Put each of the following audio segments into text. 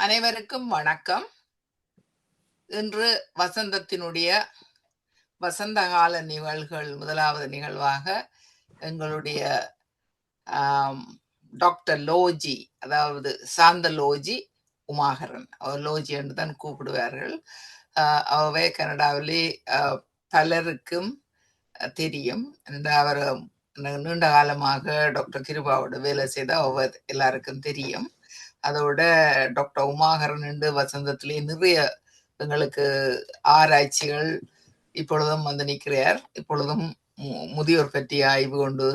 அனைவருக்கும் வணக்கம். இன்று வசந்தத்தினுடைய வசந்த கால நிகழ்வுகள் முதலாவது நிகழ்வாக எங்களுடைய டாக்டர் லோஜி, அதாவது சாந்த லோஜி உமாகரன், அவர் லோஜி என்று தான் கூப்பிடுவார்கள். அவை கனடாவிலே பலருக்கும் தெரியும். அவர் நீண்ட காலமாக டாக்டர் கிருபாவோட வேலை செய்த அவர் எல்லாருக்கும் தெரியும். அதோட டாக்டர் உமாகரன் என்று வசந்தத்திலே நிறைய எங்களுக்கு ஆராய்ச்சிகள் இப்பொழுதும் வந்து நிற்கிறார். இப்பொழுதும் முதியோர் பற்றிய ஆய்வு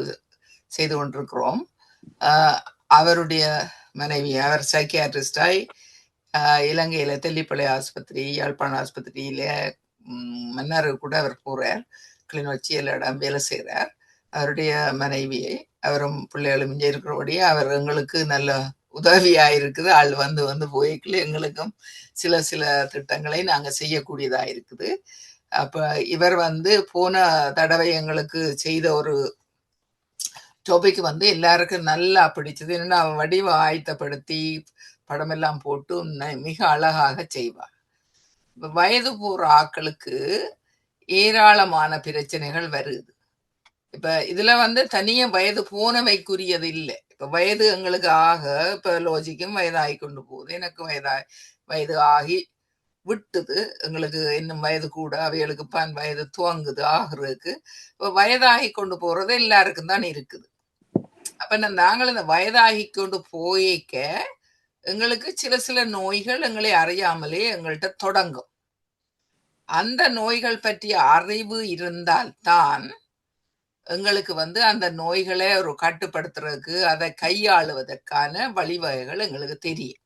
செய்து கொண்டிருக்கிறோம். அவருடைய மனைவி, அவர் சைக்கியாட்ரிஸ்டாய் இலங்கையில தெல்லிப்பளை ஆஸ்பத்திரி, யாழ்ப்பாண ஆஸ்பத்திரியில மன்னார் கூட அவர் போறார். கிளிநொச்சி எல்லா இடம் வேலை செய்கிறார். அவருடைய மனைவியை, அவரும் பிள்ளைகளும் இங்கே இருக்கிறபடியே அவர் எங்களுக்கு நல்ல உதவியா இருக்குது. ஆள் வந்து வந்து போய்க்கல எங்களுக்கும் சில திட்டங்களை நாங்க செய்யக்கூடியதா இருக்குது. அப்ப இவர் வந்து போன தடவை எங்களுக்கு செய்த ஒரு டாபிக் வந்து எல்லாருக்கும் நல்லா பிடிச்சது. என்னன்னா, வடிவ ஆயத்தப்படுத்தி படமெல்லாம் போட்டு மிக அழகாக செய்வார். வயது போற ஆக்களுக்கு ஏராளமான பிரச்சனைகள் வருது. இப்ப இதுல வந்து தனிய வயது போனவைக்குரியது இல்லை. இப்ப வயது எங்களுக்கு இப்ப லோஜிக்கும் வயதாகி கொண்டு போகுது, எனக்கு வயது ஆகி விட்டுது. எங்களுக்கு இன்னும் வயது கூட, அவைகளுக்கு வயது துவங்குது ஆகிறதுக்கு. இப்ப வயதாகி கொண்டு போறது எல்லாருக்கும் தான் இருக்குது. அப்ப நாங்கள் இந்த வயதாகி கொண்டு போயிக்க எங்களுக்கு சில நோய்கள் எங்களை அறியாமலே எங்கள்கிட்ட தொடங்கும். அந்த நோய்கள் பற்றிய அறிவு இருந்தால்தான் எங்களுக்கு வந்து அந்த நோய்களை ஒரு கட்டுப்படுத்துறதுக்கு, அதை கையாளுவதற்கான வழிவகைகள் எங்களுக்கு தெரியும்.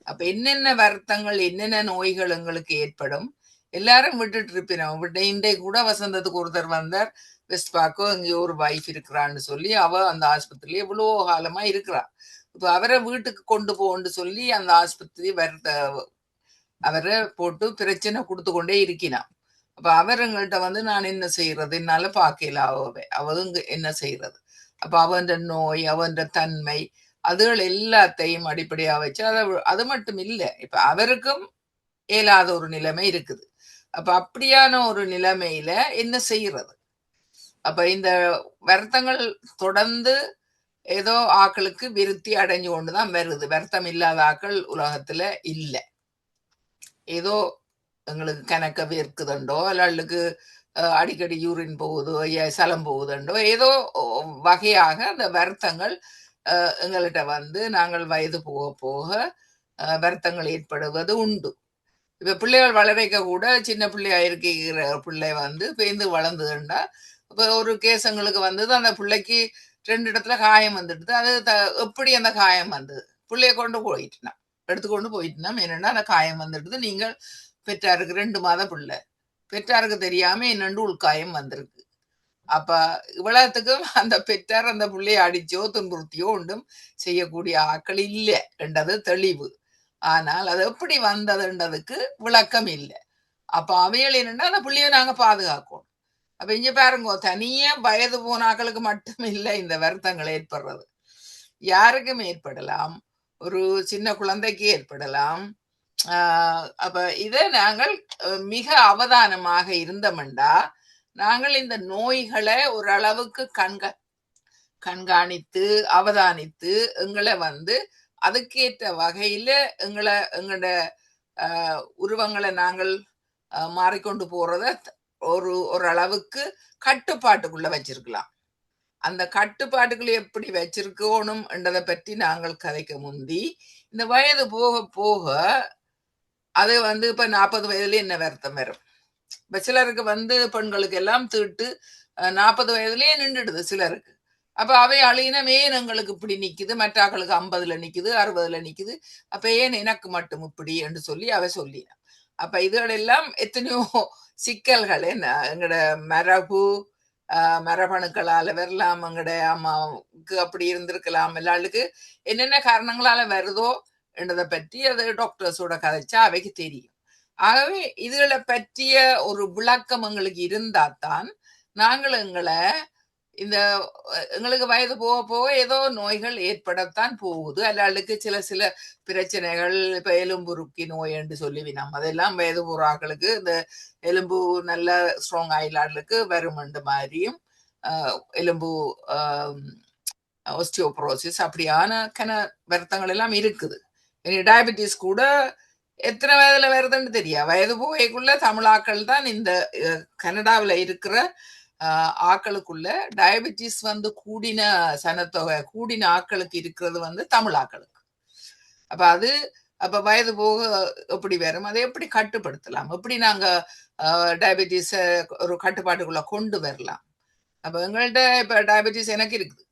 அப்ப என்னென்ன வருத்தங்கள், என்னென்ன நோய்கள் எங்களுக்கு ஏற்படும் எல்லாரும் விட்டுட்டு இருப்பினோம். இன்றைய கூட வசந்தத்துக்கு ஒருத்தர் வந்தார். வெஸ்ட் பார்க்கோ இங்கே ஒரு வைஃப் இருக்கிறான்னு சொல்லி அவ அந்த ஆஸ்பத்திரியில எவ்வளோ காலமா இருக்கிறா. இப்ப அவரை வீட்டுக்கு கொண்டு போன்னு சொல்லி அந்த ஆஸ்பத்திரி அவரை போட்டு பிரச்சனை கொடுத்து கொண்டே இருக்கினான். அப்ப அவர் எங்கள்கிட்ட வந்து நான் என்ன செய்யறது, என்னால பார்க்கல அவங்க என்ன செய்யறது. அப்ப அவன் நோய், அவன் தன்மை, அதுகள் எல்லாத்தையும் அடிப்படையா வச்சு அது மட்டும் இல்லை, இப்ப அவருக்கும் இயலாத ஒரு நிலைமை இருக்குது. அப்ப அப்படியான ஒரு நிலைமையில என்ன செய்யறது? அப்ப இந்த வருத்தங்கள் தொடர்ந்து ஏதோ ஆக்களுக்கு விருத்தி அடைஞ்சு கொண்டுதான் வருது. வருத்தம் இல்லாத ஆக்கள் உலகத்துல இல்லை. ஏதோ எங்களுக்கு கணக்க வேர்க்குதுண்டோ, அல்லளுக்கு அடிக்கடி யூரின் போகுதோ, சலம் போகுதுண்டோ, ஏதோ வகையாக அந்த வருத்தங்கள் எங்கள்கிட்ட வந்து நாங்கள் வயது போக போக வருத்தங்கள் ஏற்படுவது உண்டு. இப்ப பிள்ளைகள் வளரைக்க கூட சின்ன பிள்ளையா இருக்கிற பிள்ளை வந்து பேந்து வளர்ந்துதுண்டா, இப்ப ஒரு கேஸ் எங்களுக்கு வந்தது. அந்த பிள்ளைக்கு 2 இடத்துல காயம் வந்துடுது. அது எப்படி அந்த காயம் வந்தது? பிள்ளைய கொண்டு போயிட்டுனா, எடுத்துக்கொண்டு போயிட்டுனா, என்னன்னா அந்த காயம் வந்துடுது. நீங்கள் பெற்றாருக்கு 2 மாத பிள்ளை, பெற்றாருக்கு தெரியாம என்னண்டு உள்காயம் வந்திருக்கு. அப்ப இவ்வளவுத்துக்கும் அந்த பெற்றார் அந்த பிள்ளைய அடிச்சோ துன்புறுத்தியோ ஒன்றும் செய்யக்கூடிய ஆக்கள் இல்லை என்றது தெளிவு. ஆனால் அது எப்படி வந்ததுன்றதுக்கு விளக்கம் இல்லை. அப்ப அவைகள் என்னன்னா அந்த பிள்ளைய நாங்க பாதுகாக்கணும். அப்ப இங்க பாருங்க, தனியா வயது போன ஆக்களுக்கு மட்டும் இல்லை இந்த வருத்தங்கள் ஏற்படுறது, யாருக்கும் ஏற்படலாம். ஒரு சின்ன குழந்தைக்கு ஏற்படலாம். அப்ப இதை நாங்கள் மிக அவதானமாக இருந்தோம்டா, நாங்கள் இந்த நோய்களை ஓரளவுக்கு கண்காணித்து அவதானித்து எங்களை வந்து அதுக்கேற்ற வகையில எங்களோட உருவங்களை நாங்கள் மாறிக்கொண்டு போறத ஓரளவுக்கு கட்டுப்பாட்டுக்குள்ள வச்சிருக்கலாம். அந்த கட்டுப்பாட்டுக்குள்ள எப்படி வச்சிருக்கணும் என்றதை பற்றி நாங்கள் கதைக்க முந்தி, இந்த வயது போக போக அது வந்து இப்ப 40 வயதுல என்ன வருத்தம் வரும். இப்ப சிலருக்கு வந்து பெண்களுக்கு எல்லாம் தீட்டு 40 வயதுலயே நின்றுடுது சிலருக்கு. அப்ப அவை அழியினம் ஏன் எங்களுக்கு இப்படி நிக்குது, மற்றாக்களுக்கு 50ல நிக்குது, 60ல நிக்குது, அப்ப ஏன் எனக்கு மட்டும் இப்படி என்று சொல்லி அவை சொல்லினான். அப்ப இதுகளெல்லாம் எத்தனையோ சிக்கல்கள். எங்கட மரபு மரபணுக்களால வரலாம், எங்கட அம்மாவுக்கு அப்படி இருந்திருக்கலாம், எல்லாருக்கு என்னென்ன காரணங்களால வருதோ என்றதை பற்றி அது டாக்டர்ஸோட கதைச்சா அவைக்கு தெரியும். ஆகவே இதுகளை பற்றிய ஒரு விளக்கம் எங்களுக்கு இருந்தாத்தான் நாங்கள் எங்களை இந்த எங்களுக்கு வயது போக போக ஏதோ நோய்கள் ஏற்படத்தான் போகுது. அல்ல சில சில பிரச்சனைகள், இப்ப எலும்புருக்கி நோய் என்று சொல்லுவினோம். அதெல்லாம் வயது போற ஆட்களுக்கு இந்த எலும்பு நல்ல ஸ்ட்ராங் ஆயிலாளுக்கு வருமென்ற மாதிரியும் எலும்பு ஒஸ்டியோபரோசிஸ் அப்படியான வருத்தங்கள் எல்லாம் இருக்குது. இனி டயபெட்டிஸ் கூட எத்தனை வயதுல வருதுன்னு தெரியா. வயது போகைக்குள்ள தமிழாக்கள் தான் இந்த கனடாவில் இருக்கிற ஆக்களுக்குள்ள டயபெட்டிஸ் வந்து கூடின சனத்தொகை கூடின ஆக்களுக்கு இருக்கிறது வந்து தமிழ் ஆக்களுக்கு. அப்ப அது அப்ப வயது போக எப்படி வரும், அதை எப்படி கட்டுப்படுத்தலாம், எப்படி நாங்க டயபெட்டிஸ ஒரு கட்டுப்பாட்டுக்குள்ள கொண்டு வரலாம். அப்ப எங்கள்கிட்ட இப்ப டயபெட்டிஸ் எனக்கு இருக்குது.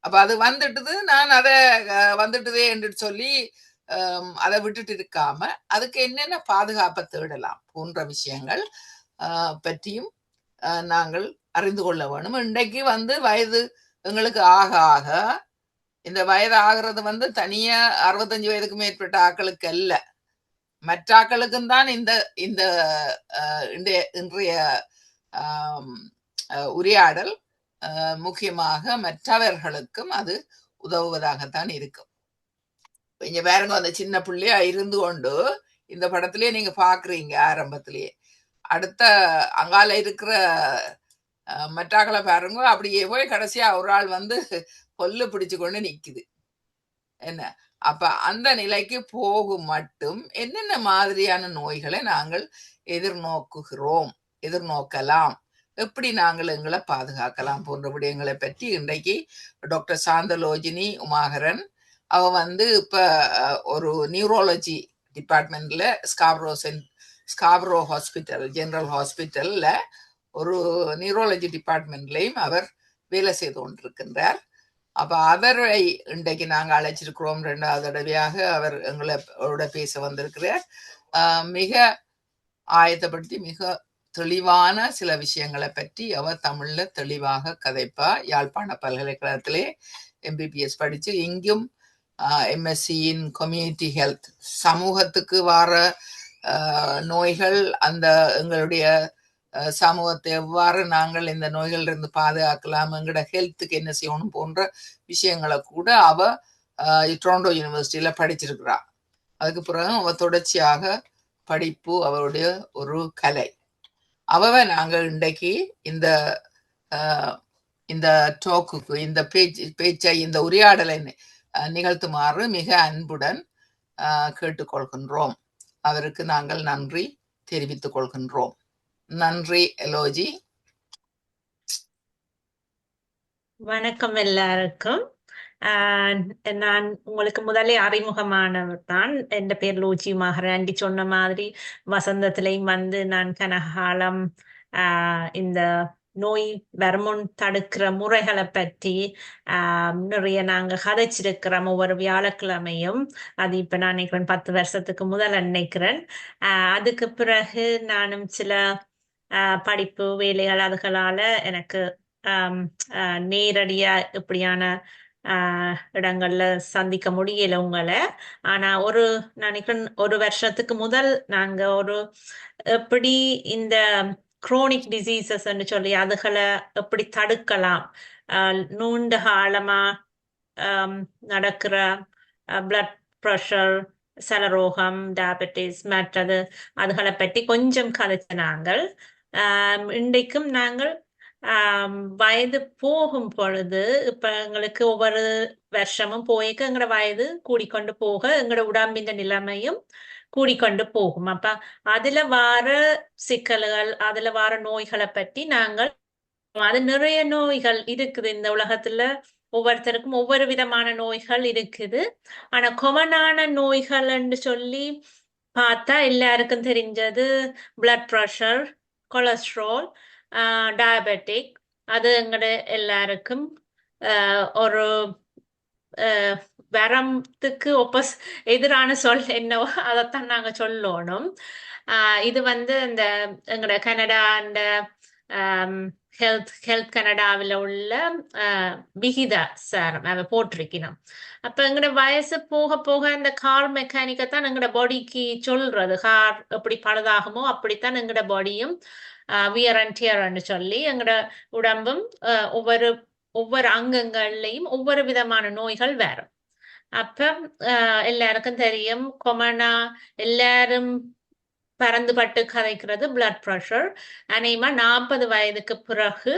அப்ப அது வந்துட்டுது, நான் அதை வந்துட்டுதே என்று சொல்லி அதை விட்டுட்டு இருக்காம அதுக்கு என்னென்ன பாதுகாப்பை தேடலாம் போன்ற விஷயங்கள் பற்றியும் நாங்கள் அறிந்து கொள்ள வேணும். இன்றைக்கு வந்து வயது எங்களுக்கு ஆக ஆக இந்த வயது ஆகிறது வந்து தனியா 65 வயதுக்கு மேற்பட்ட ஆக்களுக்கு அல்ல, மற்ற ஆக்களுக்கும் தான் இந்த இந்த இன்றைய உரையாடல் முக்கியமாக மற்றவர்களுக்கும் அது உதவுவதாகத்தான் இருக்கும். இங்க பாருங்க, அந்த சின்ன பிள்ளையா இருந்து கொண்டு இந்த படத்திலேயே நீங்க பாக்குறீங்க ஆரம்பத்திலேயே. அடுத்த அங்கால இருக்கிற மற்றாக்களை பாருங்க, அப்படியே போய் கடைசியா ஒரு ஆள் வந்து கொல்லு பிடிச்சு கொண்டு நிக்குது. என்ன அப்ப அந்த நிலைக்கு போகும் மட்டும் என்னென்ன மாதிரியான நோய்களை நாங்கள் எதிர்நோக்கலாம், எப்படி நாங்கள் எங்களை பாதுகாக்கலாம் போன்ற விடயங்களை பற்றி இன்றைக்கு டாக்டர் சாந்தலோஜினி உமாகரன் அவ வந்து இப்ப ஒரு நியூரோலஜி டிபார்ட்மெண்ட்ல ஸ்காப்ரோ ஹாஸ்பிட்டல் ஜெனரல் ஹாஸ்பிட்டல்ல ஒரு நியூரோலஜி டிபார்ட்மெண்ட்லையும் அவர் வேலை செய்து கொண்டிருக்கின்றார். அப்ப அவரை இன்றைக்கு நாங்கள் அழைச்சிருக்கிறோம். 2வது தடவையாக அவர் எங்களோட பேச வந்திருக்கிறார். மிக ஆயத்தப்படுத்தி மிக தெளிவான சில விஷயங்களை பற்றி அவர் தமிழ்ல தெளிவாக கதைப்பா. யாழ்ப்பாண பல்கலைக்கழகத்திலே MBBS படிச்சு இங்கும் MSc இன் கம்யூனிட்டி ஹெல்த், சமூகத்துக்கு வர நோய்கள், அந்த எங்களுடைய சமூகத்தை எவ்வாறு நாங்கள் இந்த நோய்கள் இருந்து பாதுகாக்கலாம், எங்களோட ஹெல்த்துக்கு என்ன செய்யணும் போன்ற விஷயங்களை கூட அவ டொரண்டோ யூனிவர்சிட்டியில படிச்சிருக்கிறா. அதுக்கு பிறகு அவ தொடர்ச்சியாக படிப்பு அவருடைய ஒரு கலை. அவ நாங்கள் இன்றைக்கு இந்த இந்த டோக்குக்கு இந்த பேச்சை இந்த உரையாடலை நிகழ்த்துமாறு மிக அன்புடன் கேட்டுக்கொள்கின்றோம். அவருக்கு நாங்கள் நன்றி தெரிவித்துக் கொள்கின்றோம். நன்றி எலோஜி. வணக்கம் எல்லாருக்கும். நான் உங்களுக்கு முதலே அறிமுகமானவர் தான். என் பேர் லோஜி மகராண்டி. சொன்ன மாதிரி வசந்தத்திலையும் வந்து நான் கனகாலம் இந்த நோய் வருமுன் தடுக்கிற முறைகளை பற்றி நிறைய நாங்கள் கதைச்சிருக்கிறோம் ஒவ்வொரு வியாழக்கிழமையும். அது இப்போ நான் நினைக்கிறேன் 10 வருஷத்துக்கு முதல் நினைக்கிறேன். அதுக்கு பிறகு நானும் சில படிப்பு வேலைகள் அதுகளால எனக்கு நேரடியா இப்படியான இடங்கள்ல சந்திக்க முடியல உங்களை. ஆனா நினைக்கிறேன் ஒரு வருஷத்துக்கு முதல் நாங்க எப்படி இந்த குரோனிக் டிசீசஸ் சொல்லி அதுகளை எப்படி தடுக்கலாம், நீண்ட காலமா நடக்கிற பிளட் ப்ரெஷர், சலரோகம், டயபெட்டிஸ் மற்றது அதுகளை பற்றி கொஞ்சம் கதைச்ச நாங்கள். இன்றைக்கும் நாங்கள் வயது போகும் பொழுது இப்ப எங்களுக்கு ஒவ்வொரு வருஷமும் போய்க்க எங்களோட வயது கூடிக்கொண்டு போக எங்களோட உடம்பின் நிலைமையும் கூடிக்கொண்டு போகும். அப்ப அதுல வார சிக்கல்கள், அதுல வார நோய்களை பற்றி நாங்கள் அது நிறைய நோய்கள் இருக்குது இந்த உலகத்துல. ஒவ்வொருத்தருக்கும் ஒவ்வொரு விதமான நோய்கள் இருக்குது. ஆனா கொமனான நோய்கள் என்று சொல்லி பார்த்தா எல்லாருக்கும் தெரிஞ்சது பிளட் ப்ரெஷர், கொலஸ்ட்ரால், டயபெட்டிக். அது எங்கட எல்லாருக்கும் ஒரு வரத்துக்கு எதிரான சொல் என்னவோ அதைத்தான் நாங்க சொல்லணும். இது வந்து இந்த எங்கட கனடா அந்த ஹெல்த் கனடாவில் உள்ள விகித சாரம் அதை போட்டிருக்கணும். அப்ப எங்கட வயசு போக போக இந்த கார் மெக்கானிக்கத்தான் எங்கட பாடிக்கு சொல்றது. கார் எப்படி பழுதாகுமோ அப்படித்தான் எங்கட பாடியும் வியர் அண்ட் டியர்ன்னு சொல்லி எங்கட உடம்பும் ஒவ்வொரு ஒவ்வொரு அங்கங்கள்லையும் ஒவ்வொரு விதமான நோய்கள் வரும். அப்ப எல்லாருக்கும் தெரியும், கொமனா எல்லாரும் பறந்துபட்டு கதைக்கிறது பிளட் ப்ரெஷர். அநேகமா 40 வயதுக்கு பிறகு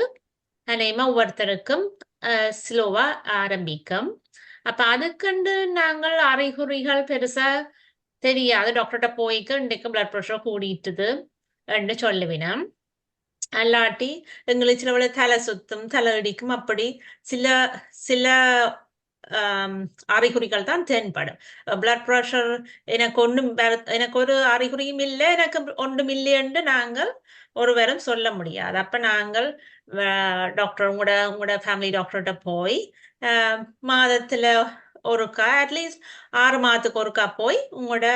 அநேகமா ஒவ்வொருத்தருக்கும் ஸ்லோவா ஆரம்பிக்கும். அப்ப அதுக்கண்டு நாங்கள் அறிகுறிகள் பெருசா தெரியாது. டாக்டர்கிட்ட போய்க்கு இன்றைக்கு பிளட் ப்ரெஷர் கூடிட்டுது என்று சொல்லுவினோம். அல்லாட்டி எங்களுக்கு சில தலை சுத்தும், தலை இடிக்கும், அப்படி சில சில அறிகுறிகள் தான் தென்படும். பிளட் ப்ரெஷர் எனக்கு ஒரு அறிகுறியும் இல்லை, எனக்கு ஒன்றும் இல்லை என்று நாங்கள் ஒருவரும் சொல்ல முடியாது. அப்ப நாங்கள் டாக்டர் உங்களோட ஃபேமிலி டாக்டர்கிட்ட போய் மாதத்துல ஒருக்கா, அட்லீஸ்ட் 6 மாதத்துக்கு ஒருக்கா போய் உங்களோட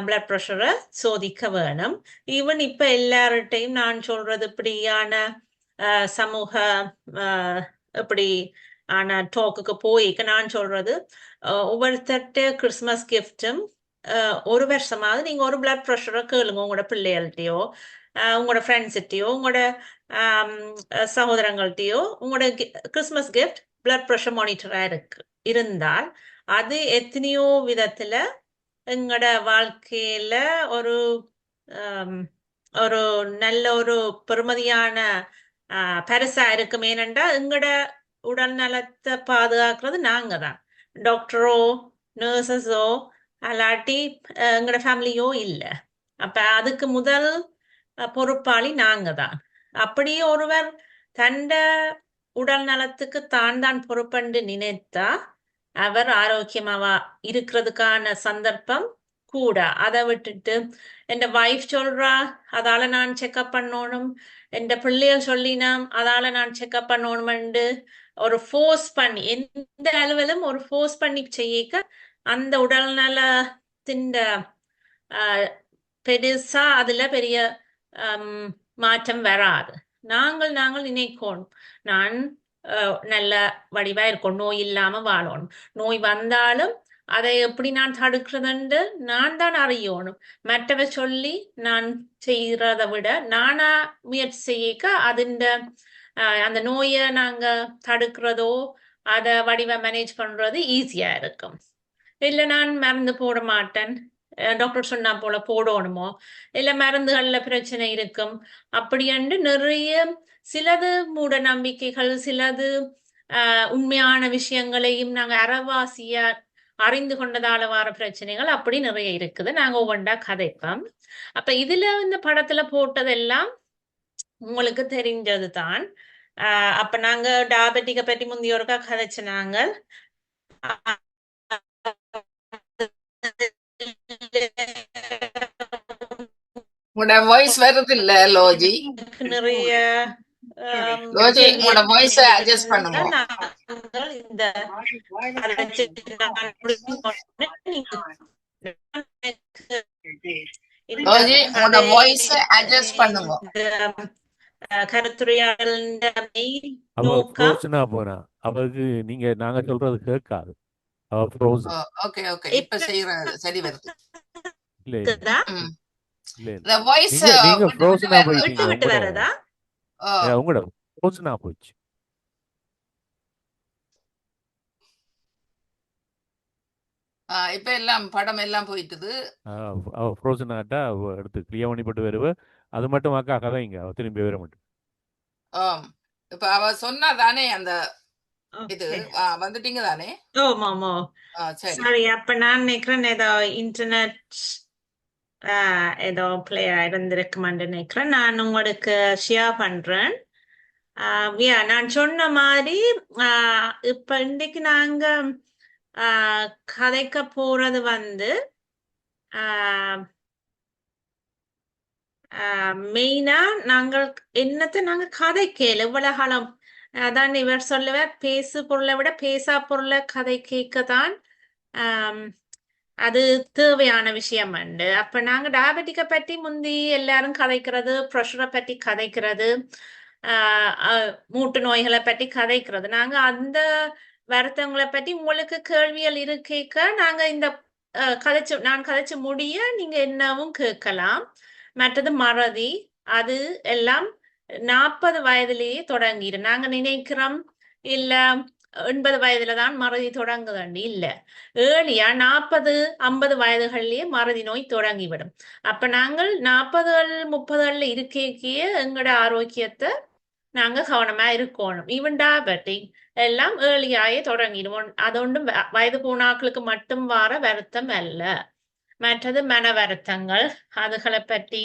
பிளட் ப்ரெஷரை சோதிக்க வேணும். ஈவன் இப்ப எல்லார்ட்டையும் நான் சொல்றது இப்படியான சமூக இப்படி ஆன டாக்குக்கு போய்க்க நான் சொல்றது, ஒவ்வொருத்தட்ட கிறிஸ்மஸ் கிஃப்டும் ஒரு வருஷமாவது நீங்க ஒரு பிளட் ப்ரெஷரை கேளுங்க. உங்களோட பிள்ளைகள்கிட்டயோ உங்களோட ஃப்ரெண்ட்ஸ்கிட்டயோ உங்களோட சகோதரங்கள்கிட்டயோ உங்களோட கிறிஸ்மஸ் கிஃப்ட் பிளட் ப்ரெஷர் மானிட்டரா இருந்தால் அது எத்தனையோ விதத்துல எங்களோட வாழ்க்கையில ஒரு ஒரு நல்ல ஒரு பெருமதியான பரிசா இருக்கும். ஏனென்றா எங்களோட உடல் நலத்தை பாதுகாக்கிறது நாங்க தான், டாக்டரோ நர்சஸோ அல்லாட்டி எங்களோட ஃபேமிலியோ இல்லை. அப்ப அதுக்கு முதல் பொறுப்பாளி நாங்க தான். அப்படியே ஒருவர் தண்ட உடல் நலத்துக்கு தான் பொறுப்பென்று நினைத்தா அவர் ஆரோக்கியமாவா இருக்கிறதுக்கான சந்தர்ப்பம் கூட. அதை விட்டுட்டு என் வைஃப் சொல்றா அதால நான் செக்அப் பண்ணணும், என் பிள்ளைகள் சொல்லினாம் அதால நான் செக்அப் பண்ணணும்னு ஒரு ஃபோர்ஸ் பண்ணி, எந்த அளவிலும் ஒரு ஃபோர்ஸ் பண்ணி செய்யிக்க அந்த உடல் நலத்தின் பெருசா அதுல பெரிய மாற்றம் வராது. நாங்கள் நினைக்கணும், நான் நல்ல வடிவா இருக்கணும், நோய் இல்லாம வாழணும். நோய் வந்தாலும் அதை எப்படி நான் தடுக்கிறதுன்னு நான் தான் அறியணும். மற்றவ சொல்லி நான் செய்யறதை விட நானா முயற்சி செய்யிக்க அந்த நோயை நாங்க தடுக்கிறதோ அதை வடிவ மேனேஜ் பண்றது ஈஸியா இருக்கும். இல்ல நான் மருந்து போட மாட்டேன், டாக்டர் சொன்னா போல போடணுமோ, இல்ல மருந்துகள்ல பிரச்சனை இருக்கும் அப்படின்ட்டு நிறைய சிலது மூட நம்பிக்கைகள், சிலது உண்மையான விஷயங்களையும் நாங்க அறவாசியா அறிந்து கொண்டதால வர பிரச்சனைகள் அப்படி நிறைய இருக்குது. நாங்க ஒவ்வொன்றா கதைப்போம். அப்ப இதுல இந்த படத்துல போட்டதெல்லாம் உங்களுக்கு தெரிஞ்சது தான். அப்ப நாங்க டயபெட்டிக்க பற்றி முந்தையோருக்கா கதைச்சு நாங்கள் உங்களோட வாய்ஸ் வருது இல்ல லோஜி? நிறைய லோஜி உங்களோட வாய்ஸ் அட்ஜஸ்ட் பண்ணுங்க. இந்த லோஜி உங்களோட வாய்ஸ் அட்ஜஸ்ட் பண்ணுங்க. கருத்துரையாடல் போனா அவருக்கு நாங்க சொல்றது கேட்காது. ஓகே ஓகே, இப்ப செய்யற சரி வருது. இல்ல the voice நீங்க ஃப்ரோசனா போயிட்டீங்க. விட்டு வரதா? உங்களோட ஃப்ரோசனா போச்சு. இப்ப எல்லாம் படம் எல்லாம் போயிட்டுது. ஃப்ரோசனாட்டா எடுத்து கிளியர் பண்ணிப்பட்டு வருவ. அது மட்டும் அக்கா கதைங்க, அவ திரும்பி வர மாட்டேன். இப்ப அவ சொன்னா தானே அந்த இது வந்துட்டீங்க தானே? ஆமா சரி. அப்ப நான் நினைக்கிறேன் ஏதோ இன்டர்நெட் ஏதோ பிளே ஆயிருந்திருக்குமான்னு நினைக்கிறேன். நான் உங்களுக்கு ஷேர் பண்றேன். நான் சொன்ன மாதிரி இப்ப இன்னைக்கு நாங்க கதைக்க போறது மெயினா நாங்கள் நாங்க கதைக்கல இவ்வளவு காலம். அதான் இவர் சொல்லுவார், பேசு பொருளை விட பேசா பொருளை கதை கேட்கத்தான் அது தேவையான விஷயம் உண்டு. அப்ப நாங்க டயபெட்டிக்க பற்றி முந்தி எல்லாரும் கதைக்கிறது, ப்ரெஷரை பற்றி கதைக்கிறது, மூட்டு நோய்களை பற்றி கதைக்கிறது. நாங்க அந்த வருத்தங்களை பற்றி உங்களுக்கு கேள்விகள் இருக்கேக்க நாங்க இந்த நான் கதைச்சு முடிய நீங்க என்னவும் கேட்கலாம். மற்றது மறதி, அது எல்லாம் 40 வயதிலேயே தொடங்கிடு. நாங்க நினைக்கிறோம் இல்ல 80 வயதுல தான் மறதி தொடங்குதண்டி இல்ல. ஏர்லியா 40 50 வயதுகள்லயே மறதி நோய் தொடங்கிவிடும். அப்ப நாங்கள் 40கள் 30கள்ல இருக்கையே எங்களோட ஆரோக்கியத்தை நாங்க கவனமா இருக்கணும். ஈவன் டயபெட்டிக் எல்லாம் ஏர்லியாயே தொடங்கிடுவோம். அது ஒன்றும் வயது போனாக்களுக்கு மட்டும் வார வருத்தம் அல்ல. மற்றது மன வருத்தங்கள், அதுகளை பற்றி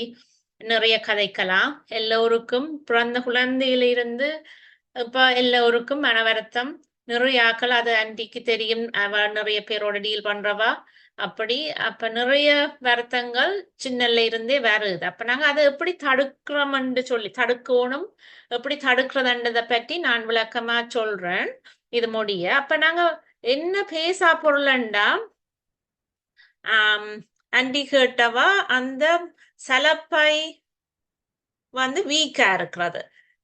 நிறைய கதைக்கலாம். எல்லோருக்கும் பிறந்த குழந்தையிலிருந்து இப்ப எல்லோருக்கும் மன வருத்தம் நிறைய ஆக்கள் அது ஆன்டிக்கு தெரியும். அவ நிறைய பேரோட டீல் பண்றவா அப்படி. அப்ப நிறைய வருத்தங்கள் சின்னல இருந்தே வருது. அப்ப நாங்க அதை எப்படி தடுக்கிறோம்னு சொல்லி தடுக்கணும், எப்படி தடுக்கிறதுன்றதை பற்றி நான் விளக்கமா சொல்றேன் இது முடிய. அப்ப நாங்க என்ன பேசா பொருள்ண்டா ஆன்டி கேட்டவா அந்த சலப்பை வந்து வீக்கா இருக்கிறது.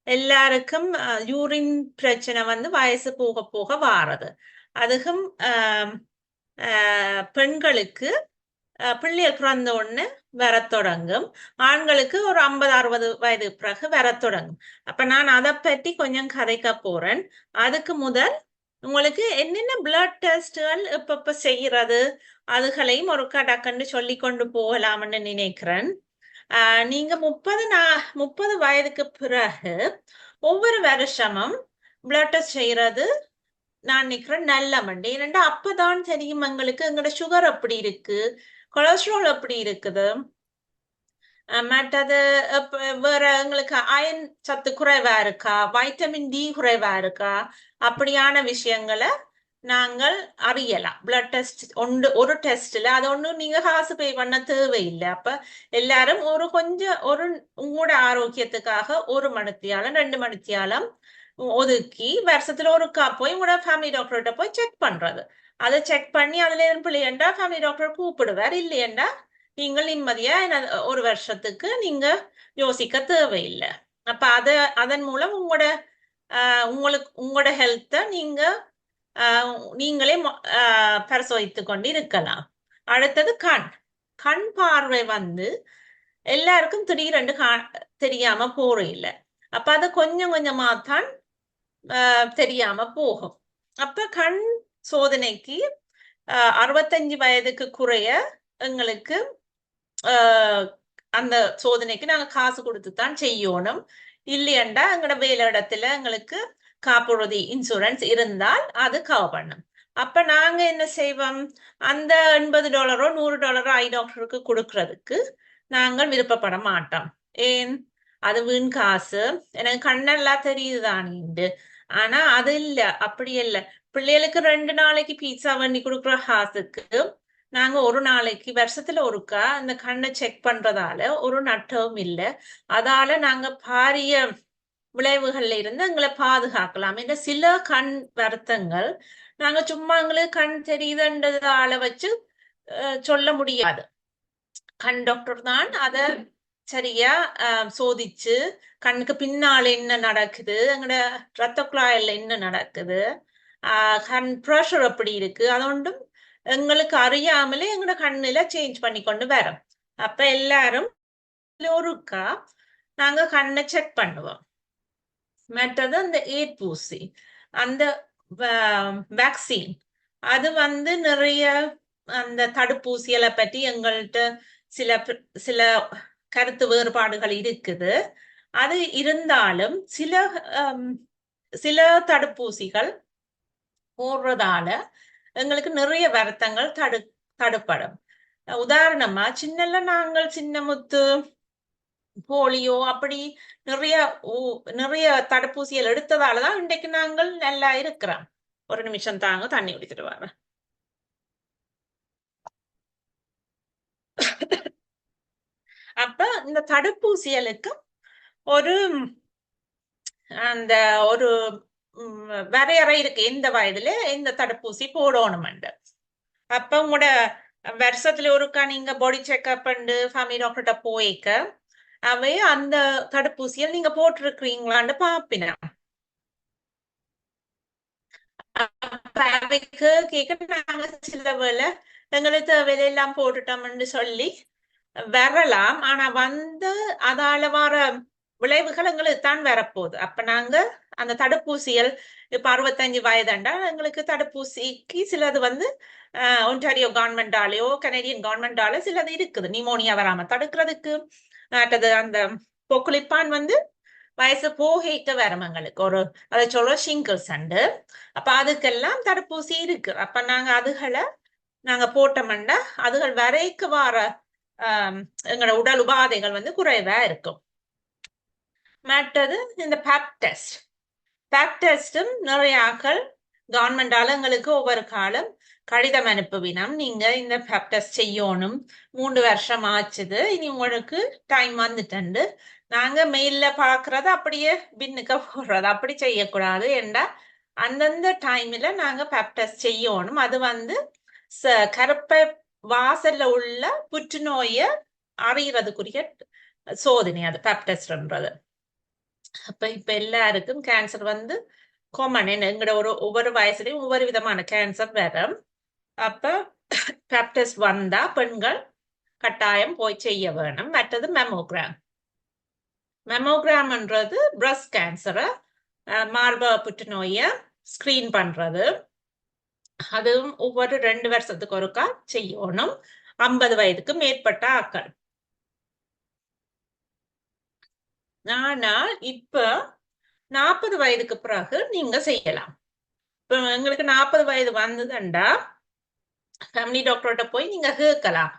எல்லாருக்கும் யூரின் பிரச்சனை வந்து வயசு போக போக வாரது. அதுக்கும் பெண்களுக்கு பிள்ளைகள் பிறந்த உடனே வர தொடங்கும். ஆண்களுக்கு ஒரு 50-60 வயது பிறகு வர தொடங்கும். அப்ப நான் அதை பற்றி கொஞ்சம் கதைக்க போறேன். அதுக்கு முதல் உங்களுக்கு என்னென்ன பிளட் டெஸ்ட்கள் இப்ப செய்யறது அதுகளையும் ஒரு கடக்கண்டு சொல்லி கொண்டு போகலாம்னு நினைக்கிறேன். நீங்க 30 வயதுக்கு பிறகு ஒவ்வொரு வருஷமும் பிளட் டெஸ்ட் செய்யறது நான் நினைக்கிறேன் நல்ல மண்டி. ஏன்னா அப்பதான் தெரியும் எங்களுக்கு எங்களோட சுகர் எப்படி இருக்கு, கொலஸ்ட்ரால் எப்படி இருக்குது, மற்றது வேற எங்களுக்கு அயன் சத்து குறைவா இருக்கா, வைட்டமின் டி குறைவா இருக்கா, அப்படியான விஷயங்களை நாங்கள் அறியலாம். பிளட் டெஸ்ட் ஒரு டெஸ்ட்ல அது ஒன்றும் நீங்க காசு பே பண்ண தேவையில்லை. அப்ப எல்லாரும் ஒரு உங்களோட ஆரோக்கியத்துக்காக 1 மணித்தியாலம் 2 மணித்தியாலம் ஒதுக்கி வருஷத்துல ஒருக்கா போய் உங்களோட ஃபேமிலி டாக்டர்கிட்ட போய் செக் பண்றது. அதை செக் பண்ணி அதுல பிள்ளைண்டா ஃபேமிலி டாக்டர் கூப்பிடுவார். இல்லையண்டா நீங்கள் நிம்மதியா ஒரு வருஷத்துக்கு நீங்க யோசிக்க தேவையில்லை. அப்ப அதன் மூலம் உங்களோட ஹெல்த்தை நீங்களே பரிசோதித்து கொண்டு இருக்கலாம். அடுத்தது கண் பார்வை வந்து எல்லாருக்கும் திடீரென்று தெரியாம போற இல்லை. அப்ப அது கொஞ்சம் கொஞ்சமா தான் தெரியாம போகும். அப்ப கண் சோதனைக்கு 65 வயதுக்கு குறைய எங்களுக்கு அந்த சோதனைக்கு நாங்க காசு கொடுத்துதான் செய்யணும். இல்லையண்டா எங்களோட வேலை இடத்துல எங்களுக்கு காப்புறுதி இன்சூரன்ஸ் இருந்தால் அது கவர் பண்ணும். அப்ப நாங்க என்ன செய்வோம், அந்த $80 $100 ஐ டாக்டருக்கு கொடுக்கறதுக்கு நாங்கள் விருப்பப்பட மாட்டோம். ஏன், அது வீண் காசு. எனக்கு கண்ணெல்லாம் தெரியுதானு. ஆனா அது இல்ல, அப்படி இல்ல. பிள்ளைகளுக்கு 2 நாளைக்கு பீட்சா பண்ணி கொடுக்குற காசுக்கு நாங்க ஒரு நாளைக்கு வருஷத்துல ஒருக்கா அந்த கண்ணை செக் பண்றதால ஒரு நட்டமும் இல்லை. அதால நாங்க பாரிய விளைவுகள்ல இருந்து எங்களை பாதுகாக்கலாம். இந்த சில கண் வருத்தங்கள் நாங்க சும்மா எங்களுக்கு கண் தெரியுதுன்றதால வச்சு சொல்ல முடியாது. கண் டாக்டர் தான் அத சரியா சோதிச்சு கண்ணுக்கு பின்னால என்ன நடக்குது, எங்களோட ரத்த குழாயில என்ன நடக்குது, கண் ப்ரெஷர் எப்படி இருக்கு, அதொண்டும் எங்களுக்கு அறியாமலே எங்களோட கண்ணுல சேஞ்ச் பண்ணி கொண்டு வரோம். அப்ப எல்லாரும் ஒருக்கா நாங்க கண்ணை செக் பண்ணுவோம். மற்றது அந்த ஏற்பூசி, அந்த வேக்சின், அது வந்து நிறைய அந்த தடுப்பூசிகளை பற்றி எங்கள்கிட்ட சில கருத்து வேறுபாடுகள் இருக்குது. அது இருந்தாலும் சில தடுப்பூசிகள் போடுறதால எங்களுக்கு நிறைய வருத்தங்கள் தடுப்படும். உதாரணமா நாங்கள் சின்ன முத்து, போலியோ அப்படி நிறைய தடுப்பூசிகள் எடுத்ததாலதான் இன்றைக்கு நாங்கள் நல்லா இருக்கிறோம். ஒரு நிமிஷம் தாங்க, தண்ணி குடிச்சிட்டு வரேன். அப்ப இந்த தடுப்பூசிகளுக்கு ஒரு வரையறை இருக்கு, எந்த வயதுல எந்த தடுப்பூசி போடணும்னு. அப்ப உங்களோட வருஷத்துல ஒருக்கா நீங்க பாடி செக்அப் பண்ணு ஃபேமிலி டாக்டர்கிட்ட போய்க்க அவை அந்த தடுப்பூசியை நீங்க போட்டிருக்கிறீங்களான்னு பாப்பினா. அவைக்கு கேட்க நாங்க சில வேளை எங்களுக்கு தேவையெல்லாம் போட்டுட்டோம்னு சொல்லி வரலாம். ஆனா அதால வர விளைவுகள் எங்களுக்கு தான் வரப்போகுது. அப்ப நாங்க அந்த தடுப்பூசிகள் இப்ப 65 வயதுண்டா எங்களுக்கு தடுப்பூசிக்கு சிலது வந்து ஒன்டாரியோ கவர்மெண்டாலேயோ கனடியன் கவர்மெண்டால சிலது இருக்குது நிமோனியா வராம தடுக்கிறதுக்கு. மற்றது அந்த பொக்குளிப்பான் வந்து வயசு போகைக்க வரும் எங்களுக்கு ஒரு அதை சொல்ற ஷிங்கிள்ஸ் அண்டு. அப்ப அதுக்கெல்லாம் தடுப்பூசி இருக்கு. அப்ப நாங்க போட்டோம்னா அதுகள் வரைக்கு வர எங்களோட உடல் உபாதைகள் வந்து குறைவா இருக்கும். மற்றது இந்த பேப் டெஸ்டும் நிறைய ஆக்கள் கவர்மெண்டால எங்களுக்கு ஒவ்வொரு காலம் கடிதம் அனுப்புவினம், நீங்க இந்த பேப் டெஸ்ட் செய்யணும், 3 வருஷம் ஆச்சுது, இனி உங்களுக்கு டைம் வந்துட்டு நாங்க மெயில்ல பாக்குறத அப்படியே பின்னுக்க போடுறது அப்படி செய்யக்கூடாது. ஏண்டா அந்தந்த டைம்ல நாங்க பேப் டெஸ்ட் செய்யணும். அது வந்து கருப்பை வாசல்ல உள்ள புற்றுநோய அறியறதுக்குரிய சோதனை அது பேப் டெஸ்ட்ன்றது. இப்ப எல்லாருக்கும் கேன்சர் வந்து காமன். எங்கட ஒவ்வொரு வயசுலயும் ஒவ்வொரு விதமான கேன்சர் வரும். அப்ப பேப் டெஸ்ட் வந்தா பெண்கள் கட்டாயம் போய் செய்ய வேணும். மற்றது மெமோகிராம்ன்றது பிரஸ்ட் கேன்சரை மார்பக புற்றுநோய ஸ்கிரீன் பண்றது. அதுவும் ஒவ்வொரு 2 வருஷத்துக்கு ஒருக்கா செய்யணும், 50 வயதுக்கு மேற்பட்ட ஆக்கள். ஆனால் இப்ப 40 வயதுக்கு பிறகு நீங்க செய்யலாம். இப்ப எங்களுக்கு 40 வயது வந்ததுண்டா ஃபேமிலி டாக்டர்கிட்ட போய் நீங்க கேட்கலாம்,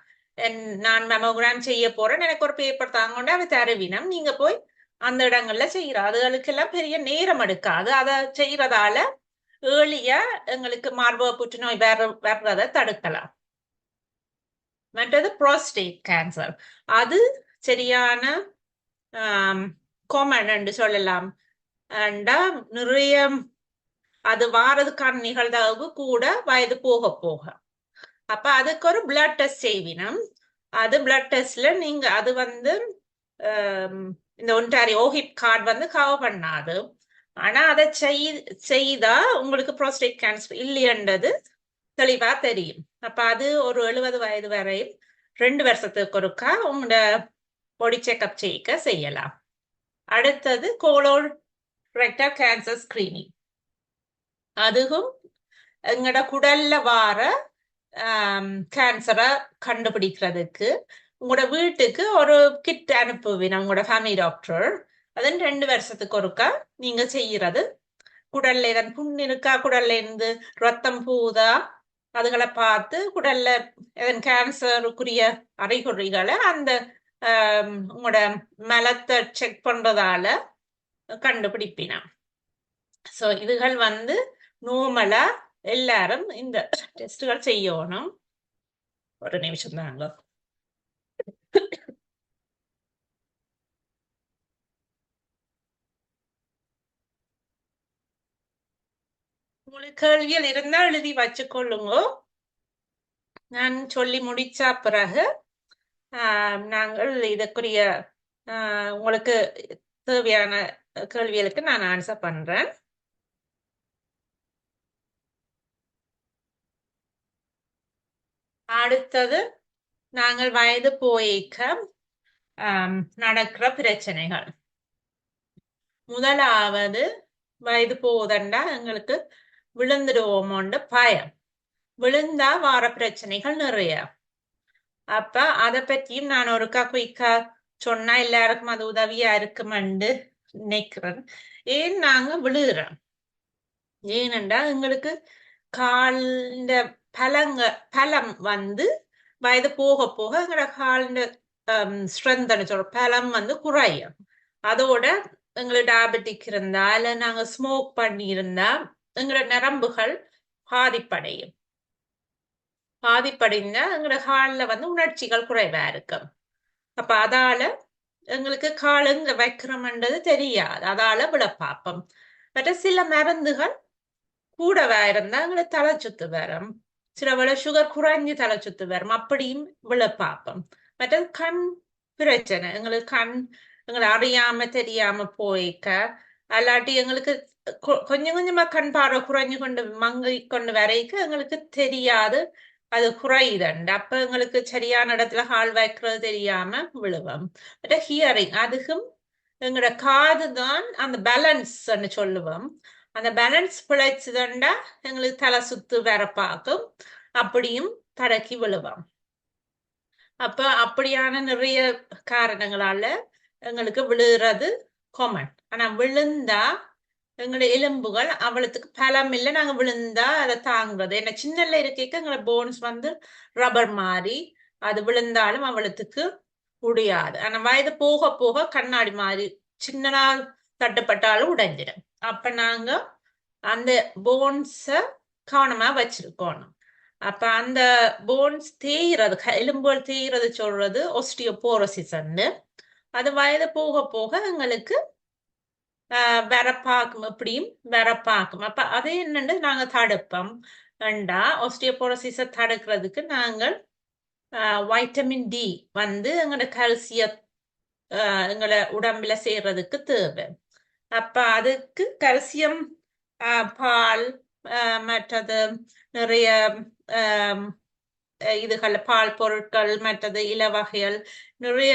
நான் மெமோகிராம் செய்ய போறேன், எனக்கு ஒரு பேப்பர் தாங்கொண்டு அவ தருவினம், நீங்க போய் அந்த இடங்கள்ல செய்யற. அதுகளுக்கெல்லாம் பெரிய நேரம் எடுக்காது. அதை செய்யறதால ஏர்லியா எங்களுக்கு மார்பக புற்றுநோய் வர்றதை தடுக்கலாம். மற்றது புரோஸ்டேட் கேன்சர், அது சரியான காமன் என்று சொல்லலாம். நிறைய அது வாரதுக்கான நிகழ்தகவு கூட வயது போக போக. அப்ப அதுக்கு ஒரு பிளட் டெஸ்ட் செய்வினம். அது பிளட் டெஸ்ட்ல நீங்க அது வந்து இந்த ஒன்டாரியோ ஓஹிப் கார்டு வந்து கவர் பண்ணாது. ஆனா அதை செய்தா உங்களுக்கு புரோஸ்டேட் கேன்சர் இல்லையன்றது தெளிவா தெரியும். அப்ப அது ஒரு 70 வயது வரை 2 வருஷத்துக்கு ஒருக்கா உங்களோட பாடி செக்அப் செய்யலாம். அடுத்தது கோலோரெக்டல் கேன்சர் ஸ்கிரீனிங். அதுவும் எங்கட குடல்ல வார கேன்சரை கண்டுபிடிக்கிறதுக்கு உங்களோட வீட்டுக்கு ஒரு கிட் அனுப்புவின உங்களோட ஃபேமிலி டாக்டர். அதன் 2 வருஷத்துக்கு ஒருக்கா நீங்க செய்யறது. குடல்ல இதன் புண் இருக்கா, குடல்ல இருந்து ரத்தம் பூதா, அதுகளை பார்த்து குடல்ல இதன் கேன்சருக்குரிய அறிகுறிகளை அந்த உங்களோட மலத்தை செக் பண்றதால கண்டுபிடிப்பினா. சோ இதுகள் வந்து நார்மலா எல்லாரும் இந்த டெஸ்டுகள் செய்யணும். ஒரு நிமிஷம் தாங்க. உங்களுக்கு கேள்விகள் இருந்தா எழுதி வச்சுக்கொள்ளுங்க. நான் சொல்லி முடிச்சா பிறகு நாங்கள் இதற்குரிய உங்களுக்கு தேவையான கேள்விகளுக்கு நான் ஆன்சர் பண்றேன். அடுத்தது நாங்கள் வயது போய்க்க நடக்கிற பிரச்சனைகள். முதலாவது வயது போதண்டா எங்களுக்கு விழுந்துடுவோமோன்ற பயம். விழுந்தா வார பிரச்சனைகள் நிறைய. அப்ப அதை பற்றியும் நான் ஒருக்கா குயிக்கா சொன்னா எல்லாருக்கும் அது உதவியா இருக்குமென்று நினைக்கிறேன். ஏன் நாங்க விழுகிறோம்? ஏனென்றா எங்களுக்கு காலின் பலம் வந்து வயது போக போக எங்களோட காலின் ஸ்ட்ரென்த் சொல்ற பலம் வந்து குறையும். அதோட எங்களுக்கு டயபெட்டிக் இருந்தா இல்ல நாங்க ஸ்மோக் பண்ணி இருந்தா எங்களோட நரம்புகள் பாதிப்படைந்தா எங்களோட காலில் வந்து உணர்ச்சிகள் குறைவா இருக்கும். அப்ப அதால எங்களுக்கு காலுங்க வைக்கிறோம்ன்றது தெரியாது, அதால விழ பார்ப்போம். மற்ற சில மருந்துகள் கூடவா இருந்தா எங்களுக்கு தலை சுத்து வரும், சில வேளை சுகர் குறைஞ்சி தலை சுத்து வரும், அப்படியும் விழ பார்ப்போம். மற்றது கண் பிரச்சனை, எங்களுக்கு எங்களை அறியாம தெரியாம போய்க்க, அல்லாட்டி எங்களுக்கு கொஞ்சம் கொஞ்சமா கண் பார்வை குறைஞ்சு கொண்டு மங்கி கொண்டு வரைக்க எங்களுக்கு தெரியாது அது குறையுதண்டு. அப்ப எங்களுக்கு சரியான இடத்துல ஹால் வைக்கிறது தெரியாம விழுவோம். ஹியரிங், அதுக்கும் எங்களோட காது தான் அந்த பேலன்ஸ் சொல்லுவோம். அந்த பேலன்ஸ் பிழைச்சதுண்டா எங்களுக்கு தலை சுத்து வேற பார்க்கும், அப்படியும் தடக்கி விழுவோம். அப்ப அப்படியான நிறைய காரணங்களால எங்களுக்கு விழுகிறது காமன். ஆனா விழுந்தா எங்களோட எலும்புகள் அவ்வளவுக்கு பலம் இல்லை, நாங்க விழுந்தா அதை தாங்குறது. ஏன்னா சின்னல இருக்க எங்களோட போன்ஸ் ரப்பர் மாதிரி, அது விழுந்தாலும் அவ்வளவுக்கு முடியாது. ஆனா வயது போக போக கண்ணாடி மாதிரி சின்னனா தட்டுப்பட்டாலும் உடைஞ்சிடும். அப்ப நாங்க அந்த போன்ஸ கவனமா வச்சிருக்கணும். அப்ப அந்த போன்ஸ் தேய்றது, எலும்புகள் தேய்றது சொல்றது ஒஸ்டியோபோரோசிஸ். அது வயது போக போக எங்களுக்கு வரப்பாக்கும், எப்படியும் வரப்பாக்கும். அப்ப அது என்னன்னு நாங்க தடுப்போம் வேண்டா. ஒஸ்டியோபோரோசிஸை தடுக்கிறதுக்கு நாங்கள் வைட்டமின் டி எங்களோட கல்சிய எங்களை உடம்புல சேர்றதுக்கு தேவை. அப்ப அதுக்கு கல்சியம் பால், மற்றது நிறைய இதுகள் பால் பொருட்கள், மற்றது இல வகைகள், நிறைய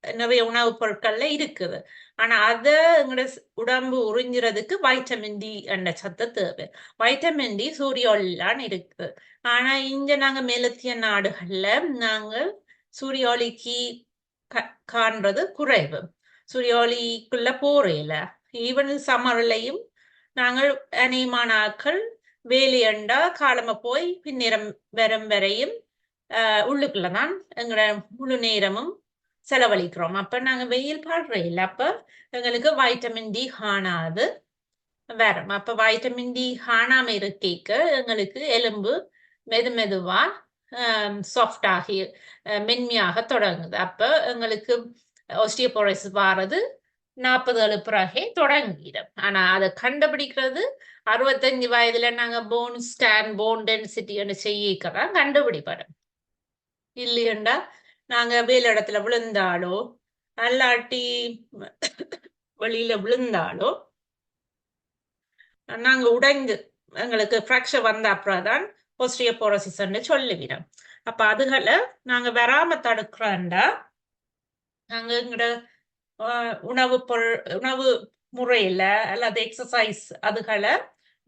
நிறைய உணவுப் பொருட்கள்ல இருக்குது. ஆனா அத எங்களோட உடம்பு உறிஞ்சுறதுக்கு வைட்டமின் டி என்ற சத்து தேவை. வைட்டமின் டி சூரிய ஒளிலான் இருக்குது. ஆனா இங்க நாங்க மேலத்திய நாடுகள்ல நாங்கள் சூரிய ஒளிக்கு காண்றது குறைவு. சூரிய ஒளிக்குள்ள போறையில ஈவன் சம்மர்லையும் நாங்கள் அநேகமான ஆட்கள் வேலையண்டா காலமா போய் பின்னிறம் வரும் வரையும் உள்ளுக்குள்ளதான் எங்களோட முழு நேரமும் செலவழிக்கிறோம். அப்ப நாங்க வெயில் பாடுற இல்லை. அப்ப எங்களுக்கு வைட்டமின் டி காணாது வரும். அப்ப வைட்டமின் டி காணாம இருக்க எங்களுக்கு எலும்பு மெதுவா சாஃப்ட் ஆகி மென்மையாக தொடங்குது. அப்ப எங்களுக்கு ஆஸ்டியோபோரோசிஸ் வாரது 40 பிறகே தொடங்கிடும். ஆனா அதை கண்டுபிடிக்கிறது 65 வயதுல நாங்க போன் ஸ்கேன், போன் டென்சிட்டி செய்யதான் கண்டுபிடிப்படும். இல்லையண்டா நாங்க வேலை இடத்துல விழுந்தாலோ அல்லாட்டி வெளியில விழுந்தாலோ நாங்க உடைந்து எங்களுக்கு ஃப்ராக்சர் வந்த அப்புறம்தான் ஆஸ்டியோபோரோசிஸ் சொல்லுவிடும். அப்ப அதுகளை நாங்க வராம தடுக்கிறோம்டா நாங்க எங்களோட உணவு முறையில அல்லது எக்ஸசைஸ் அதுகளை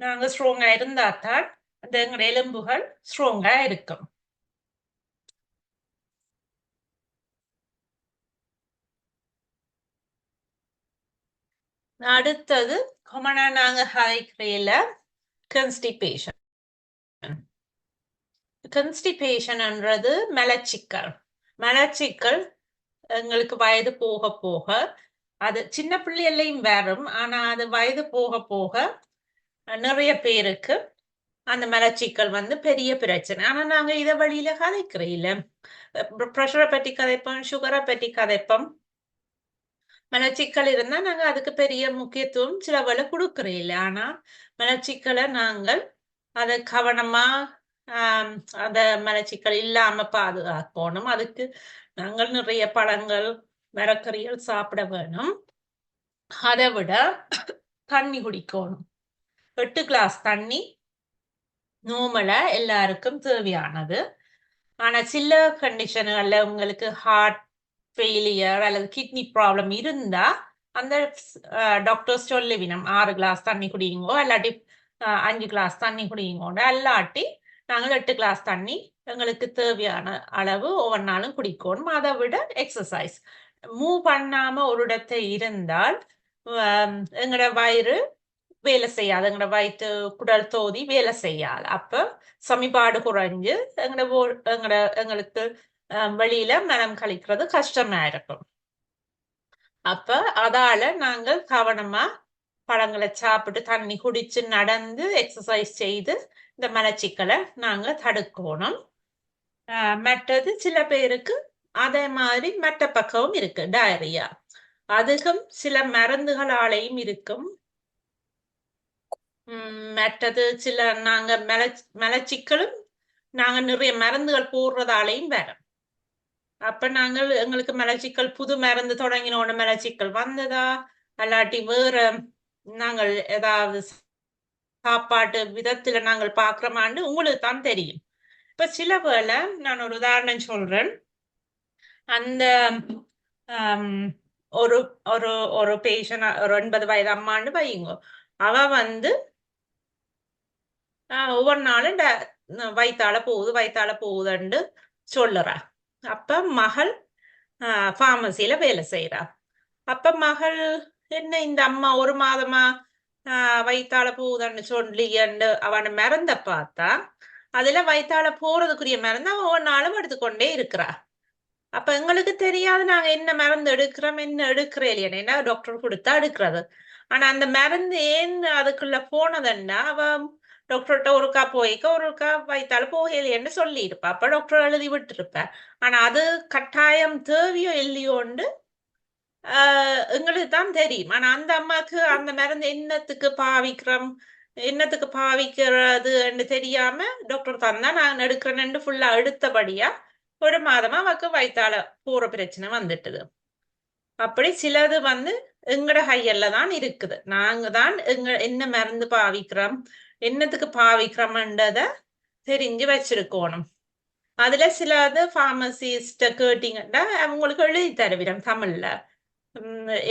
நாங்க ஸ்ட்ராங்கா இருந்தாத்தான் அந்த எங்களோட எலும்புகள் ஸ்ட்ராங்கா இருக்கும். அடுத்தது காமனா நாங்க ஹைக்ரேல கன்ஸ்டிபேஷன். கன்ஸ்டிபேஷன்ன்றது மலச்சிக்கல். மலச்சிக்கல் எங்களுக்கு வயது போக போக அது சின்ன பிள்ளைகளையும் வரும். ஆனா அது வயது போக போக நிறைய பேருக்கு அந்த மலச்சிக்கல் பெரிய பிரச்சனை. ஆனா நாங்க இத வழியில கதைக்கிறீல, ப்ரெஷரை பற்றி கதைப்போம், சுகரை பற்றி கதைப்போம். மலச்சிக்கல் இருந்தா நாங்க அதுக்கு பெரிய முக்கியத்துவம் சில வேலை கொடுக்கறீல. ஆனா மலச்சிக்கலை நாங்கள் அதை கவனமா அந்த மலச்சிக்கல் இல்லாம பாதுகாக்கணும். அதுக்கு நாங்கள் நிறைய பழங்கள், மரக்கறிகள் சாப்பிட வேணும். அதை விட தண்ணி குடிக்கணும். 8 கிளாஸ் தண்ணி நார்மலா எல்லாருக்கும் தேவையானது. ஆனா சில கண்டிஷன்கள்ல உங்களுக்கு ஹார்ட் ஃபெயிலியர் அல்லது கிட்னி ப்ராப்ளம் இருந்தா அந்த டாக்டர்ஸ் சொல்லுவினம் 6 கிளாஸ் தண்ணி குடிங்கோ, இல்லாட்டி 5 கிளாஸ் தண்ணி குடிங்கோட, அல்லாட்டி நாங்கள் 8 கிளாஸ் தண்ணி எங்களுக்கு தேவையான அளவு ஒவ்வொரு நாளும் குடிக்கணும். அதை விட எக்ஸசைஸ் மூவ் பண்ணாம ஒரு இடத்தை இருந்தால் எங்களோட வயிறு வேலை செய்யாது, எங்களோட வயிற்று குடல் தோதி வேலை செய்யாது. அப்ப சமிபாடு குறைஞ்சு எங்களுக்கு வெளியில மலம் கழிக்கிறது கஷ்டமா இருக்கும். அப்ப அதால நாங்கள் கவனமா பழங்களை சாப்பிட்டு தண்ணி குடிச்சு நடந்து எக்ஸசைஸ் செய்து இந்த மலச்சிக்கலை நாங்க தடுக்கணும். மற்றது சில பேருக்கு அதே மாதிரி மற்ற பக்கமும் இருக்கு டயரியா. அதுக்கும் சில மருந்துகளாலையும் இருக்கும். மற்றது சில நாங்க மலச்சிக்கலும் நாங்க நிறைய மருந்துகள் போடுறதாலையும் வரும். அப்ப நாங்கள் எங்களுக்கு மலச்சிக்கல் புது மருந்து தொடங்கினோட மலச்சிக்கல் வந்ததா, அல்லாட்டி வேற நாங்கள் ஏதாவது சாப்பாட்டு விதத்துல நாங்கள் பாக்குறோமான்னு உங்களுக்கு தான் தெரியும். இப்ப சில வேளை நான் ஒரு உதாரணம் சொல்றேன். அந்த ஒரு ஒரு ஒரு பேஷண்ட் ஒரு 80 வயது அம்மான்னு வையுங்க. அவ வந்து ஒவ்வொரு நாளும் வயித்தால போகுதுன்னு சொல்லுறா. அப்ப மகள் பார்மசியில வேலை செய்யறா. அப்ப மகள் என்ன இந்த அம்மா ஒரு மாதமா வயித்தால போகுதுன்னு சொல்லின்னு அவன மருந்த பார்த்தா அதுல வயித்தால போறதுக்குரிய மருந்து அவன் ஒவ்வொரு நாளும் எடுத்துக்கொண்டே இருக்கிறா. அப்ப எங்களுக்கு தெரியாது நாங்க என்ன மருந்து எடுக்கிறோம் என்ன எடுக்கிறே இல்லையா, என்ன டாக்டர் கொடுத்தா எடுக்கிறது. ஆனா அந்த மருந்து ஏன் அதுக்குள்ள போனதுன்னா அவ டாக்டர்கிட்ட ஒருக்கா போய்க்க ஒருக்கா வயித்தால போகலையேன்னு சொல்லி இருப்பா. அப்ப டாக்டர் எழுதி விட்டு இருப்ப. ஆனா அது கட்டாயம் தேவையோ இல்லையோன்னு எங்களுக்கு தான் தெரியும். ஆனா அந்த அம்மாக்கு அந்த மருந்து என்னத்துக்கு பாவிக்கிறதுன்னு தெரியாம டாக்டர் தந்தா நான் எடுக்கிறேன்னு ஃபுல்லா எடுத்தபடியா ஒரு மாதமா அவக்கு வயித்தால போற பிரச்சனை வந்துட்டுது. அப்படி சிலது வந்து எங்கட கையில தான் இருக்குது. நாங்க தான் என்ன மருந்து பாவிக்கிறோம் என்னத்துக்கு பாவிக்கிறோம்ன்றத தெரிஞ்சு வச்சிருக்கணும். அதுல சிலது பார்மசிஸ்ட கேட்டீங்கன்னா அவங்களுக்கு எழுதி தருவிடும் தமிழ்ல.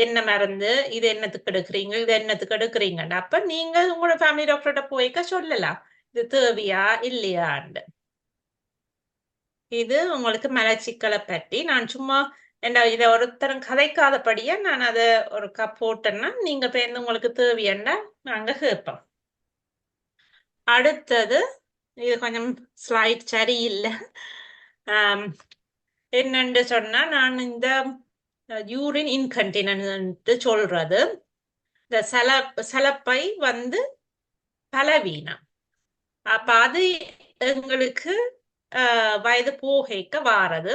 என்ன மருந்து இது என்னத்துக்கு எடுக்கிறீங்க இது என்னத்துக்கு எடுக்கிறீங்கன்னு. அப்ப நீங்க உங்களோட ஃபேமிலி டாக்டர்கிட்ட போய்க்க சொல்லலாம் இது தேவையா இல்லையான்னு. இது உங்களுக்கு மலச்சிக்கலை பற்றி நான் சும்மா இதை ஒருத்தரும் கதைக்காதபடியா நான் அதை ஒரு போட்டேன்னா நீங்க பேருந்து உங்களுக்கு தேவையன்னா நாங்க கேட்போம். அடுத்தது இது கொஞ்சம் ஸ்லைட் சரியில்லை. என்னன்னு சொன்னா நான் இந்த யூரின் இன்கன்டினன்ட் சொல்றது இந்த சலப்பை வந்து பலவீனம். அப்ப அது எங்களுக்கு வயது போகைக்க வாரது.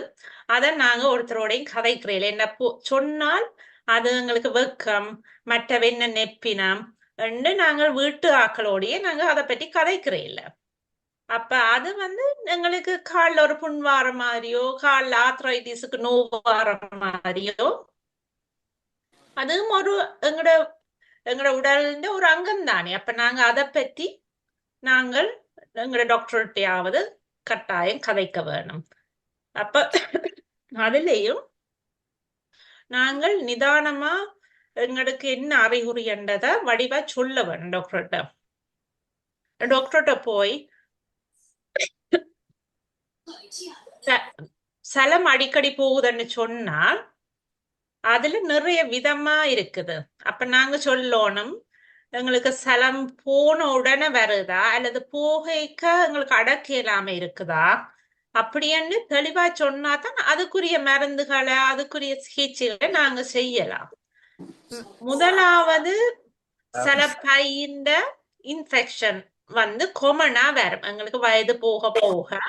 அதை நாங்க ஒருத்தரோடையும் கதைக்கிறேன் என்ன சொன்னால் அது எங்களுக்கு வெக்கம் மற்ற என்ன நெப்பினம் என்று நாங்கள் வீட்டு ஆக்களோடையே நாங்க அதை பற்றி கதைக்கிறேன் இல்ல. அப்ப அது வந்து எங்களுக்கு காலில் ஒரு புண் வார மாதிரியோ காலில் ஆர்த்ரைட்டிஸுக்கு நோவு வார மாதிரியோ அதுவும் ஒரு எங்களோட உடல்ல ஒரு அங்கம் தானே. அப்ப நாங்க அதை பற்றி நாங்கள் எங்களோட டாக்டர்கிட்டையாவது கட்டாயம் கதைக்க வேணும். அப்ப அதுலயும் நாங்கள் நிதானமா எங்களுக்கு என்ன அறிகுறி என்றதை வடிவா சொல்ல வேணும் டாக்டர்கிட்ட. டாக்டர்கிட்ட போய் சலம் அடிக்கடி போகுதுன்னு சொன்னால் அதுல நிறைய விதமா இருக்குது. அப்ப நாங்க சொல்லணும் எங்களுக்கு சலம் போன உடனே வருதா அல்லது போகைக்க எங்களுக்கு அடக்க இல்லாம இருக்குதா அப்படின்னு தெளிவா சொன்னாதான் அதுக்குரிய மருந்துகளை அதுக்குரிய சிகிச்சைகளை நாங்க செய்யலாம். முதலாவது சலப்பையின் இன்ஃபெக்ஷன் வந்து கொமனா வரும். எங்களுக்கு வயது போக போக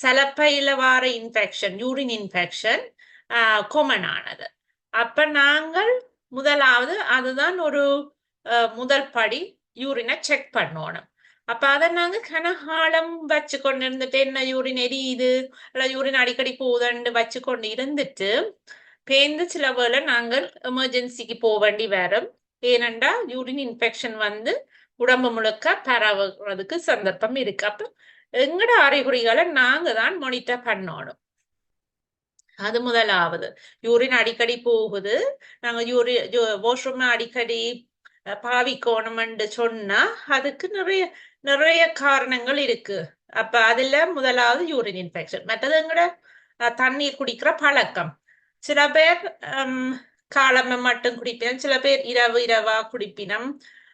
சலப்பையில வர இன்ஃபெக்ஷன் யூரின் இன்ஃபெக்ஷன் கொமனானது. அப்ப நாங்கள் முதலாவது அதுதான் ஒரு முதல் படி யூரினை செக் பண்ணணும். அப்ப அதை நாங்க கனகாலம் வச்சு கொண்டு இருந்துட்டு என்ன யூரின் எரியுது இல்ல யூரின் அடிக்கடி போகுதுன்னு வச்சு கொண்டு இருந்துட்டு பேருந்து சில வேளை நாங்கள் எமர்ஜென்சிக்கு போக வேண்டி வரும். ஏனென்றா யூரின் இன்ஃபெக்ஷன் வந்து உடம்பு முழுக்க பரவுறதுக்கு சந்தர்ப்பம் இருக்கு. அப்ப எங்கட அறிகுறிகளை நாங்க தான் மானிட்டர் பண்ணணும். அது முதலாவது. யூரின் அடிக்கடி போகுது நாங்க வாஷ்ரூம் அடிக்கடி பாவிக்கணும்னு சொன்னா அதுக்கு நிறைய காரணங்கள் இருக்கு. அப்ப அதுல முதலாவது யூரின் இன்ஃபெக்ஷன். மற்றது எங்கட தண்ணீர் குடிக்கிற பழக்கம். சில பேர் காலமை மட்டும் குடிப்பினம் சில பேர் இரவா குடிப்பினம்.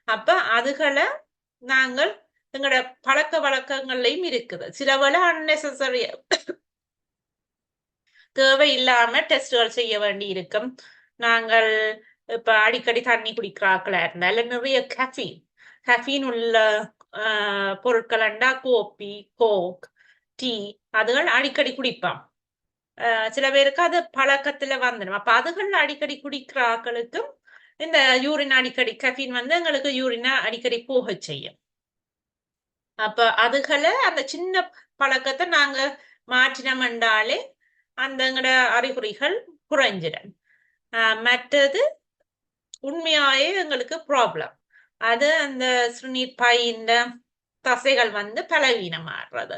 அப்ப அதுகளை நாங்கள் எங்களோட பழக்க வழக்கங்கள்லையும் இருக்குது. சில வேளை அன்னெசரி தேவையில்லாம டெஸ்டுகள் செய்ய வேண்டி இருக்கும். நாங்கள் இப்ப அடிக்கடி தண்ணி குடிக்கிறாக்களா இருந்தால நிறைய கஃபீன் உள்ள பொருட்களண்டா கோப்பி கோக் டீ அதுகள் அடிக்கடி குடிப்பான். சில பேருக்கு அது பழக்கத்துல வந்துடும். அப்ப அதுகள் அடிக்கடி குடிக்கிற ஆக்களுக்கும் இந்த யூரின் அடிக்கடி கஃபீன் வந்து எங்களுக்கு யூரினை அடிக்கடி போக செய்யும். அப்ப அதுகளை அந்த சின்ன பழக்கத்தை நாங்க மாற்றினோம் என்றாலே அந்த எங்கட அறிகுறிகள் குறைஞ்சிடும். மற்றது உண்மையாயே எங்களுக்கு ப்ராப்ளம் அது அந்த சிறுநீர் பையின் தசைகள் வந்து பலவீனமாடுறது.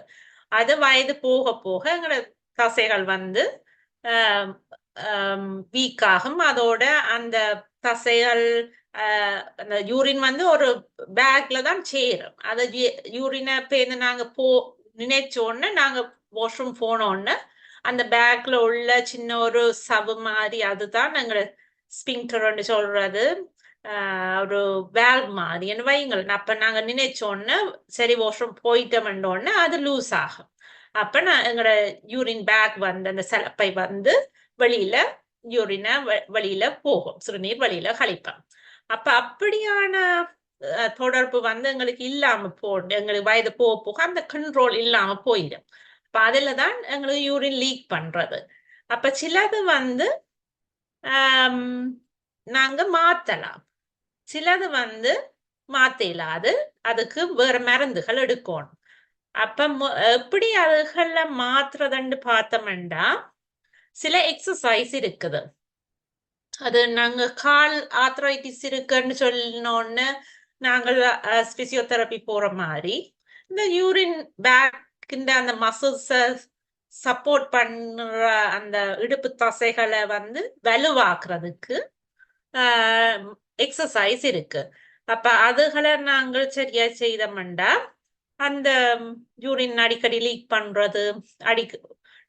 அது வயது போக போக எங்களோட தசைகள் வந்து வீக் ஆகும். அதோட அந்த தசைகள் அந்த யூரின் வந்து ஒரு பேக்ல தான் சேரும். அது யூரினை பேருந்து நாங்க நினைச்சோன்னு நாங்க வாஷ்ரூம் போனோன்னு அந்த பேக்ல உள்ள சின்ன ஒரு சவு மாதிரி அதுதான் நாங்க ஸ்பிங்டர்ன்னு சொல்றது. ஒரு வேல்வ் மாதிரி என்ன வைங்கள். அப்ப நாங்க நினைச்சோன்னு சரி வாஷ்ரூம் போயிட்டோம்னோன்னு அது லூஸ் ஆகும். அப்ப நான் எங்களோட யூரின் பேக் வந்து அந்த சலப்பை வந்து வெளியில யூரின வெளியில போகும், சிறுநீர் வெளியில கழிப்போம். அப்ப அப்படியான தொடர்பு வந்து எங்களுக்கு இல்லாம எங்களுக்கு வயது போக போக அந்த கண்ட்ரோல் இல்லாம போயிடும். அப்ப அதுல தான் எங்களுக்கு யூரின் லீக் பண்றது. அப்ப சிலது வந்து நாங்க மாத்தலாம், சிலது வந்து மாத்த இயலாது. அதுக்கு வேற மருந்துகள் எடுக்கணும். அப்ப எப்படி அதுகள மாத்துறதுன்னு பார்த்தோம்னா சில எக்ஸசைஸ் இருக்குது. அது நாங்க கால் ஆர்த்ரைட்டிஸ் இருக்குன்னு சொன்னோன்னு நாங்கள் பிசியோதெரப்பி போற மாதிரி இந்த யூரின் பேக் அந்த மசில்ஸை சப்போர்ட் பண்ற அந்த இடுப்பு தசைகளை வந்து வலுவாக்குறதுக்கு எக்ஸசைஸ் இருக்கு. அப்ப அதுகளை நாங்கள் சரியா செய்தோம்னா அந்த யூரின் அடிக்கடி லீக் பண்றது,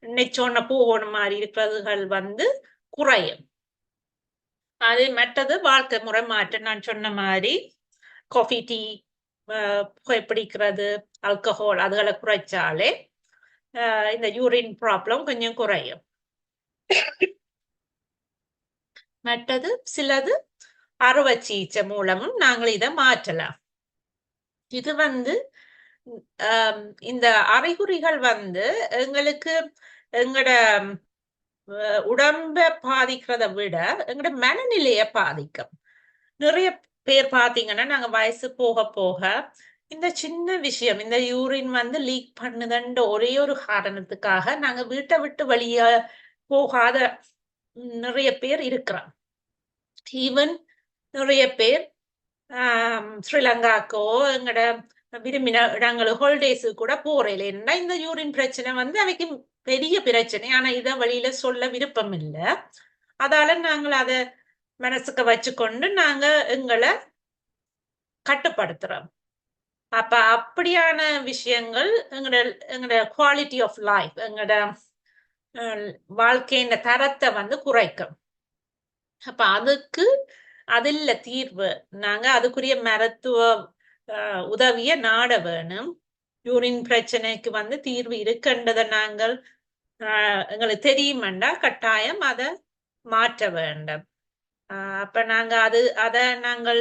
நெச்சோன்ன போகணும் மாதிரி இருக்கிறதுகள் வந்து குறையும். அது மற்றது வாழ்க்கை முறை மாற்றம். நான் சொன்ன மாதிரி காஃபி, டீ, புகைப்பிடிக்கிறது, ஆல்கஹால் அதுகளை குறைச்சாலே இந்த யூரின் ப்ராப்ளம் கொஞ்சம் குறையும். மற்றது சிலது அறுவை சிகிச்சை மூலமும் நாங்கள் இதை மாற்றலாம். இது வந்து இந்த அறிகுறிகள் வந்து எங்களுக்கு எங்களோட உடம்ப பாதிக்கிறத விட எங்களோட மனநிலைய பாதிக்கும். நிறைய பேர் பாத்தீங்கன்னா நாங்க வயசு போக போக இந்த சின்ன விஷயம், இந்த யூரின் வந்து லீக் பண்ணுதுன்ற ஒரே ஒரு காரணத்துக்காக நாங்க வீட்டை விட்டு வெளியே போகாத நிறைய பேர் இருக்கிறோம். ஈவன் நிறைய பேர் ஸ்ரீலங்காக்கோ எங்கட விரும்பின இடங்களுக்கு ஹாலிடேஸு கூட போறேன். ஏன்னா இந்த யூரின் பிரச்சனை வந்து அவைக்கு பெரிய பிரச்சனை. ஆனா இதை வெளியில சொல்ல விருப்பம் இல்லை. அதால நாங்கள் அதை மனசுக்கு வச்சுக்கொண்டு நாங்க எங்களை கட்டுப்படுத்துறோம். அப்ப அப்படியான விஷயங்கள் எங்களோட குவாலிட்டி ஆஃப் லைஃப், எங்களோட வாழ்க்கையின் தரத்தை வந்து குறைக்கும். அப்ப அதுக்கு அதில் தீர்வு நாங்க அதுக்குரிய மருத்துவ உதவிய நாட வேணும். யூரின் பிரச்சனைக்கு வந்து தீர்வு இருக்குன்றதை நாங்கள் எங்களுக்கு தெரியுமெண்டா கட்டாயம் அதை மாற்ற வேண்டும். அப்ப நாங்க அதை நாங்கள்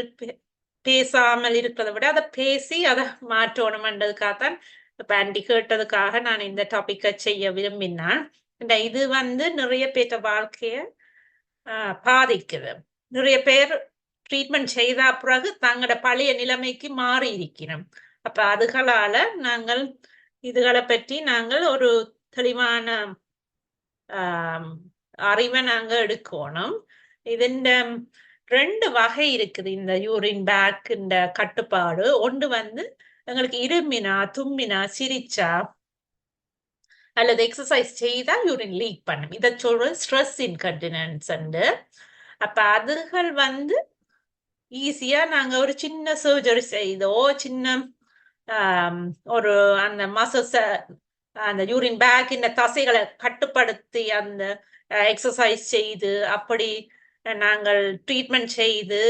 பேசாமல் இருக்கிறத விட அதை பேசி அதை மாற்றணும்ன்றதுக்காகத்தான் இப்ப ஆண்டி கேட்டதுக்காக நான் இந்த டாபிக்கை செய்ய விரும்பினான். இது வந்து நிறைய பேர்த்த வாழ்க்கைய பாதிக்குது. நிறைய பேர் ட்ரீட்மெண்ட் செய்த பிறகு தங்களோட பழைய நிலைமைக்கு மாறி இருக்கிறோம். அப்ப அதுகளால நாங்கள் இதுகளை பற்றி நாங்கள் ஒரு தெளிவான அறிவை நாங்க எடுக்கணும். இந்த 2 வகை இருக்குது இந்த யூரின் பேக் இந்த கட்டுப்பாடு. ஒன்று வந்து எங்களுக்கு இருமினா, தும்மினா, சிரிச்சா அல்லது எக்ஸசைஸ் செய்தா யூரின் லீக் பண்ணும். இதை சொல்றது ஸ்ட்ரெஸ் இன்கன்டினன்ஸ். அப்ப அதுகள் வந்து ஈஸியா நாங்க ஒரு சின்ன சர்ஜரி செய்தோ, சின்ன ஒரு அந்த மசில்ஸ அந்த யூரின் பேக் இந்த தசைகளை கட்டுப்படுத்தி அந்த எக்ஸசைஸ் செய்து அப்படி நாங்கள் ட்ரீட்மெண்ட் செய்து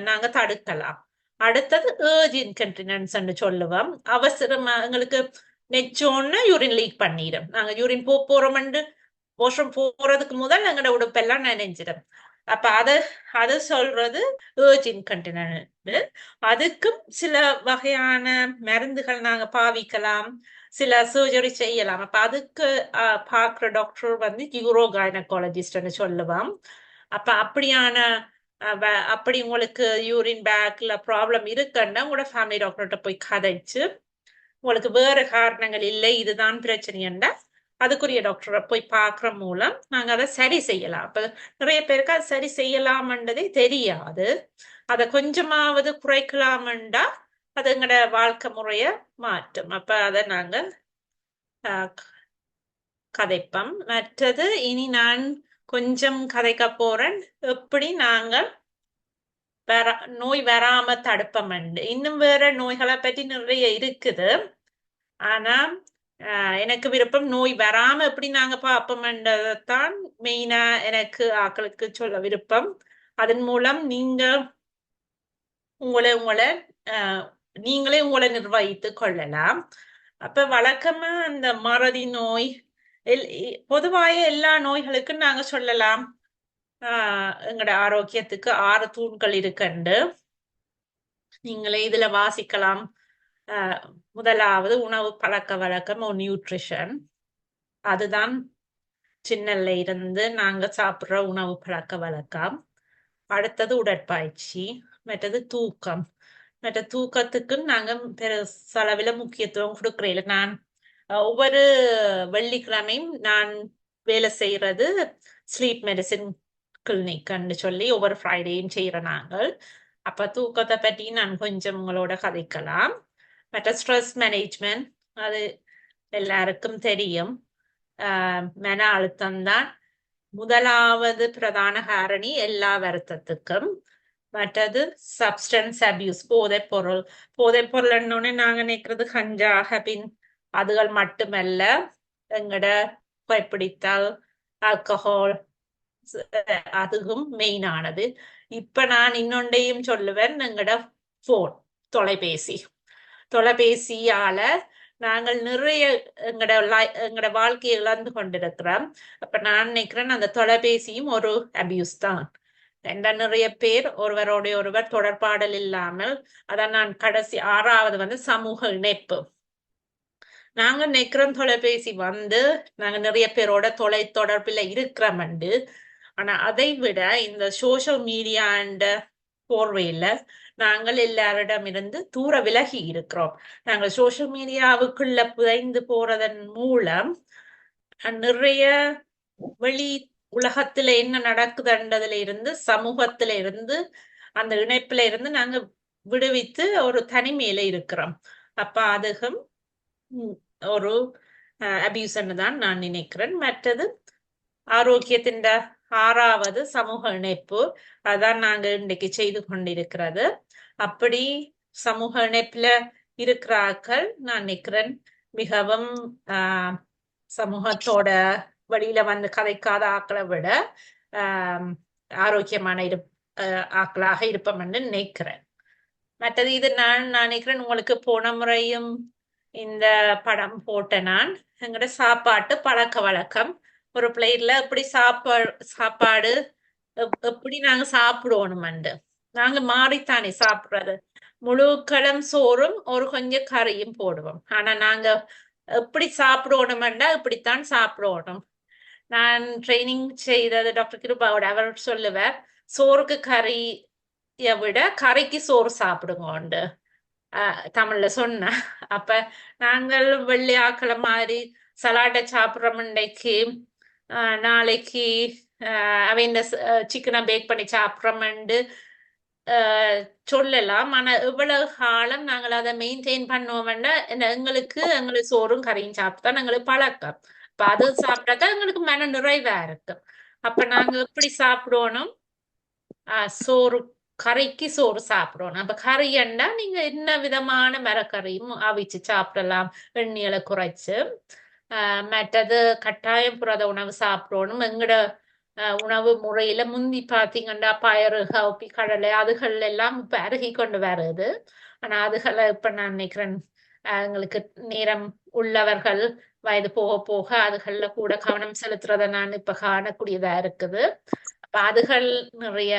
நாங்க தடுக்கலாம். அடுத்தது ஏர்ஜ் இன்கன்டினன்ஸ் சொல்லுவோம். அவசரமா எங்களுக்கு நெச்சோன்னு யூரின் லீக் பண்ணிடும். நாங்க யூரின் போறோம்னு வாஷ்ரூம் போறதுக்கு முதல் எங்களோட உடுப்பெல்லாம் நினைஞ்சிடும். அப்ப அது சொல்றது ஏர்ஜ் இன்கன்டினன்ட். அதுக்கும் சில வகையான மருந்துகள் நாங்க பாவிக்கலாம், சில சர்ஜரி செய்யலாம். அப்ப அதுக்கு பார்க்குற டாக்டர் வந்து யூரோ கைனகாலஜிஸ்ட்னு சொல்லுவோம். அப்ப அப்படியான அப்படி உங்களுக்கு யூரின் பேக்ல ப்ராப்ளம் இருக்குன்னா உங்களோட ஃபேமிலி டாக்டர்கிட்ட போய் கதைச்சு உங்களுக்கு வேற காரணங்கள் இல்லை இதுதான் பிரச்சனைன்னா அதுக்குரிய டாக்டரை போய் பார்க்குற மூலம் நாங்க அதை சரி செய்யலாம். அப்ப நிறைய பேருக்கு அது சரி செய்யலாம்ன்றதே தெரியாது. அதை கொஞ்சமாவது குறைக்கலாம்டா அது எங்களோட வாழ்க்கை முறைய மாற்றும். அப்ப அதை நாங்க கதைப்போம். மற்றது இனி நான் கொஞ்சம் கதைக்க போறேன் எப்படி நாங்கள் நோய் வராம தடுப்போம்ண்டு. இன்னும் வேற நோய்களை பற்றி நிறைய இருக்குது. ஆனா எனக்கு விருப்பம் நோய் வராம எப்படி நாங்க பார்ப்போம்ன்றதான் மெயினா எனக்கு ஆக்களுக்கு சொல்ல விருப்பம். அதன் மூலம் உங்களை நீங்களே உங்களை நிர்வகித்துக் கொள்ளலாம். அப்ப வழக்கமா அந்த மறதி நோய் பொதுவாக எல்லா நாங்க சொல்லலாம் எங்களோட ஆரோக்கியத்துக்கு 6 தூண்கள் இருக்குண்டு. நீங்களே இதுல வாசிக்கலாம். முதலாவது உணவு பழக்க வழக்கம், நியூட்ரிஷன். அதுதான் சின்னல இருந்து நாங்க சாப்பிடுற உணவு பழக்க வழக்கம். அடுத்தது உடற்பயிற்சி, மற்றது தூக்கம். மற்ற தூக்கத்துக்கு நாங்க பெருசளவில் முக்கியத்துவம் கொடுக்கறேன். நான் ஒவ்வொரு வெள்ளிக்கிழமையும் நான் வேலை செய்யறது ஸ்லீப் மெடிசின் கிளினிக்னு சொல்லி ஒவ்வொரு ஃப்ரைடேயும் செய்யறோம் நாங்கள். அப்ப தூக்கத்தை பற்றி நான் கொஞ்சம் உங்களோட கதைக்கலாம். மற்ற ஸ்ட்ரெஸ் மேனேஜ்மெண்ட், அது எல்லாருக்கும் தெரியும். மன அழுத்தம் தான் முதலாவது பிரதான காரணி எல்லா வருத்தத்துக்கும். மற்றது சப்ஸ்டன்ஸ் அபியூஸ், போதைப் பொருள்னு நாங்க நினைக்கிறது கஞ்சா, ஹெபின், அதுகள் மட்டுமல்ல. எங்கட புகைப்பிடித்தல், ஆல்கஹால், அதுவும் மெயினானது. இப்ப நான் இன்னொன்றையும் சொல்லுவேன். எங்கட போன், தொலைபேசியால நாங்கள் நிறைய எங்கட வாழ்க்கையை இழந்து கொண்டிருக்கிறோம். அப்ப நான் நினைக்கிறேன் அந்த தொலைபேசியும் ஒரு அபியூஸ் தான். நிறைய பேர் ஒருவர் தொடர்பாடல் இல்லாமல், அதான் நான் கடைசி 6வது சமூக இணைப்பு. நாங்க நினைக்கிறோம் தொலைபேசி நாங்க நிறைய பேரோட தொடர்பில் இருக்கிறோம். ஆனா அதை விட இந்த சோசியல் மீடியா அண்ட் போர்வையில நாங்கள் எல்லாரிடமிருந்து தூர விலகி இருக்கிறோம். நாங்கள் சோசியல் மீடியாவுக்குள்ள புதைந்து போறதன் மூலம் நிறைய வெளி உலகத்துல என்ன நடக்குதுன்றதுல இருந்து, சமூகத்துல இருந்து, அந்த இணைப்புல இருந்து நாங்க விடுவித்து ஒரு தனிமையில இருக்கிறோம். அப்ப அதுவும் ஒரு அபியூஸ்ன்னு தான் நான் நினைக்கிறேன். மற்றது ஆரோக்கியத்தின் 6வது சமூக இணைப்பு. அதான் நாங்க இன்றைக்கு செய்து கொண்டிருக்கிறது. அப்படி சமூக இணைப்புல இருக்கிறார்கள் நான் நினைக்கிறேன் மிகவும் சமூகத்தோட வழியில கதைக்காத ஆக்களை விட ஆரோக்கியமான ஆக்களாக இருப்போம்னு நினைக்கிறேன். மற்றது இது நான் நினைக்கிறேன் உங்களுக்கு போன முறையும் இந்த படம் போட்ட நான் எங்கட சாப்பாட்டு பழக்க வழக்கம், ஒரு பிளேட்ல எப்படி சாப்பாடு எப்படி நாங்க சாப்பிடுவோம். நாங்க மாறித்தானே சாப்பிடுறது. முழு களம் சோறும் ஒரு கொஞ்சம் கறியும் போடுவோம். ஆனா நாங்க எப்படி சாப்பிடுவோம்டா இப்படித்தான் சாப்பிடுவோம். நான் ட்ரைனிங் செய்தது டாக்டர் கிருபாவோட, அவர் சொல்லுவார் சோறுக்கு கறியை விட கறிக்கு சோறு சாப்பிடுங்க தமிழ்ல சொன்ன. அப்ப நாங்கள் வெள்ளியாக்கள மாதிரி சலாட்டை சாப்பிடுறோம். இன்றைக்கு நாளைக்கு அவங்க சிக்கனை பேக் பண்ணி சாப்பிட்றோம்னு சொல்லலாம். ஆனா எவ்வளவு காலம் நாங்கள் அதை மெயின்டைன் பண்ணுவோம்னா எங்களுக்கு சோறும் கறியும் சாப்பிட்டா எங்களுக்கு பழக்கம். அப்ப அது சாப்பிட்டாக்கா எங்களுக்கு மன நிறைவா இருக்கு. அப்ப நாங்க எப்படி சாப்பிடணும்? கறிக்கு சோறு சாப்பிடணும். அப்ப கறின்னா நீங்க என்ன விதமான மரக்கறியும் அவிச்சு சாப்பிடலாம், எண்ணெயில குறைச்சு. மற்றது கட்டாயம் புரத உணவு சாப்பிடணும். எங்கட உணவு முறையில முந்தி பாத்தீங்கன்னா பயறு, கவுப்பி, கடலை அதுகள் எல்லாம் இப்ப அருகி கொண்டு வருது. ஆனா அதுகளை இப்ப நான் நினைக்கிறேன் எங்களுக்கு நேரம் உள்ளவர்கள் வயது போக போக அதுகள்ல கூட கவனம் செலுத்துறத நான் இப்ப காணக்கூடியதா இருக்குது. அப்ப அதுகள் நிறைய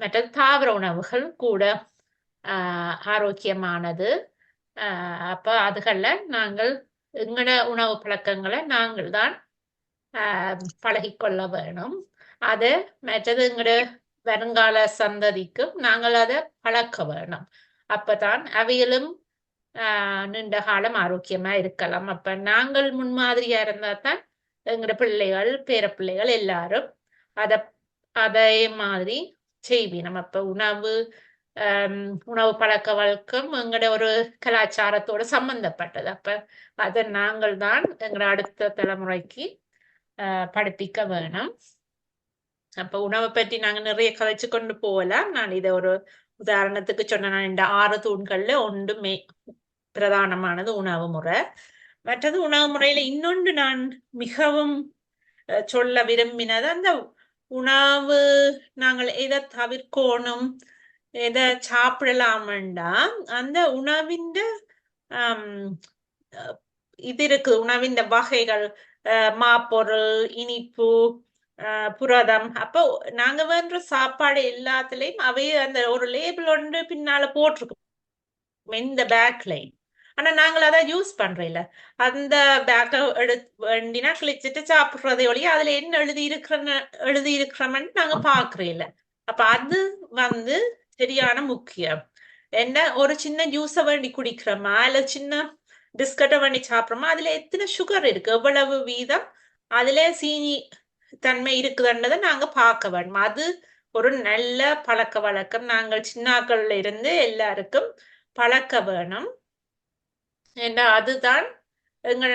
மற்ற தாவர உணவுகள் கூட ஆரோக்கியமானது. அப்ப அதுகள்ல நாங்கள் எங்கட உணவு பழக்கங்களை நாங்கள் தான் பழகிக்கொள்ள வேணும். அது மற்றது எங்கட வருங்கால சந்ததிக்கும் நாங்கள் அதை பழக்க வேணும். அப்பதான் அவையிலும் நீண்ட காலம் ஆரோக்கியமா இருக்கலாம். அப்ப நாங்கள் முன்மாதிரியா இருந்தா தான் எங்கட பிள்ளைகள், பேரப்பிள்ளைகள் எல்லாரும் அதே மாதிரி செய்வினம். அப்ப உணவு பழக்க வழக்கம் எங்கட ஒரு கலாச்சாரத்தோட சம்பந்தப்பட்டது. அப்ப அதை நாங்கள் தான் எங்கட அடுத்த தலைமுறைக்கு படிப்பிக்க வேணும். அப்ப உணவை பற்றி நாங்க நிறைய கதைச்சு கொண்டு போகலாம். நான் இதை ஒரு உதாரணத்துக்கு சொன்ன, நான் இந்த 6 தூண்கள்ல ஒன்று பிரதானமானது உணவு முறை. மற்றது உணவு முறையில இன்னொன்று நான் மிகவும் சொல்ல விரும்பினது, அந்த உணவு நாங்கள் எதை தவிர்க்கணும், எதை சாப்பிடலாமண்டா அந்த உணவின் இது இருக்கு. உணவின் வகைகள், மாப்பொருள், இனிப்பு, புரதம். அப்போ நாங்க வேண்ட சாப்பாடு எல்லாத்துலயும் அவைய அந்த ஒரு லேபிள் ஒன்று பின்னால போட்டிருக்கோம் இந்த பேக்லைன். ஆனா நாங்கள் அதை யூஸ் பண்றோம்ல, அந்த பேக்கை வேண்டினா கிழிச்சிட்டு சாப்பிடுறதை ஒழிய அதுல என்ன எழுதி இருக்கிறோம்னு நாங்க பாக்குறோம்ல. அப்ப அது சரியான முக்கியம். என்ன ஒரு சின்ன ஜூஸை வேண்டி குடிக்கிறோமா, இல்ல சின்ன பிஸ்கட்டை வேண்டி சாப்பிட்றோமா, அதுல எத்தனை சுகர் இருக்கு, எவ்வளவு வீதம் அதுல சீனி தன்மை இருக்குதுன்றதை நாங்க பார்க்க வேண்டும். அது ஒரு நல்ல பழக்க வழக்கம். நாங்கள் சின்னாக்கள்ல இருந்து எல்லாருக்கும் பழக்க வேணும். ஏன்னா அதுதான்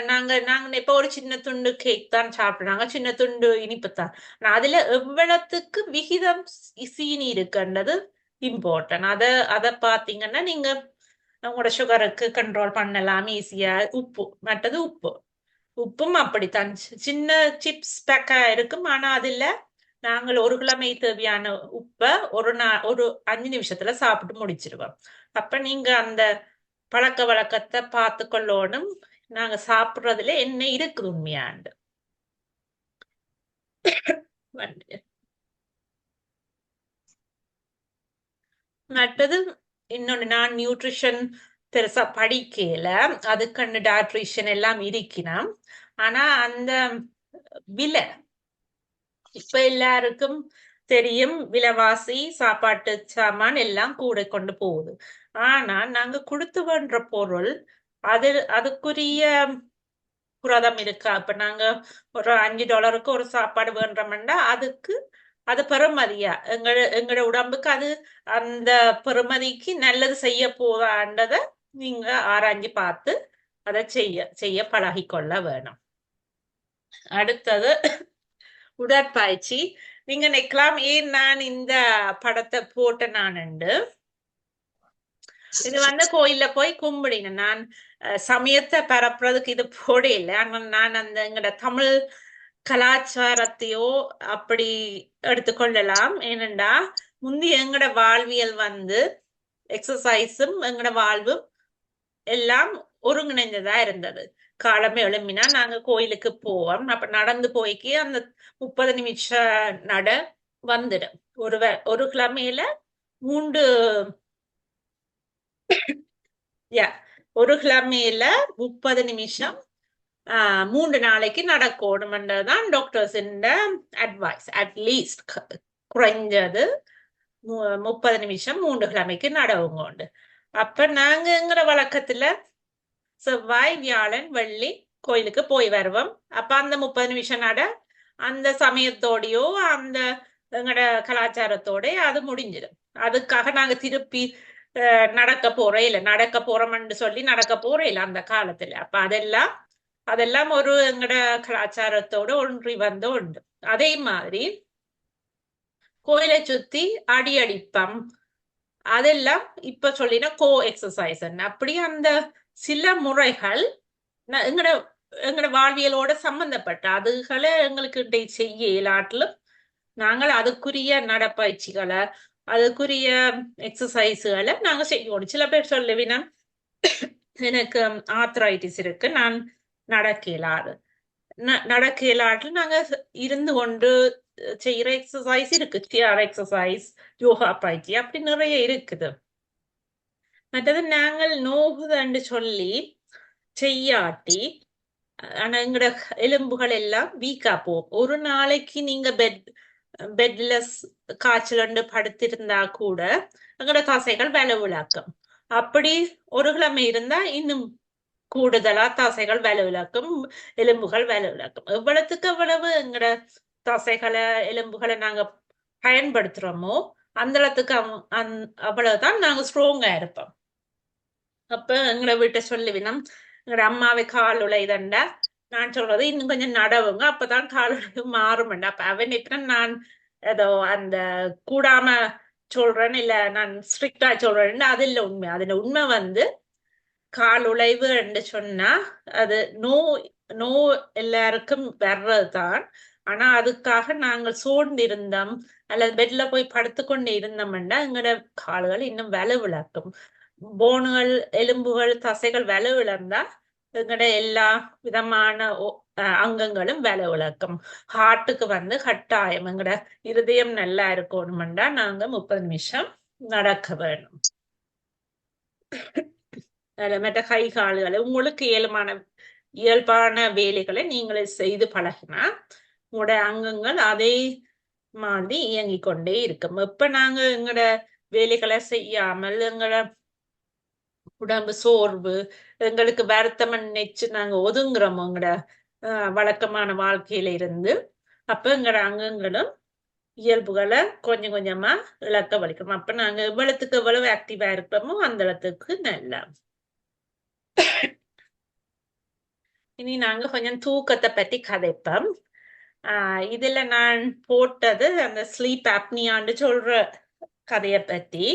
நாங்க இப்ப ஒரு சின்ன துண்டு கேக் தான் சாப்பிடுறாங்க, சின்ன துண்டு இனிப்பு தான். அதுல எவ்வளவுக்கு விகிதம் சீனி இருக்குன்றது இம்பார்ட்டன்ட். அதை பாத்தீங்கன்னா நீங்க உங்களோட சுகருக்கு கண்ட்ரோல் பண்ணலாம் ஈஸியா. மற்றது உப்பும் அப்படித்தான். சின்ன சிப்ஸ் பேக்கா இருக்கும், ஆனா அதுல நாங்கள் ஒரு கிழமை தேவையான உப்பை ஒரு 5 நிமிஷத்துல சாப்பிட்டு முடிச்சிருவோம். அப்ப நீங்க அந்த பழக்க வழக்கத்தை பார்த்து கொள்ளணும், நாங்க சாப்பிடுறதுல என்ன இருக்குது உண்மையாண்டு. மற்றது இன்னொன்னு, நான் நியூட்ரிஷன் பெருசா படிக்கல, அதுக்கு டாட்ரிஷன் எல்லாம் இருக்கணும். ஆனா அந்த விலை இப்ப எல்லாருக்கும் தெரியும், விலைவாசி சாப்பாட்டு சாமான் எல்லாம் கூட கொண்டு போகுது. ஆனா நாங்க கொடுத்து வேண்ட பொருள் அதுக்குரிய புரதம் இருக்கா? இப்ப நாங்க ஒரு $5 ஒரு சாப்பாடு வேண்டோம்னா அது பெறுமதியா எங்களோட உடம்புக்கு அது அந்த பெறுமதிக்கு நல்லது செய்ய போதான்றத நீங்க ஆராய்ஞ்சு பார்த்து அதை செய்ய பழகிக்கொள்ள வேணும். அடுத்தது உடற்பயிற்சி. நீங்க நினைக்கலாம், ஏன் நான் இந்த படத்தை போட்ட நானுண்டு. இது கோயில்ல போய் கும்பிடின. நான் சமயத்தை பரப்புறதுக்கு இது போட இல்லை. ஆனா நான் அந்த எங்கட தமிழ் கலாச்சாரத்தையோ அப்படி எடுத்துக்கொள்ளலாம். ஏனென்றா முந்தி எங்கட வாழ்வியல் எக்ஸசைஸும் எங்கட வாழ்வும் எல்லாம் ஒருங்கிணைந்ததா இருந்தது. காலமே எழும்பினா நாங்க கோயிலுக்கு போவோம். அப்ப நடந்து போய்க்கு அந்த 30 நிமிஷம் நட வந்துடும். ஒரு கிழமையில 3 ஒரு கிழமையில 30 நிமிஷம் 3 நாளைக்கு நடக்கணும்ன்றதுதான் டாக்டர்ஸ் அட்வைஸ். அட்லீஸ்ட் குறைஞ்சது 30 நிமிஷம் 3 கிழமைக்கு நடவுங்க. அப்ப நாங்க எங்கிற வழக்கத்துல செவ்வாய், வியாழன், வெள்ளி கோயிலுக்கு போய் வருவோம். அப்ப அந்த 30 நிமிஷம் நட அந்த சமயத்தோடையோ அந்த எங்கட கலாச்சாரத்தோட அது முடிஞ்சிடும். அதுக்காக நாங்க திருப்பி நடக்க போறோம்னு சொல்லி நடக்க போறேன் அந்த காலத்துல. அப்ப அதெல்லாம் ஒரு எங்கட கலாச்சாரத்தோட ஒன்றி உண்டு. அதே மாதிரி கோயிலை சுத்தி அடிப்பம் அதெல்லாம் இப்ப சொல்லினா எக்ஸசைஸ். அப்படி அந்த சில முறைகள் எங்கட வாழ்வியலோட சம்பந்தப்பட்ட அதுகளை எங்களுக்கு செய்ய இயலாட்டிலும் நாங்கள் அதுக்குரிய நடப்பயிற்சிகளை அதுக்குரிய எக்ஸசைஸுகளை நாங்க செய்யணும். சில பேர் சொல்லுவினா, எனக்கு ஆர்த்ரைட்டிஸ் இருக்கு, நான் நடக்க இயலாது. நாங்க இருந்து கொண்டு செய்யற எக்ஸசைஸ் இருக்கு. சேர் எக்ஸசைஸ், யோகா பயிற்சி, அப்படி நிறைய இருக்குது. மற்றது நாங்கள் நோகுதன்னு சொல்லி செய்யாட்டி ஆனா எங்கட எலும்புகள் எல்லாம் வீக்கா போகும். ஒரு நாளைக்கு நீங்க பெட்ல காய்ச்சல் படுத்திருந்தா கூட எங்கட தசைகள் வலுவிழக்கும். அப்படி ஒரு கிழமை இருந்தா இன்னும் கூடுதலா தசைகள் வலுவிழக்கும், எலும்புகள் வலுவிழக்கும். எவ்வளவு எங்கட தசைகளை எலும்புகளை நாங்க பயன்படுத்துறோமோ அந்த இடத்துக்கு அவ்வளவுதான் நாங்க ஸ்ட்ராங்கா இருப்போம். அப்ப எங்கட வீட்டை சொல்லுவினம், எங்கட அம்மாவை கால் உழைதண்டா நான் சொல்றது இன்னும் கொஞ்சம் நடவுங்க அப்பதான் காலொலி மாறுமெண்டா. அப்ப அவன் இப்ப நான் ஏதோ அந்த கூடாம சொல்றேன் இல்ல நான் ஸ்ட்ரிக்டா சொல்றேன், அது இல்ல உண்மை. அதுல உண்மை வந்து கால் உழைவு என்று சொன்னா அது நோ நோ எல்லாருக்கும் வர்றதுதான். ஆனா அதுக்காக நாங்கள் சோர்ந்து இருந்தோம் அல்லது பெட்ல போய் படுத்துக்கொண்டு இருந்தோம்னா எங்களோட கால்கள் இன்னும் வலுவிழக்கும். போன்கள், எலும்புகள், தசைகள் வலுவிழந்தா எங்களோட எல்லா விதமான அங்கங்களும் வலுவிழக்கும். ஹார்ட்டுக்கு வந்து கட்டாயம் எங்களோட இருதயம் நல்லா இருக்கணும்னா நாங்க 30 நிமிஷம் நடக்க வேணும். மற்ற கை கால்களை உங்களுக்கு இயல்பான வேலைகளை நீங்களே செய்து பழகினா உங்களோட அங்கங்கள் அதே மாதிரி இயங்கிக் கொண்டே இருக்கும். இப்ப நாங்க எங்களோட வேலைகளை செய்யாமல் எங்களோட உடம்பு சோர்வு எங்களுக்கு வருத்தம் நினைச்சு நாங்க ஒதுங்குறோம் எங்களோட வழக்கமான வாழ்க்கையில இருந்து. அப்ப எங்களோட அங்கங்களும் இயல்புகளை கொஞ்சம் கொஞ்சமா இழக்க வலிக்கணும். அப்ப நாங்க எவ்வளவுக்கு எவ்வளவு ஆக்டிவா இருப்போமோ அந்த இடத்துக்கு நல்லா. இனி நாங்க கொஞ்சம் தூக்கத்தை பத்தி கதைப்போம். இதுல நான் போட்டது அந்த ஸ்லீப் அப்னியான்னு சொல்ற கதைய பத்தி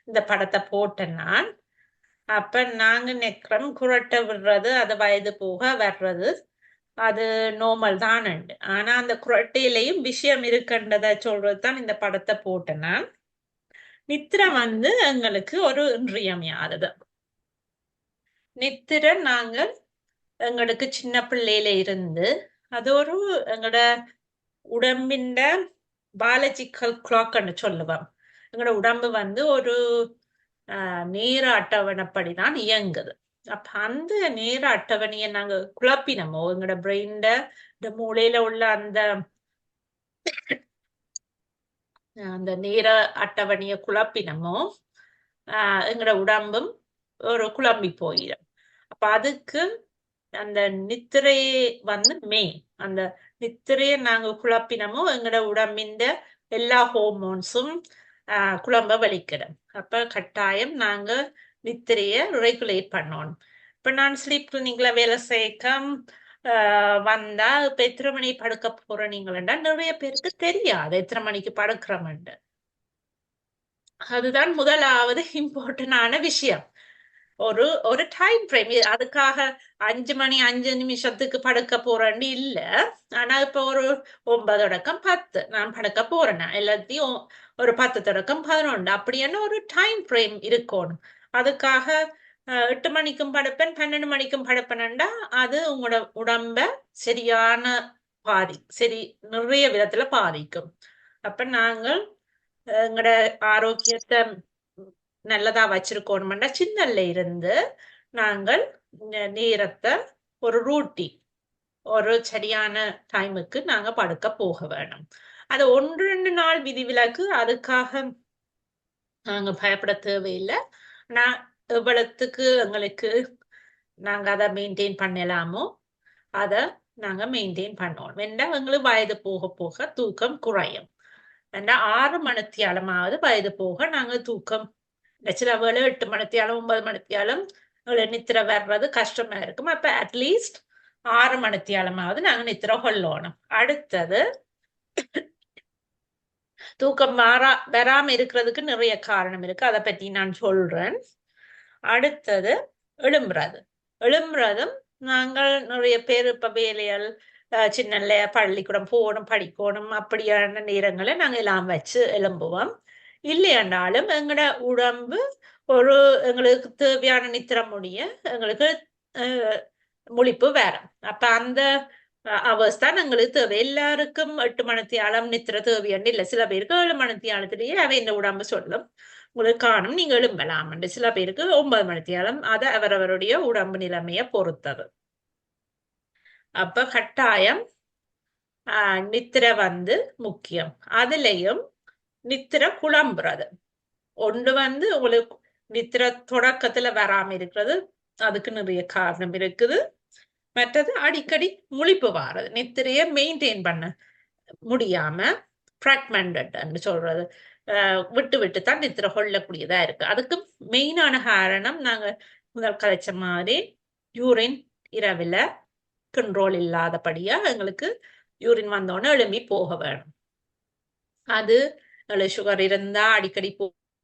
இந்த படத்தை போட்டேன் நான். அப்ப நாங்க நினைக்கிறோம் குரட்டை விடுறது அது வயது போக வர்றது அது நார்மல் தான். ஆனா அந்த குரட்டையிலையும் விஷயம் இருக்குன்றத சொல்றதுதான் இந்த படத்தை போட்டேன் நான். நித்திரை வந்து எங்களுக்கு ஒரு இன்றியமையாதது. நித்திரை நாங்கள் எங்களுக்கு சின்ன பிள்ளையில இருந்து அது ஒரு எங்களோட உடம்பின் பயாலஜிக்கல் கிளாக்னு சொல்லுவோம். எங்களோட உடம்பு வந்து ஒரு நேர அட்டவணைப்படிதான் இயங்குது. அப்ப அந்த நேர அட்டவணையை நாங்க குழப்பினமோ எங்களோட பிரெயின்ல இந்த மூளையில உள்ள அந்த நேர அட்டவணையை குழப்பினமோ எங்களோட உடம்பும் ஒரு குழம்பி போயிடும். அப்ப அதுக்கு அந்த நித்திரையை வந்து அந்த நித்திரையை நாங்க குழப்பினமோ எங்களோட உடம்பின் எல்லா ஹோர்மோன்ஸும் குழம்ப வலிக்கிறோம். அப்ப கட்டாயம் நாங்க நித்திரைய ரெகுலேட் பண்ணணும். இப்ப நான் ஸ்லீப் கிளினிக்ல வேலை செய்ய வந்தா இப்ப எத்தனை மணி படுக்க போறீங்களா நிறைய பேருக்கு தெரியாது எத்தனை மணிக்கு படுக்கிறோம்னு. அதுதான் முதலாவது இம்பார்ட்டன்டான விஷயம். ஒரு டைம் ஃப்ரேம். அதுக்காக 5 மணி 5 நிமிஷத்துக்கு படுக்க போறேன்னு இல்ல. ஆனா இப்ப ஒரு 9 தொடக்கம் 10 நான் படுக்க போறேன்னா எல்லாத்தையும் ஒரு 10 தொடக்கம் 11 அப்படியான ஒரு டைம் ஃப்ரேம் இருக்கணும். அதுக்காக 8 மணிக்கும் படுப்பேன் 12 மணிக்கும் படுப்பேன்டா அது உங்களோட உடம்ப சரியான சரி நிறைய விதத்துல பாதிக்கும். அப்ப நாங்கள் எங்களோட ஆரோக்கியத்தை நல்லதா வச்சிருக்கணும்னா சின்னல இருந்து நாங்கள் நேரத்தை ஒரு ரூட்டீன் ஒரு சரியான டைமுக்கு நாங்க படுக்க போக வேணும். அது 1-2 நாள் விதிவிலக்கு. அதுக்காக நாங்க பயப்பட தேவையில்லை. நான் எவ்வளவுக்கு எங்களுக்கு நாங்க அதை மெயின்டைன் பண்ணலாமோ அதை நாங்க மெயின்டைன் பண்ணணும். ஏன்னா எங்களுக்கு வயது போக போக தூக்கம் குறையும். 6 மணித்தியாலமாவது வயது போக நாங்க தூக்கம் சில வேலை 8 மணித்தியாலம் 9 மணித்தியாலம் நித்திரை வர்றது கஷ்டமா இருக்கும். அப்ப அட்லீஸ்ட் 6 மணித்தியாலமாவது நாங்க நித்திரை கொள்ளணும். அடுத்தது தூக்கம் வராம இருக்கிறதுக்கு நிறைய காரணம் இருக்கு. அதை பத்தி நான் சொல்றேன். அடுத்தது எழும்புறதும் நாங்கள் நிறைய பேர் இப்ப வேலைகள் சின்ன பள்ளிக்கூடம் போகணும் படிக்கணும் அப்படியான நேரங்களை நாங்க எல்லாம் வச்சு எழும்புவோம். இல்லையாண்டாலும் எங்களோட உடம்பு எங்களுக்கு தேவையான நித்திரை முடிய எங்களுக்கு முழிப்பு வேற. அப்ப அந்த அவர்ஸ் தான் எங்களுக்கு தேவை. எல்லாருக்கும் 8 மணித்தியாலம் நித்திரை தேவையான்னு இல்லை. சில பேருக்கு 7 மணித்தியாலத்திலேயே அவை இந்த உடம்பு சொல்லும் உங்களுக்கு காணும் நீங்க எழும்பலாம். சில பேருக்கு 9 மணித்தியாலம். அது அவரவருடைய உடம்பு நிலைமைய பொறுத்தது. அப்ப கட்டாயம் நித்திரை வந்து முக்கியம். அதுலயும் நித்திரை குழம்புறது ஒன்று வந்து உங்களுக்கு நித்திரை தொடக்கத்துல வராம இருக்கிறது அதுக்கு நிறைய காரணம் இருக்குது. மற்றது அடிக்கடி முழிப்பு வாரது நித்திரைய மெயின்டைன் பண்ண முடியாம ஃப்ராக்மெண்டட் சொல்றது விட்டு விட்டு தான் நித்திரை கொள்ளக்கூடியதா இருக்கு. அதுக்கு மெயினான காரணம் நாங்க முதல் கதைச்ச மாதிரி யூரின் இரவுல கண்ட்ரோல் இல்லாதபடியா எங்களுக்கு யூரின் வந்தோடனே எழும்பி போக வேணும். அது சுகர் இருந்தா அடிக்கடி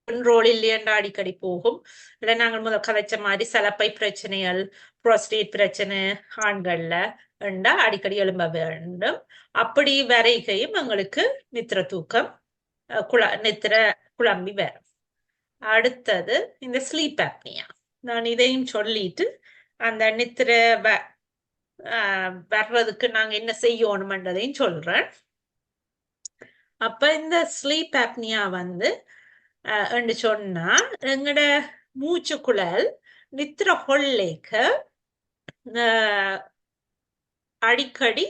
கண்ட்ரோல் இல்லையண்டா அடிக்கடி போகும். இல்லை நாங்கள் முதல் கதைச்ச மாதிரி சலப்பை பிரச்சனைகள், புரோஸ்டேட் பிரச்சனை ஆண்கள்ல இருந்தா அடிக்கடி எழும்ப வேண்டும். அப்படி வரைகையும் எங்களுக்கு நித்திர தூக்கம் நித்திர குழம்பி வரும். அடுத்தது இந்த ஸ்லீப் ஆப்னியா. நான் இதையும் சொல்லிட்டு அந்த நித்திர வர்றதுக்கு நாங்க என்ன செய்யணும்ன்றதையும் சொல்றேன். அப்ப இந்த ஸ்லீப் ஆப்னியா சொன்னா எங்கட மூச்சுக்குழல் நித்திர கொள்ளைக்க அடிக்கடி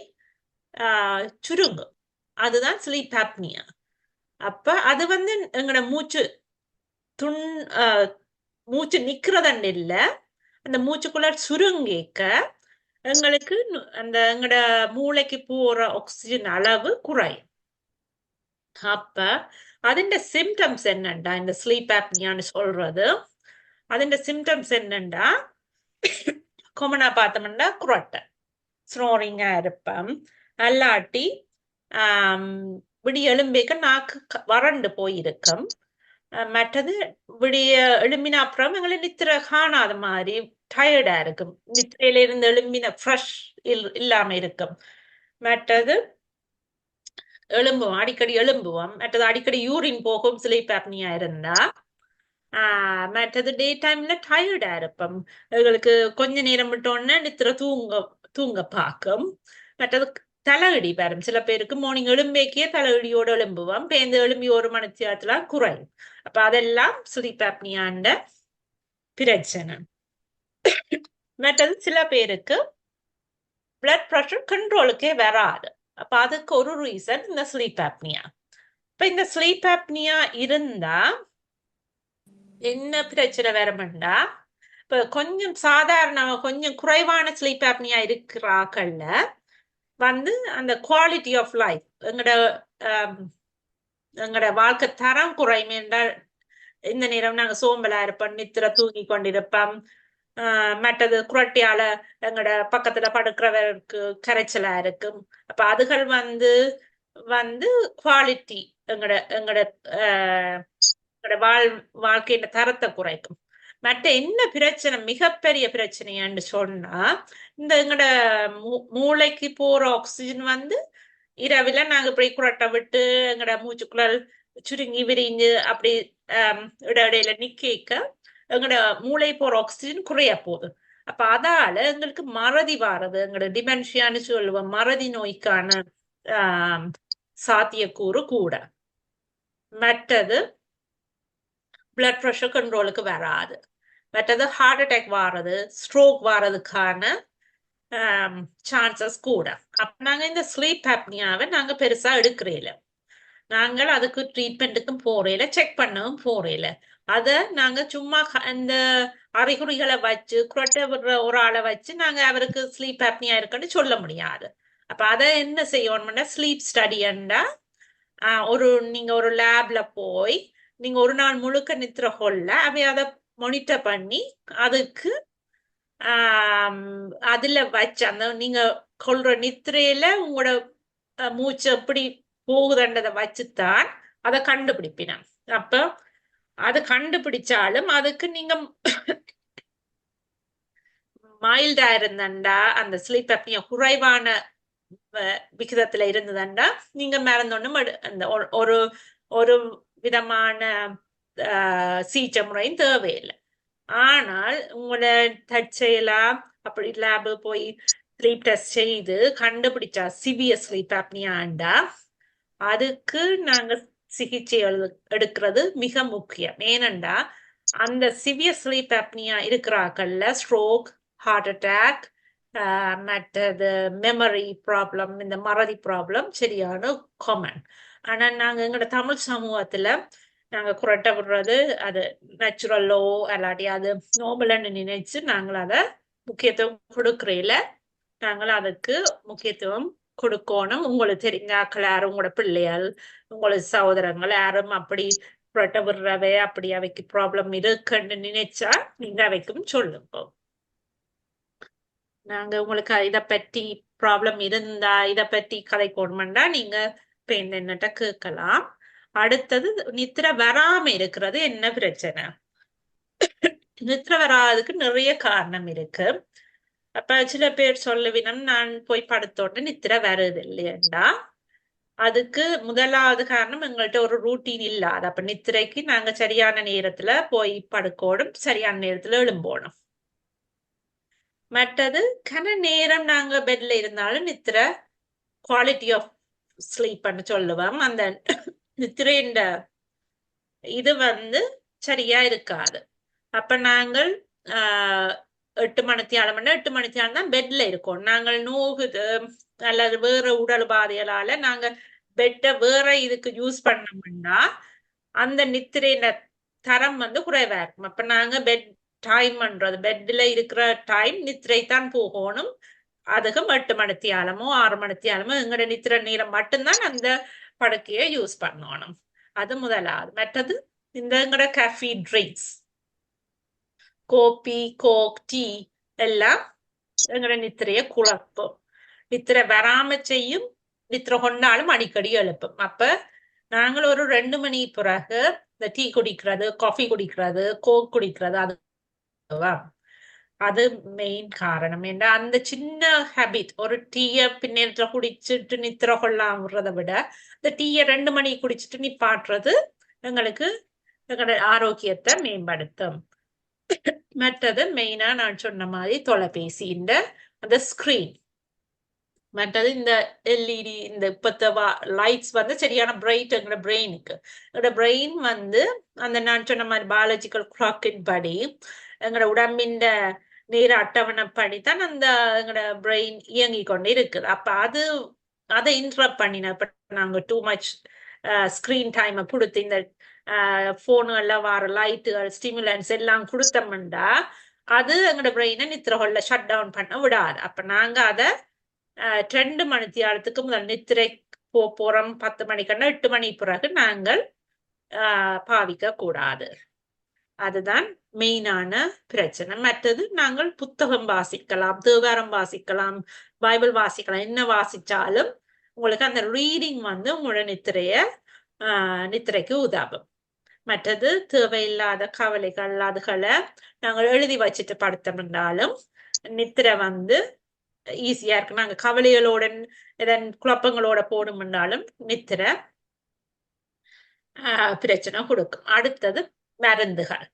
சுருங்கும். அதுதான் ஸ்லீப் ஆப்னியா. அப்ப அது எங்கட மூச்சு நிக்கிறதண்டு இல்ல, அந்த மூச்சுக்குழல் சுருங்கிக்க எங்களுக்கு அந்த எங்கட மூளைக்கு போற ஆக்சிஜன் அளவு குறையும். அப்ப അതിന്റെ சிம்டம்ஸ் என்னண்டா இந்த ஸ்லீப் ஆப்னியான்னு சொல்றது, അതിന്റെ சிம்டம்ஸ் என்னண்டா கொமனா பார்த்தோம்னா குரட்டை, ஸ்னோரிங்கா இருப்பம், அல்லாட்டி விடிய எலும்பேக்க நாக்கு வறண்டு போயிருக்கும். மற்றது விடிய எழும்பின அப்புறம் எங்களை நித்திர காணாத மாதிரி டயர்டா இருக்கும், நித்திரையில இருந்து எழும்பின ஃப்ரெஷ் இல்லாம இருக்கும். மற்றது எழும்புவோம், அடிக்கடி எழும்புவோம். மற்றது அடிக்கடி யூரின் போகும் ஸ்லீப் ஆப்னியா இருந்தா. மற்றது டே டைம்ல டயர்டா இருப்போம், எங்களுக்கு கொஞ்ச நேரம் விட்டோன்னே நித்திர தூங்க பார்க்கும். மற்றது தலையடி வரும், சில பேருக்கு மார்னிங் எழும்பேக்கிய தலையடியோட எழும்புவோம், பேருந்து எழும்பி 1 மணி நேரத்துல குறையும். அப்ப அதெல்லாம் ஸ்லீப் ஆப்னியாண்ட பிரச்சனை. மற்றது சில பேருக்கு பிளட் ப்ரெஷர் கண்ட்ரோலுக்கே வராது. அப்ப அதுக்கு ஒரு ரீசன் இந்த ஸ்லீப் ஆப்னியா. இப்ப இந்த ஸ்லீப் ஆப்னியா இருந்தா என்ன பிரச்சனை வரும்னா, இப்ப கொஞ்சம் சாதாரண கொஞ்சம் குறைவான ஸ்லீப் ஆப்னியா இருக்கிறாக்கள்ல அந்த குவாலிட்டி ஆஃப் லைஃப் எங்கட வாழ்க்கை தரம் குறையும் என்றால், இந்த நேரம் நாங்க சோம்பலா இருப்போம், நித்திர தூங்கி கொண்டிருப்போம். மற்றது குரட்டியால எங்கட பக்கத்துல படுக்கிறவருக்கு கரைச்சலா இருக்கும். அப்ப அதுகள் குவாலிட்டி எங்கட வாழ்க்கையின் தரத்தை குறைக்கும். மற்ற என்ன பிரச்சனை, மிகப்பெரிய பிரச்சனைன்னு சொன்னா, இந்த எங்கட மூளைக்கு போற ஆக்சிஜன் இரவில நாங்க இப்படி குரட்டை விட்டு எங்கட மூச்சுக்குழல் சுருங்கி விரிஞ்சு அப்படி இடையில நிக்க எங்கட மூளை போற ஆக்சிஜன் குறைய போகுது. அப்ப அதால எங்களுக்கு மறதி வாரது, எங்கட டிமென்ஷியான்னு சொல்லுவோம், மறதி நோய்க்கான சாத்தியக்கூறு கூட. மற்றது பிளட் ப்ரெஷர் கண்ட்ரோலுக்கு வராது. மற்றது ஹார்ட் அட்டாக் வாரது, ஸ்ட்ரோக் வாரதுக்கான சான்சஸ் கூட. அப்ப நாங்க இந்த ஸ்லீப் ஆப்னியாவை நாங்க பெருசா எடுக்கிறேல, நாங்கள் அதுக்கு ட்ரீட்மெண்ட்டுக்கும் போறேல, செக் பண்ணவும் போறேல. அத நாங்க சும்மா இந்த அறிகுறிகளை வச்சு குரட்டை விடுற ஒரு ஆளை வச்சு நாங்க அவருக்கு ஸ்லீப் ஆப்னியா இருக்குன்னு சொல்ல முடியாது. அப்ப அதை என்ன செய்யணும்னா, ஸ்லீப் ஸ்டடின்னா நீங்க ஒரு லேப்ல போய் நீங்க ஒரு நாள் முழுக்க நித்திர கொள்ள அதை மானிட்டர் பண்ணி அதுக்கு அதுல வச்சு அந்த நீங்க கொள்ற நித்திரையில உங்களோட மூச்சு எப்படி போகுதுன்றதை வச்சுத்தான் அதை கண்டுபிடிப்பினா. அப்ப அதை கண்டுபிடிச்சாலும் அதுக்கு நீங்க மைல்டா இருந்தண்டா, அந்த ஸ்லீப் ஆப்னியா குறைவான விகிதத்துல இருந்ததுண்டா நீங்க மறந்தொன்னும் அந்த ஒரு விதமான சிகிச்சை முறையும் தேவையில்லை. ஆனால் உங்களை தற்செயலா அப்படி லேபு போய் ஸ்லீப் டெஸ்ட் செய்து கண்டுபிடிச்சா சிவியர் ஸ்லீப் ஆப்னியாண்டா அதுக்கு நாங்க சிகிச்சை எடுக்கிறது மிக முக்கியம். ஏனண்டா அந்த சிவியர் ஸ்லீப் ஆப்னியா இருக்கிறாக்கள்ல ஸ்ட்ரோக், ஹார்ட் அட்டாக், மற்றது மெமரி ப்ராப்ளம், இந்த மறதி ப்ராப்ளம் சரியான காமன். ஆனா நாங்க எங்களோட தமிழ் சமூகத்துல நாங்க குரட்டை விடுறது அது நேச்சுரலோ அல்லாட்டி அது நோபலன்னு நினைச்சு நாங்கள் அதை முக்கியத்துவம் கொடுக்கறேல. நாங்கள் அதுக்கு முக்கியத்துவம் கொடுக்கணும். உங்களுக்கு தெரிஞ்ச ஆக்கள் யாரும், உங்களோட பிள்ளைகள், உங்களோட சகோதரங்கள் யாரும் அப்படி குரட்டை விடுறவை அப்படி அவைக்கு ப்ராப்ளம் இருக்குன்னு நினைச்சா நீங்க அவைக்கும் சொல்லுங்க. நாங்க உங்களுக்கு இத பற்றி ப்ராப்ளம் இருந்தா இத பற்றி கதைக்கணுமெண்டா நீங்க இப்ப என்னட்ட கேட்கலாம். அடுத்தது நித்திர வராம இருக்கிறது என்ன பிரச்சனை? நித்திர வராததுக்கு நிறைய காரணம் இருக்கு. அப்ப சில பேர் சொல்லுவினம் நான் போய் படுத்தோட்டு நித்திர வருது இல்லையண்டா, அதுக்கு முதலாவது காரணம் எங்கள்கிட்ட ஒரு ரூட்டீன் இல்லாத. அப்ப நித்திரைக்கு நாங்க சரியான நேரத்துல போய் படுக்கோடும், சரியான நேரத்துல எழும்போணும். மற்றது கன நேரம் நாங்க பெட்ல இருந்தாலும் நித்திர குவாலிட்டி ஆஃப் ஸ்லீப்னு சொல்லுவோம். அந்த நித்திரையின் இது சரியா இருக்காது. அப்ப நாங்கள் 8 மணித்தியாலம் 8 மணித்தியாலம் தான் பெட்ல இருக்கோம். நாங்கள் நோகுது அல்லது வேற உடல் பாதைகளால நாங்க பெட்டை வேற இதுக்கு யூஸ் பண்ணோம்னா அந்த நித்திரையின தரம் குறைவா இருக்கும். அப்ப நாங்க பெட் டைம் பண்றது பெட்ல இருக்கிற டைம் நித்திரை தான் போகணும். அதுக்கும் 8 மணித்தியாலமோ 6 மணித்தியாலமோ எங்கட நித்திரை நேரம் மட்டும்தான் அந்த படுக்கையை யூஸ் பண்ணணும். அது முதலாவது. மற்றது இந்த எங்கட coffee drinks, coffee, coke, tea எல்லாம் எங்கட நித்திரைய குழப்பும். நித்திரை வராம செய்யும், நித்திரை கொண்டாலும் அடிக்கடி எழுப்பும். அப்ப நாங்கள் ஒரு 2 மணி பிறகு இந்த டீ குடிக்கிறது, காஃபி குடிக்கிறது, கோக் குடிக்கிறது அது மெயின் காரணம். ஏன்னா அந்த சின்ன ஹேபிட், ஒரு டீய பின்னேற்ற குடிச்சிட்டு நித்திர கொள்ளாமறதை விட இந்த டீய 2 மணி குடிச்சிட்டு நிப்பாட்டுறது எங்களுக்கு எங்களோட ஆரோக்கியத்தை மேம்படுத்தும். மற்றது மெயினா நான் சொன்ன மாதிரி தொலைபேசியின் அந்த ஸ்கிரீன், மற்றது இந்த எல்இடி இந்த இப்பத்த லைட்ஸ் சரியான பிரைட் எங்களோட பிரெயினுக்கு. எங்களோட பிரெயின் அந்த நான் சொன்ன மாதிரி பயாலஜிக்கல் கிளாக்கின் படி எங்களோட உடம்பின் நேர அட்டவணைப்படி தான் அந்த எங்களோட பிரெயின் இயங்கி கொண்டு இருக்குது. அப்ப அதை இன்டரப்ட் பண்ணின இப்ப நாங்க டூ மச் ஸ்கிரீன் டைமை கொடுத்து இந்த போனுகள்ல வர லைட்டுகள் ஸ்டிமுலன்ஸ் எல்லாம் கொடுத்தோம்னா அது எங்களோட பிரெயினை நித்திரகொள்ள ஷட் டவுன் பண்ண விடாது. அப்ப நாங்க அதை 2 மணித்தியாலத்துக்கு முதல் நித்திரை போறோம் 10 மணிக்கன்னா 8 மணி பிறகு நாங்கள் பாவிக்க கூடாது. அதுதான் மெயினான பிரச்சனை. மற்றது நாங்கள் புத்தகம் வாசிக்கலாம், தேவாரம் வாசிக்கலாம், பைபிள் வாசிக்கலாம். என்ன வாசிச்சாலும் உங்களுக்கு அந்த ரீடிங் உங்களோட நித்திரைக்கு உதவும். மற்றது தேவையில்லாத கவலைகள் அதுகளை நாங்கள் எழுதி வச்சுட்டு படுத்தோம்னாலும் நித்திரை ஈஸியா இருக்கு. நாங்க கவலைகளோட இதன் குழப்பங்களோட போடும்னாலும் நித்திரை பிரச்சனை கொடுக்கும். அடுத்தது மருந்துகள்.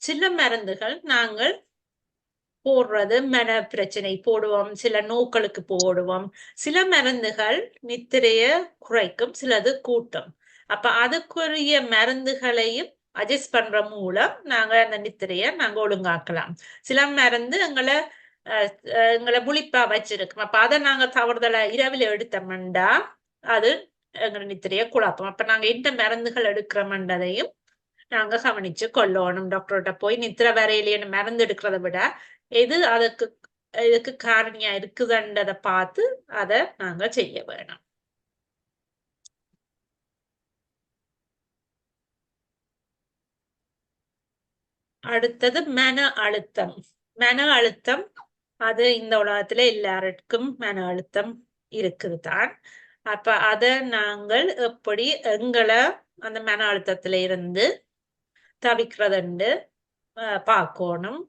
சில மருந்துகள் நாங்கள் போடுறது மன பிரச்சனை போடுவோம், சில நோக்களுக்கு போடுவோம். சில மருந்துகள் நித்திரைய குறைக்கும், சிலது கூட்டும். அப்ப அதுக்குரிய மருந்துகளையும் அட்ஜஸ்ட் பண்ற மூலம் நாங்க அந்த நித்திரைய நாங்க ஒழுங்காக்கலாம். சில மருந்து எங்களை முழிப்பா வச்சிருக்கோம். அப்ப அதை நாங்க தவறுதலை இரவில் எடுத்தோம்னா அது எங்களை நித்திரைய குழப்பம். அப்ப நாங்க எந்த மருந்துகள் எடுக்கிறோம்ன்றதையும் நாங்க கவனிச்சு கொள்ளணும். டாக்டர்கிட்ட போய் நித்திரை வரையிலேன்னு மருந்து எடுக்கிறத விட எது இதுக்கு காரணியா இருக்குதுன்றதை பார்த்து அதை நாங்க செய்ய வேணும். அடுத்தது மன அழுத்தம். அது இந்த உலகத்துல எல்லாருக்கும் மன அழுத்தம் இருக்குதுதான். அப்ப அதை நாங்கள் எப்படி எங்களை அந்த மன அழுத்தத்துல இருந்து தவிக்கிறதுண்டு பார்க்கணும்.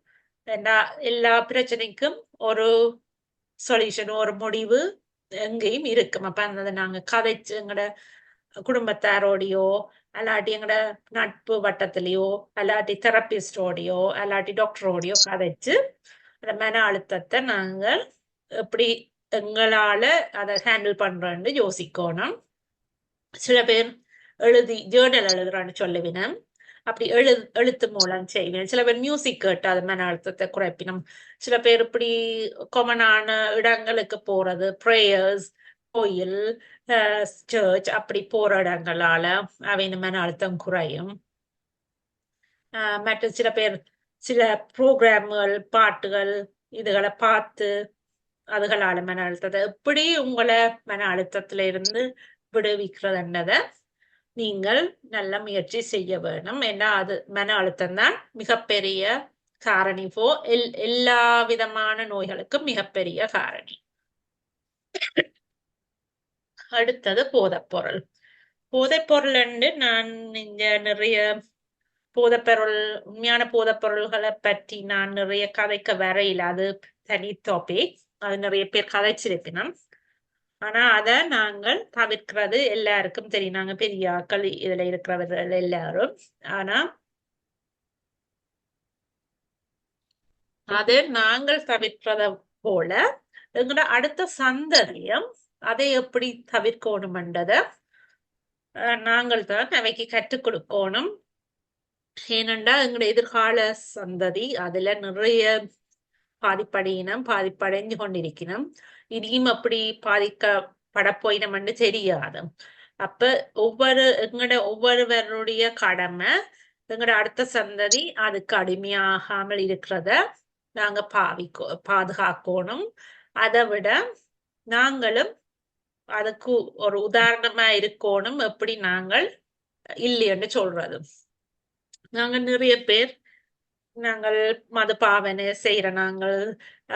எல்லா பிரச்சனைக்கும் ஒரு சொல்யூஷன், ஒரு முடிவு எங்கேயும் இருக்கும். அப்ப அதை நாங்க கதைச்சு எங்களோட குடும்பத்தாரோடையோ அல்லாட்டி எங்களோட நட்பு வட்டத்திலேயோ அல்லாட்டி தெரபிஸ்டோடையோ அல்லாட்டி டாக்டரோடையோ கதைச்சு அந்த மன அழுத்தத்தை நாங்கள் எப்படி எங்களால அதை ஹேண்டில் பண்றோன்னு யோசிக்கணும். சில பேர் ஜேர்னல் எழுதுறான்னு சொல்லுவினம், அப்படி எழுத்து மூலம் செய்வேன். சில பேர் மியூசிக் கேட்டு அது மன அழுத்தத்தை குறைப்பினம். சில பேர் இப்படி காமனான இடங்களுக்கு போறது, ப்ரேயர்ஸ், கோயில், சர்ச் அப்படி போற இடங்களால அவை மன அழுத்தம் குறையும். மற்ற சில பேர் சில ப்ரோக்ராம்கள், பாட்டுகள் இதுகளை பார்த்து அதுகளால மன அழுத்தத்தை எப்படி உங்களை மன அழுத்தத்துல இருந்து விடுவிக்கிறதுன்றத நீங்கள் நல்ல முயற்சி செய்ய வேணும். ஏன்னா அது மன அழுத்தம் தான் மிகப்பெரிய காரணி எல்லா விதமான நோய்களுக்கும் மிகப்பெரிய காரணி. அடுத்தது போதைப்பொருள். போதைப்பொருள் நான் இங்க நிறைய போதைப்பொருள் உண்மையான போதைப்பொருள்களை பற்றி நான் நிறைய கதைக்க வரையில, அது தனி டாபிக், அது நிறைய பேர் கதைச்சிருக்கணும். ஆனா அத நாங்கள் தவிர்க்கிறது எல்லாருக்கும் தெரியும், நாங்க பெரிய ஆட்கள் இதுல இருக்கிறவர்கள் எல்லாரும். ஆனா அது நாங்கள் தவிர்க்கிறத போல எங்களோட அடுத்த சந்ததியும் அதை எப்படி தவிர்க்கணும்ன்றத நாங்கள் தான் அவைக்கு கற்றுக் கொடுக்கணும். ஏனென்றா எங்களோட எதிர்கால சந்ததி அதுல நிறைய பாதிப்படைஞ்சு கொண்டிருக்கணும். இனியும் அப்படி பாதிக்கப்பட போயினம்னு தெரியாது. அப்ப எங்களோட ஒவ்வொருவருடைய கடமை எங்களோட அடுத்த சந்ததி அதுக்கு அடிமையாகாமல் இருக்கிறத நாங்க பாதுகாக்கணும். அதை விட நாங்களும் அதுக்கு ஒரு உதாரணமா இருக்கணும். எப்படி நாங்கள் இல்லைன்னு சொல்றது, நாங்க நிறைய பேர் நாங்கள் மது பாவனை செய்யற, நாங்கள்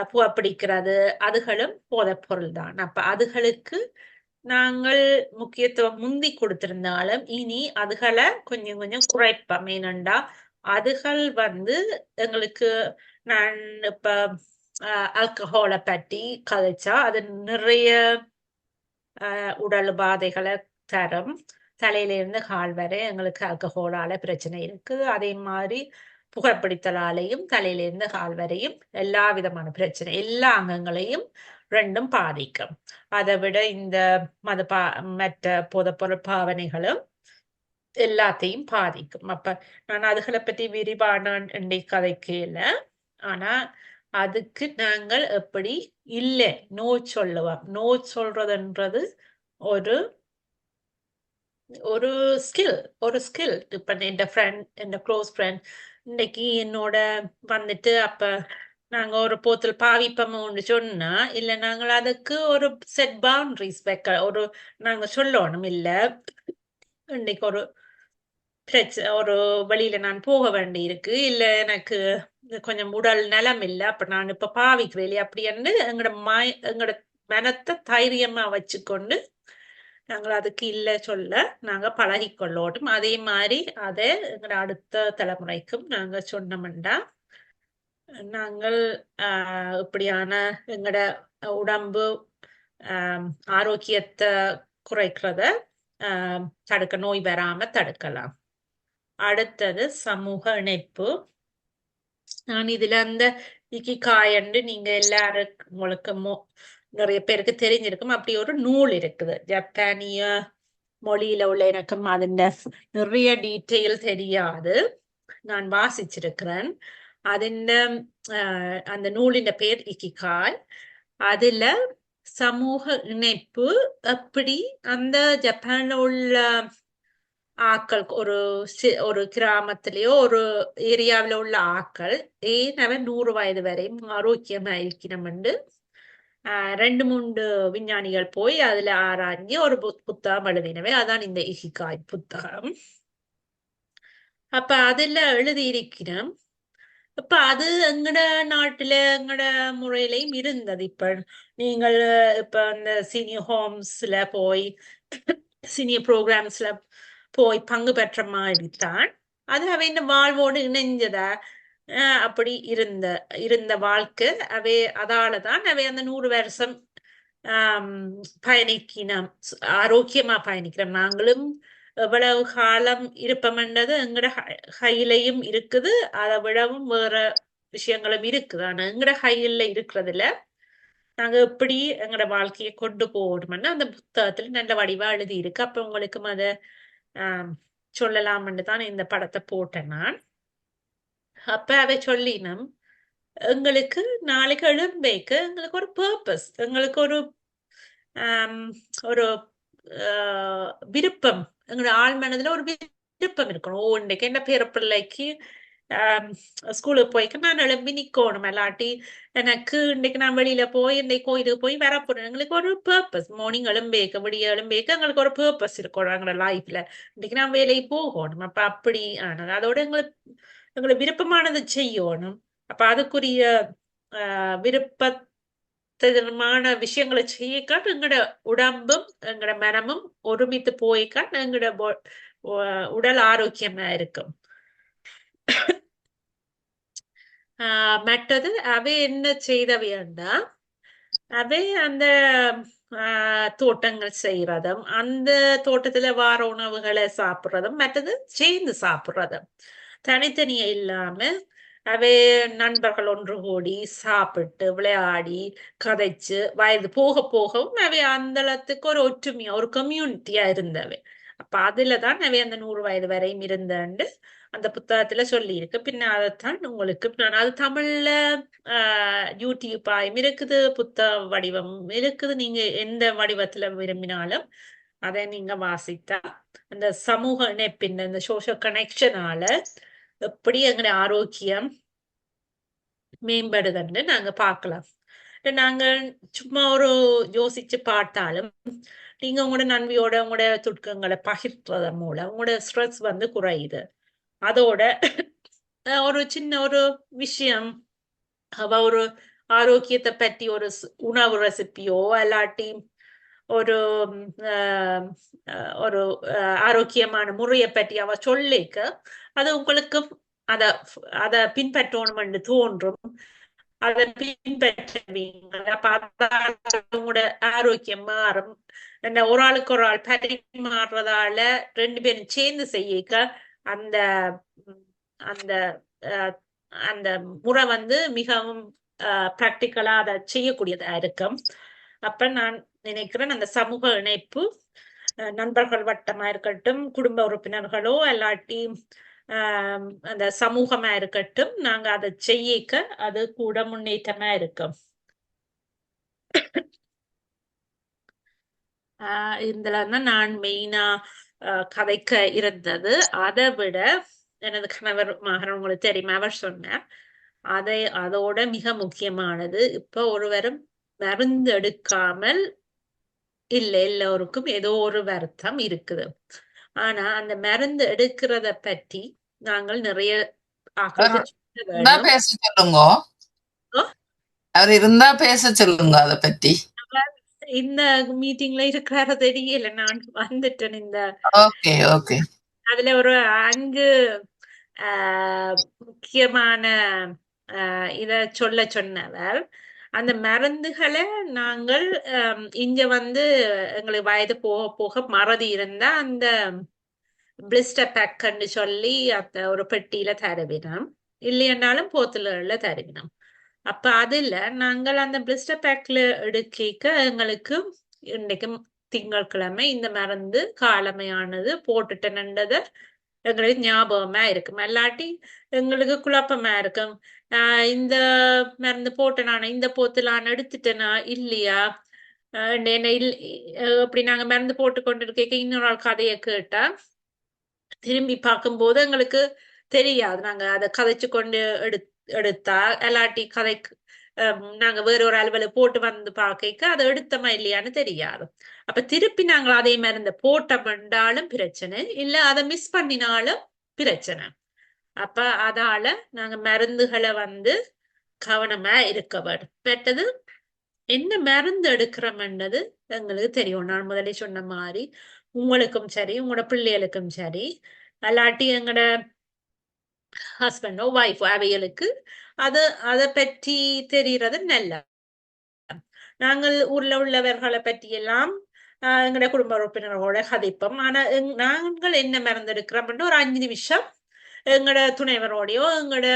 புகைப்பிடிக்கிறது, அதுகளும் போதைப்பொருள் தான். அப்ப அதுகளுக்கு நாங்கள் முக்கியத்துவம் முந்தி கொடுத்திருந்தாலும் இனி அதுகளை கொஞ்சம் கொஞ்சம் குறைப்போம். ஏனண்டா அதுகள் எங்களுக்கு நான் இப்ப ஆல்கஹாலை பற்றி கதைச்சா அது நிறைய உடல் உபாதைகளை தரும். தலையில இருந்து கால் வரை எங்களுக்கு ஆல்கஹாலால பிரச்சனை இருக்குது. அதே மாதிரி புகைப்பிடித்தலாலையும் தலையில இருந்து கால் வரையும் எல்லா விதமான பிரச்சனை, எல்லா அங்கங்களையும் ரெண்டும் பாதிக்கும். அதை விட இந்த மற்ற போதைப்பொருள் பாவனைகளும் எல்லாத்தையும் பாதிக்கும். அப்ப நான் அதுகளை பற்றி விரிவான கதைக்கு இல்லை. ஆனா அதுக்கு நாங்கள் எப்படி இல்லை நோ சொல்லுவோம். நோ சொல்றதுன்றது ஒரு ஸ்கில். இப்ப என் க்ளோஸ் ஃப்ரெண்ட் இன்னைக்கு என்னோட அப்ப நாங்க ஒரு போத்தில் பாவிப்போம்னு சொன்னா, இல்ல நாங்கள் அதுக்கு ஒரு செட் பவுண்டரிஸ் வைக்க நாங்க சொல்லணும். இல்ல இன்னைக்கு ஒரு வழியில நான் போக வேண்டி இருக்கு, இல்ல எனக்கு கொஞ்சம் உடல் நலம் இல்லை, அப்ப நான் இப்ப பாவிக்கிறேன் இல்லையா, அப்படின்னு எங்களோட மனத்தை தைரியமா வச்சுக்கொண்டு நாங்கள் அதுக்கு இல்லை சொல்ல நாங்க பழகிக்கொள்ளோட்டும். அதே மாதிரி அதை எங்களோட அடுத்த தலைமுறைக்கும் நாங்க சொன்னோம்னா நாங்கள் இப்படியான எங்களோட உடம்பு ஆரோக்கியத்தை குறைக்கிறத தடுக்க, நோய் வராம தடுக்கலாம். அடுத்தது சமூக இணைப்பு. நான் இதுல அந்த இக்கிகாயண்டு நீங்க எல்லாருக்கும் உங்களுக்கு நிறைய பேருக்கு தெரிஞ்சிருக்கும். அப்படி ஒரு நூல் இருக்குது, ஜப்பானிய மொழியில உள்ள. எனக்கும் அதுல நிறைய டீட்டெயில் தெரியாது, நான் வாசிச்சிருக்கிறேன். அந்த நூலின் பேர் இக்கிகாய். அதுல சமூக இணைப்பு எப்படி அந்த ஜப்பான்ல உள்ள ஆக்கள் ஒரு கிராமத்திலேயோ ஒரு ஏரியாவில உள்ள ஆக்கள் ஏன் அவன் 100 வயது வரையும் ஆரோக்கியமா இருக்கணும் என்று 2-3 விஞ்ஞானிகள் போய் அதுல ஆராய்ஞ்சு ஒரு புத்தகம் எழுதினவே. அதான் இந்த இக்கிகாய் புத்தகம். அப்ப அதுல எழுதி இருக்கிறோம். இப்ப அது எங்கட நாட்டுல எங்கட முறையிலையும் இருந்தது. இப்ப நீங்கள் இப்ப அந்த சீனியர் ஹோம்ஸ்ல போய் சீனியர் ப்ரோக்ராம்ஸ்ல போய் பங்கு பெற்ற மாதிரி தான் அது அவை இந்த வாழ்வோடு இணைஞ்சதா அப்படி இருந்த வாழ்க்கை அதாலதான் அவை அந்த 100 வருஷம் பயணிக்கணும், ஆரோக்கியமா பயணிக்கிறோம். நாங்களும் எவ்வளவு காலம் இருப்போம்ன்றது எங்கட கையிலையும் இருக்குது, அதை விடவும் வேற விஷயங்களும் இருக்குது. ஆனா எங்கட கையில இருக்கிறதுல நாங்க எப்படி எங்களோட வாழ்க்கையை கொண்டு போகணும்னு அந்த புத்தகத்துல நல்ல வடிவா எழுதி இருக்கு. அப்ப உங்களுக்கும் அதை சொல்லலாம்னு தான் இந்த படத்தை போட்டேன் நான். அப்ப அதை சொல்லினோம், எங்களுக்கு நாளைக்கு எழும்பேக்கு எங்களுக்கு ஒரு பர்பஸ், எங்களுக்கு ஒரு விருப்பம், எங்களோட ஆள் மனதுல ஒரு விருப்பம் இருக்கணும். இன்னைக்கு என்ன பேர பிள்ளைக்கு ஸ்கூலுக்கு போய்க்க நான் எழும்பி நிக்கணும், இல்லாட்டி எனக்கு இன்னைக்கு நான் வெளியில போய் இன்னைக்கு கோயிலுக்கு போய் வர போறேன். எங்களுக்கு ஒரு பர்பஸ், மார்னிங் விடிய எழும்பேக்க எங்களுக்கு ஒரு பர்பஸ் இருக்கணும் எங்களோட லைஃப்ல. இன்னைக்கு நான் வேலைக்கு போகணும். அப்ப அப்படி ஆனது அதோட எங்களுக்கு விருப்பமானது செய்யணும். அப்ப அதுக்குரிய விருப்பமான விஷயங்களை செய்யக்காட்டு எங்கட உடம்பும் எங்கட மனமும் ஒருமித்து போய்க்காட்டு எங்கட உடல் ஆரோக்கியமா இருக்கும். மற்றது அவை என்ன செய்தவையண்டா அவை அந்த தோட்டங்கள் செய்யறதும் அந்த தோட்டத்துல வார உணவுகளை சாப்பிடுறதும் மற்றது சேர்ந்து சாப்பிடுறதும் தனித்தனியா இல்லாம அவை நண்பர்கள் ஒன்று கூடி சாப்பிட்டு விளையாடி கதைச்சு வயது போக போகவும் அவை அந்த அளத்துக்கு ஒரு ஒற்றுமையா ஒரு கம்யூனிட்டியா இருந்தவை. அப்ப அதுலதான் அவை அந்த 100 வயது வரையும் இருந்தண்டு அந்த புத்தகத்துல சொல்லி இருக்கு. பின்ன அதைத்தான் உங்களுக்கு நான் அது தமிழ்ல யூடியூப் ஆயும் இருக்குது, புத்தக வடிவம் இருக்குது. நீங்க எந்த வடிவத்துல விரும்பினாலும் அதை நீங்க வாசித்தா அந்த சமூக இணைப்பின் இந்த சோஷியல் கனெக்ஷனால எப்படி எங்களுடைய ஆரோக்கியம் மேம்படுதுன்னு நாங்க பார்க்கலாம். நாங்க சும்மா ஒரு யோசிச்சு பார்த்தாலும் நீங்க உங்களோட நன்மையோட உங்களோட துக்கங்களை பகிர்றதன் மூலம் உங்களோட ஸ்ட்ரெஸ் வந்து குறையுது. அதோட ஒரு சின்ன ஒரு விஷயம் அவ ஒரு ஆரோக்கியத்தை பற்றி ஒரு உணவு ரெசிபியோ இல்லாட்டி ஒரு ஒரு ஆரோக்கியமான முறையை பற்றி அவ சொல்லிக்க அது உங்களுக்கு அத பின்பற்றணும்னு தோன்றும். அதை பின்பற்றுவீங்க. உங்களோட ஆரோக்கியம் மாறும். ஒரு ஆளுக்கு ஒரு ஆள் பரிமாறுறதால 2 பேரும் சேர்ந்து செய்யிக்க அந்த அந்த அந்த முறை வந்து மிகவும் பிராக்டிக்கலா அதை செய்யக்கூடியதா இருக்கும். அப்ப நான் நினைக்கிறேன் அந்த சமூக இணைப்பு நண்பர்கள் வட்டமா இருக்கட்டும், குடும்ப உறுப்பினர்களோ இல்லாட்டி அந்த சமூகமா இருக்கட்டும், நாங்க அதை செய்யிக்க அது கூட முன்னேற்றமா இருக்கும். இதுலதான் நான் மெயினா கதைக்க இருந்தது. அதை விட எனது கணவர் மகன் உங்களுக்கு தெரியுமா, அவர் சொன்னார் அதோட மிக முக்கியமானது இப்ப ஒருவரும் மருந்து எடுக்காமல் இல்ல, எல்லோருக்கும் ஏதோ ஒரு வருத்தம் இருக்குது. ஆனா அந்த மருந்து எடுக்கிறத பற்றி நாங்கள் நிறைய பேச சொல்லுங்க. அவர் இருந்தா பேச சொல்லுங்க அதை பற்றி. இந்த மீட்டிங்ல இருக்கிறார தெரியல, நான் வந்துட்டேன். இந்த அதுல ஒரு 5 முக்கியமான இத சொன்னவர் அந்த மருந்துகளை நாங்கள் இங்க வந்து எங்களுக்கு வயது போக போக மறதி இருந்தா அந்த பிளிஸ்டர் பேக்ன்னு சொல்லி அந்த ஒரு பெட்டியில தருவினோம், இல்லையன்னாலும் போத்தல தருவினோம். அப்ப அதுல நாங்கள் அந்த பிளிஸ்டர் பேக்ல எடுக்க எங்களுக்கு இன்னைக்கு திங்கட்கிழமை இந்த மருந்து காலமையானது போட்டுட்டேன்ன்றத எங்களுக்கு ஞாபகமா இருக்கும். இல்லாட்டி எங்களுக்கு குழப்பமா இருக்கும். இந்த மருந்து போட்டேனா, இந்த போத்தலான எடுத்துட்டேனா இல்லையா, என்ன அப்படி நாங்க மருந்து போட்டு கொண்டு இருக்க இன்னொரு நாள் கதையை கேட்டா திரும்பி பார்க்கும்போது எங்களுக்கு தெரியாது. நாங்க அதை கதைச்சு கொண்டு எடுத்தா இல்லாட்டி கதைக்கு நாங்க வேற ஒரு அலுவலை போட்டு வந்து பார்க்க அதை எடுத்தமா இல்லையான்னு தெரியாது. அப்ப திருப்பி நாங்கள் அதே மருந்த போட்டோம்னாலும் பிரச்சனை இல்ல, அதை மிஸ் பண்ணினாலும் பிரச்சனை. அப்ப அதால நாங்க மருந்துகளை வந்து கவனமா இருக்க வேண்டும். பெற்றது என்ன மருந்து எடுக்கிறோம்ன்றது எங்களுக்கு தெரியும். நான் முதலே சொன்ன மாதிரி உங்களுக்கும் சரி உங்களோட பிள்ளைகளுக்கும் சரி அல்லாட்டி எங்களோட ஹஸ்பண்டோ ஒய்ஃபோ அவைகளுக்கு அதை பற்றி தெரிகிறது நல்ல. நாங்கள் ஊர்ல உள்ளவர்களை பற்றி எல்லாம் எங்களோட குடும்ப உறுப்பினர்களோட கதைப்போம். ஆனா நாங்கள் என்ன மறந்துடுக்கிறோம் ஒரு 5 நிமிஷம் எங்களோட துணைவரோடையோ எங்களோட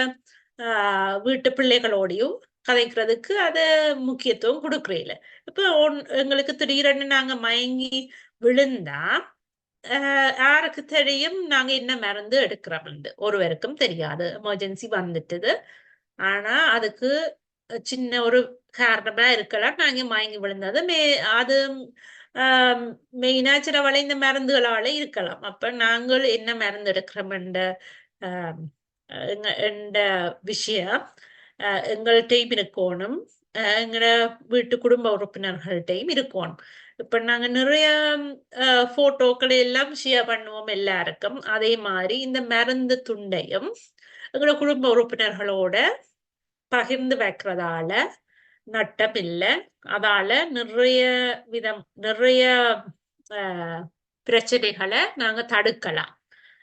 வீட்டு பிள்ளைகளோடையோ கதைக்கிறதுக்கு அதை முக்கியத்துவம் கொடுக்குறீல. இப்ப எங்களுக்கு திடீரென்னு நாங்க மயங்கி விழுந்தா யாருக்கு தெரியும் நாங்க என்ன மருந்து எடுக்கிறோம்? ஒருவருக்கும் தெரியாது. எமர்ஜென்சி வந்துட்டுது, ஆனா அதுக்கு சின்ன ஒரு காரணமா இருக்கலாம் நாங்க மயங்கி விழுந்தது. அது மெயினா சில வளை இந்த மருந்துகளால இருக்கலாம். அப்ப நாங்கள் என்ன மருந்து எடுக்கிறோம் என்ற விஷயம் எங்கள்கிட்டையும் இருக்கணும், எங்களோட வீட்டு குடும்ப உறுப்பினர்கள்ட்டையும் இருக்கணும். இப்ப நாங்க நிறைய போட்டோக்களை எல்லாம் ஷேர் பண்ணுவோம் எல்லாருக்கும். அதே மாதிரி இந்த மருந்து துண்டையும் எங்களோட குடும்ப உறுப்பினர்களோட பகிர்ந்து வைக்கிறதால நட்டம் இல்லை. அதால நிறைய பிரச்சனைகளை நாங்க தடுக்கலாம்.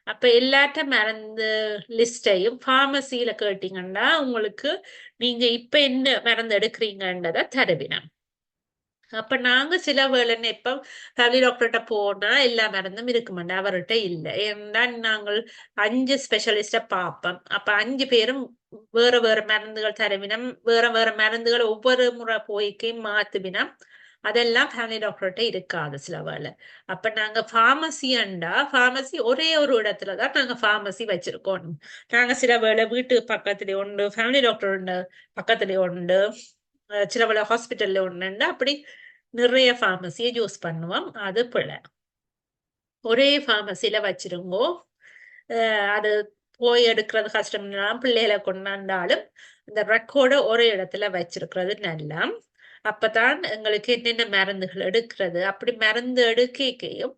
அப்ப எல்லாத்த மருந்து லிஸ்டையும் பார்மசியில கேட்டீங்கன்னா உங்களுக்கு நீங்க இப்ப என்ன மருந்து எடுக்கிறீங்கன்றத தருவினோம். அப்ப நாங்க சில வேலைன்னு இப்ப ஃபேமிலி டாக்டர்கிட்ட போனா எல்லா மருந்தும் இருக்க மாட்டோம், அவர்கிட்ட இல்லை. ஏன்னா நாங்கள் 5 ஸ்பெஷலிஸ்ட பார்ப்போம். அப்ப 5 பேரும் வேற வேற மருந்துகள் தருவினம், வேற வேற மருந்துகள் ஒவ்வொரு முறை போய்க்கையும் மாத்துவினம். அதெல்லாம் ஃபேமிலி டாக்டர்கிட்ட இருக்காது சில வேலை. அப்ப நாங்க பார்மசி ஒரே ஒரு இடத்துலதான் நாங்க பார்மசி வச்சிருக்கோம். நாங்க சில வேலை வீட்டு பக்கத்துல உண்டு, ஃபேமிலி டாக்டர் உண்டு பக்கத்துல உண்டு, சில வேலை ஹாஸ்பிட்டல்ல ஒண்ணுண்டு, அப்படி நிறைய பார்மசியை யூஸ் பண்ணுவோம். அது பிள்ளை. ஒரே பார்மசியில வச்சிருங்கோ. அது போய் எடுக்கிறது கஷ்டம்னா பிள்ளைகளை கொண்டாண்டாலும் இந்த ரெக்கார்டை ஒரே இடத்துல வச்சிருக்கிறது நல்லா. அப்பதான் எங்களுக்கு என்னென்ன மருந்துகள் எடுக்கிறது, அப்படி மருந்து எடுக்கையும்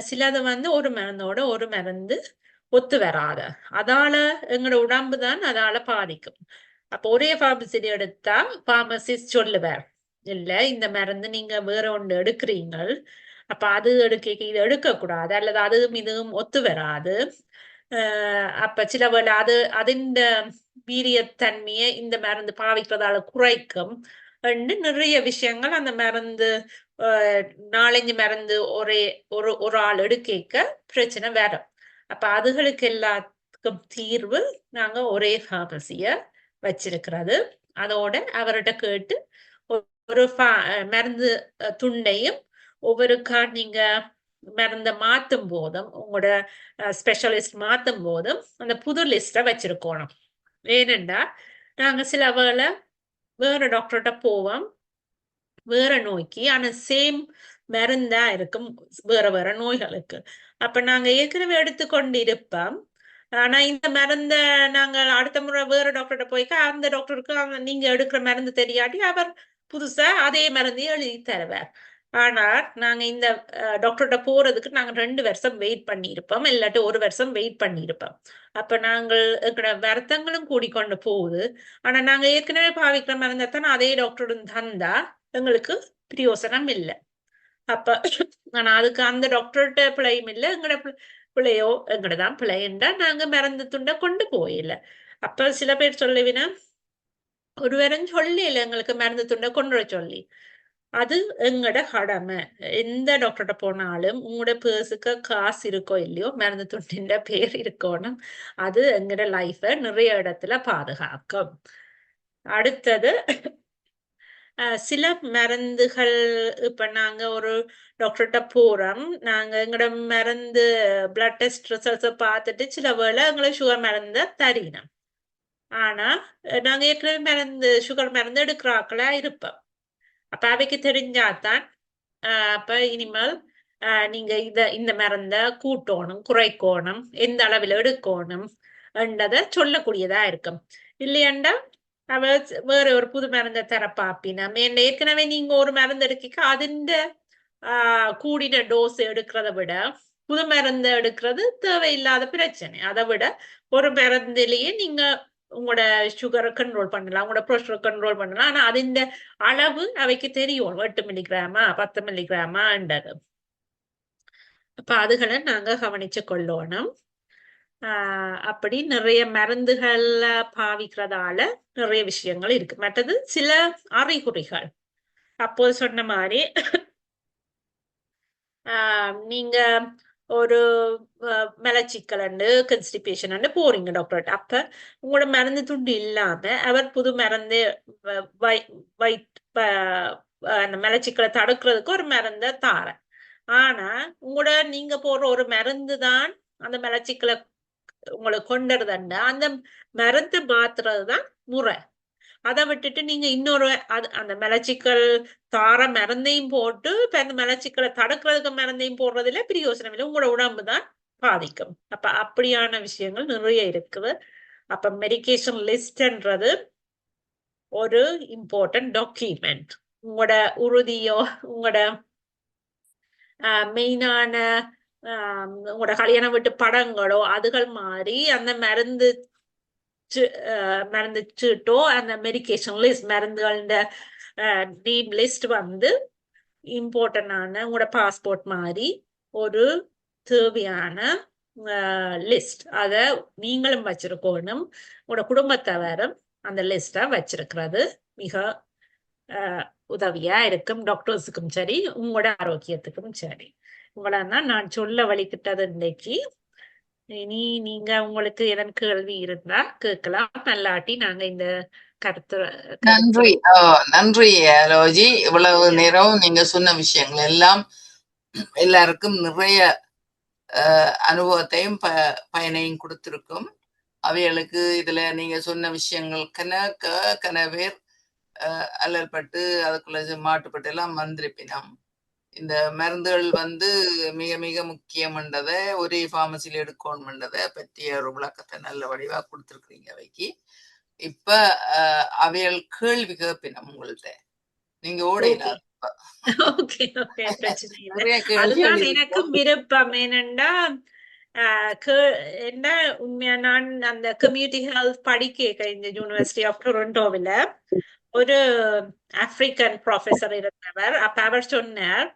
சிலது ஒரு மருந்தோட ஒரு மருந்து ஒத்து வராத, அதால எங்களோட உடம்பு தான் அதால பாதிக்கும். அப்ப ஒரே பார்மசியில எடுத்தா பார்மசிஸ்ட் சொல்லுவார், இல்ல இந்த மருந்து நீங்க வேற ஒன்று எடுக்கிறீங்க, அப்ப அது இது எடுக்கக்கூடாது, அல்லது அதுவும் இதுவும் ஒத்து வராது. அப்ப சில வேளை அதிண்ட வீரியத்தன்மையை இந்த மருந்து பாவிக்கிறதால குறைக்கும். நிறைய விஷயங்கள் அந்த மருந்து 4-5 மருந்து ஒரு ஆள் எடுக்க பிரச்சனை வரும். அப்ப அதுகளுக்கு எல்லாத்துக்கும் தீர்வு நாங்க ஒரே பார்மசிய வச்சிருக்கிறது. அதோட அவர்கிட்ட கேட்டு ஒரு மருந்து துண்டையும் ஒவ்வொருக்கா நீங்க மருந்த மாத்தும் போதும், உங்களோட ஸ்பெஷலிஸ்ட் மாத்தும் போதும் அந்த புது லிஸ்ட வச்சிருக்கணும். ஏனென்றா நாங்க சில வேளை வேற டாக்டர்கிட்ட போவோம் வேற நோய்க்கு, ஆனா சேம் மருந்தா இருக்கும் வேற வேற நோய்களுக்கு. அப்ப நாங்க ஏற்கனவே எடுத்துக்கொண்டு இருப்போம், ஆனா இந்த மருந்த நாங்க அடுத்த முறை வேற டாக்டர்கிட்ட போய்க்க அந்த டாக்டருக்கு நீங்க எடுக்கிற மருந்து தெரியாட்டி அவர் புதுசா அதே மருந்தையும் எழுதி தருவார். ஆனா நாங்க இந்த டாக்டர்கிட்ட போறதுக்கு நாங்க 2 வருஷம் வெயிட் பண்ணியிருப்போம், இல்லாட்டி 1 வருஷம் வெயிட் பண்ணியிருப்போம். அப்ப நாங்கள் எங்களோட வருத்தங்களும் கூடிக்கொண்டு போகுது. ஆனா நாங்க ஏற்கனவே பாவிக்கிற மருந்தைத்தான் அதே டாக்டரும் தந்தா எங்களுக்கு பிரயோசனம் இல்லை. அப்ப ஆனா அதுக்கு அந்த டாக்டர்கிட்ட பிழையும் இல்லை, எங்களோட பிள்ளையோ எங்கடதான் பிள்ளைண்டா நாங்க மருந்து துண்டை கொண்டு போயில. அப்ப சில பேர் சொல்லுவினா ஒருவரும் சொல்லி இல்லை எங்களுக்கு மருந்து துண்டை கொண்டு வர சொல்லி. அது எங்கட கடமை. எந்த டாக்டர்கிட்ட போனாலும் உங்களோட பேர்ஸுக்கு காசு இருக்கோ இல்லையோ மருந்து துண்டின் பேர் இருக்கணும். அது எங்கட லைஃப நிறைய இடத்துல பாதுகாக்கும். அடுத்தது சில மருந்துகள், இப்ப நாங்க ஒரு டாக்டர்கிட்ட போறோம், நாங்க எங்களோட மருந்து பிளட் டெஸ்ட் ரிசல்ட்ஸ பார்த்துட்டு சில வேளை எங்களை சுகர் மருந்த தரணும். ஆனா நாங்க ஏற்கனவே சுகர் மருந்து எடுக்கிறாக்களா இருப்போம். அப்ப அவைக்கு தெரிஞ்சாதான் அப்ப இனிமேல் நீங்க இந்த மருந்த கூட்டணும் குறைக்கணும், எந்த அளவில் எடுக்கணும் என்றதை சொல்லக்கூடியதா இருக்கும். இல்லையண்டா அவ வேற ஒரு புது மருந்தை தர பாப்பினா ஏற்கனவே நீங்க ஒரு மருந்து எடுக்க அதிண்ட கூடின டோஸ் எடுக்கிறத விட புது மருந்து எடுக்கிறது தேவையில்லாத பிரச்சனை. அதை விட ஒரு மருந்திலேயே நீங்க உங்களோட சுகரை கண்ட்ரோல் பண்ணலாம், உங்களோட ப்ரெஷரை கண்ட்ரோல் பண்ணலாம். ஆனா அதிண்ட அளவு அவைக்கு தெரியும், 8 மில்லிகிராமா 10 மில்லிகிராமான்றது. அப்ப அதுகளை நாங்க கவனிச்சு கொள்ளணும். அப்படி நிறைய மருந்துகள்ல பாவிக்கிறதால நிறைய விஷயங்கள் இருக்கு. மற்றது சில அறிகுறிகள், அப்போது சொன்ன மாதிரி நீங்க ஒரு மலச்சிக்கல் கன்ஸ்டிபேஷன் போறீங்க டாக்டர்கிட்ட. அப்ப உங்களோட மருந்து துண்டு இல்லாம அவர் புது மருந்து அந்த மலச்சிக்கலை தடுக்கிறதுக்கு ஒரு மருந்தை தார. ஆனா உங்களோட நீங்க போடுற ஒரு மருந்து தான் அந்த மலச்சிக்கலை உங்களுக்கு கொண்டுறதுண்டா அந்த மருந்து மாத்துறதுதான் முறை. அதை விட்டுட்டு நீங்க இன்னொரு அந்த மலச்சிக்கல் தார மருந்தையும் போட்டு இப்ப அந்த மலச்சிக்கலை தடுக்கிறதுக்கு மருந்தையும் போடுறதுல பிரயோசனம் இல்லை, உங்களோட உடம்பு தான் பாதிக்கும். அப்ப அப்படியான விஷயங்கள் நிறைய இருக்குது. அப்ப மெடிகேஷன் லிஸ்ட்ன்றது ஒரு இம்பார்ட்டன்ட் டாக்குமெண்ட். உங்களோட உறுதியோ உங்களோட மெயினான உங்களோட கல்யாணம் வீட்டு படங்களோ அதுகள் மாதிரி அந்த மருந்து மருந்து சீட்டோ அந்த மெடிக்கேஷன் லிஸ்ட் மருந்துகளோட நேம் லிஸ்ட் வந்து இம்பார்ட்டன்டான உங்களோட பாஸ்போர்ட் மாதிரி ஒரு தேவையான லிஸ்ட் அத நீங்களும் வச்சிருக்கணும், உங்களோட குடும்பத்தவரும் அந்த லிஸ்ட வச்சிருக்கிறது மிக உதவியா இருக்கும், டாக்டர்ஸுக்கும் சரி உங்களோட ஆரோக்கியத்துக்கும் சரி. இவ்வளவுதான் நான் சொல்ல வழிகிட்டது இன்னைக்கு. இனி நீங்க உங்களுக்கு எதன் கேள்வி இருந்தா கேட்கலாம், நல்லாட்டி நாங்க இந்த கருத்து நன்றி. நன்றி லோஜி. இவ்வளவு நேரம் நீங்க சொன்ன விஷயங்கள் எல்லாம் எல்லாருக்கும் நிறைய அனுபவத்தையும் பயனையும் கொடுத்திருக்கும். அவைகளுக்கு இதுல நீங்க சொன்ன விஷயங்கள் கன பேர் அல்லல்பட்டு அதுக்குள்ள மாட்டுப்பட்டு எல்லாம் வந்திருப்பினோம். இந்த மருந்துகள் வந்து மிக மிக முக்கியம்ன்றதை ஒரே பார்மசியில எடுக்கணும்ன்றதை பற்றிய ஒரு விளக்கத்தை நல்ல வடிவா கொடுத்துருக்குறீங்க அவைக்கு. இப்ப அவைகள் கேள்வி கேட்பினோம் உங்கள்ட்ட, நீங்க ஓடையில நிறைய அதுதான் எனக்கும் விருப்பம். ஏனென்றா என்ன உண்மையா நான் அந்த கம்யூனிட்டி ஹெல்த் படிக்க இந்த யூனிவர்சிட்டி ஆஃப் டொரண்டோவில் ஒரு ஆப்பிரிக்கன் ப்ரொஃபஸர் இருந்தவர். அப்ப அவர் சொன்னார்,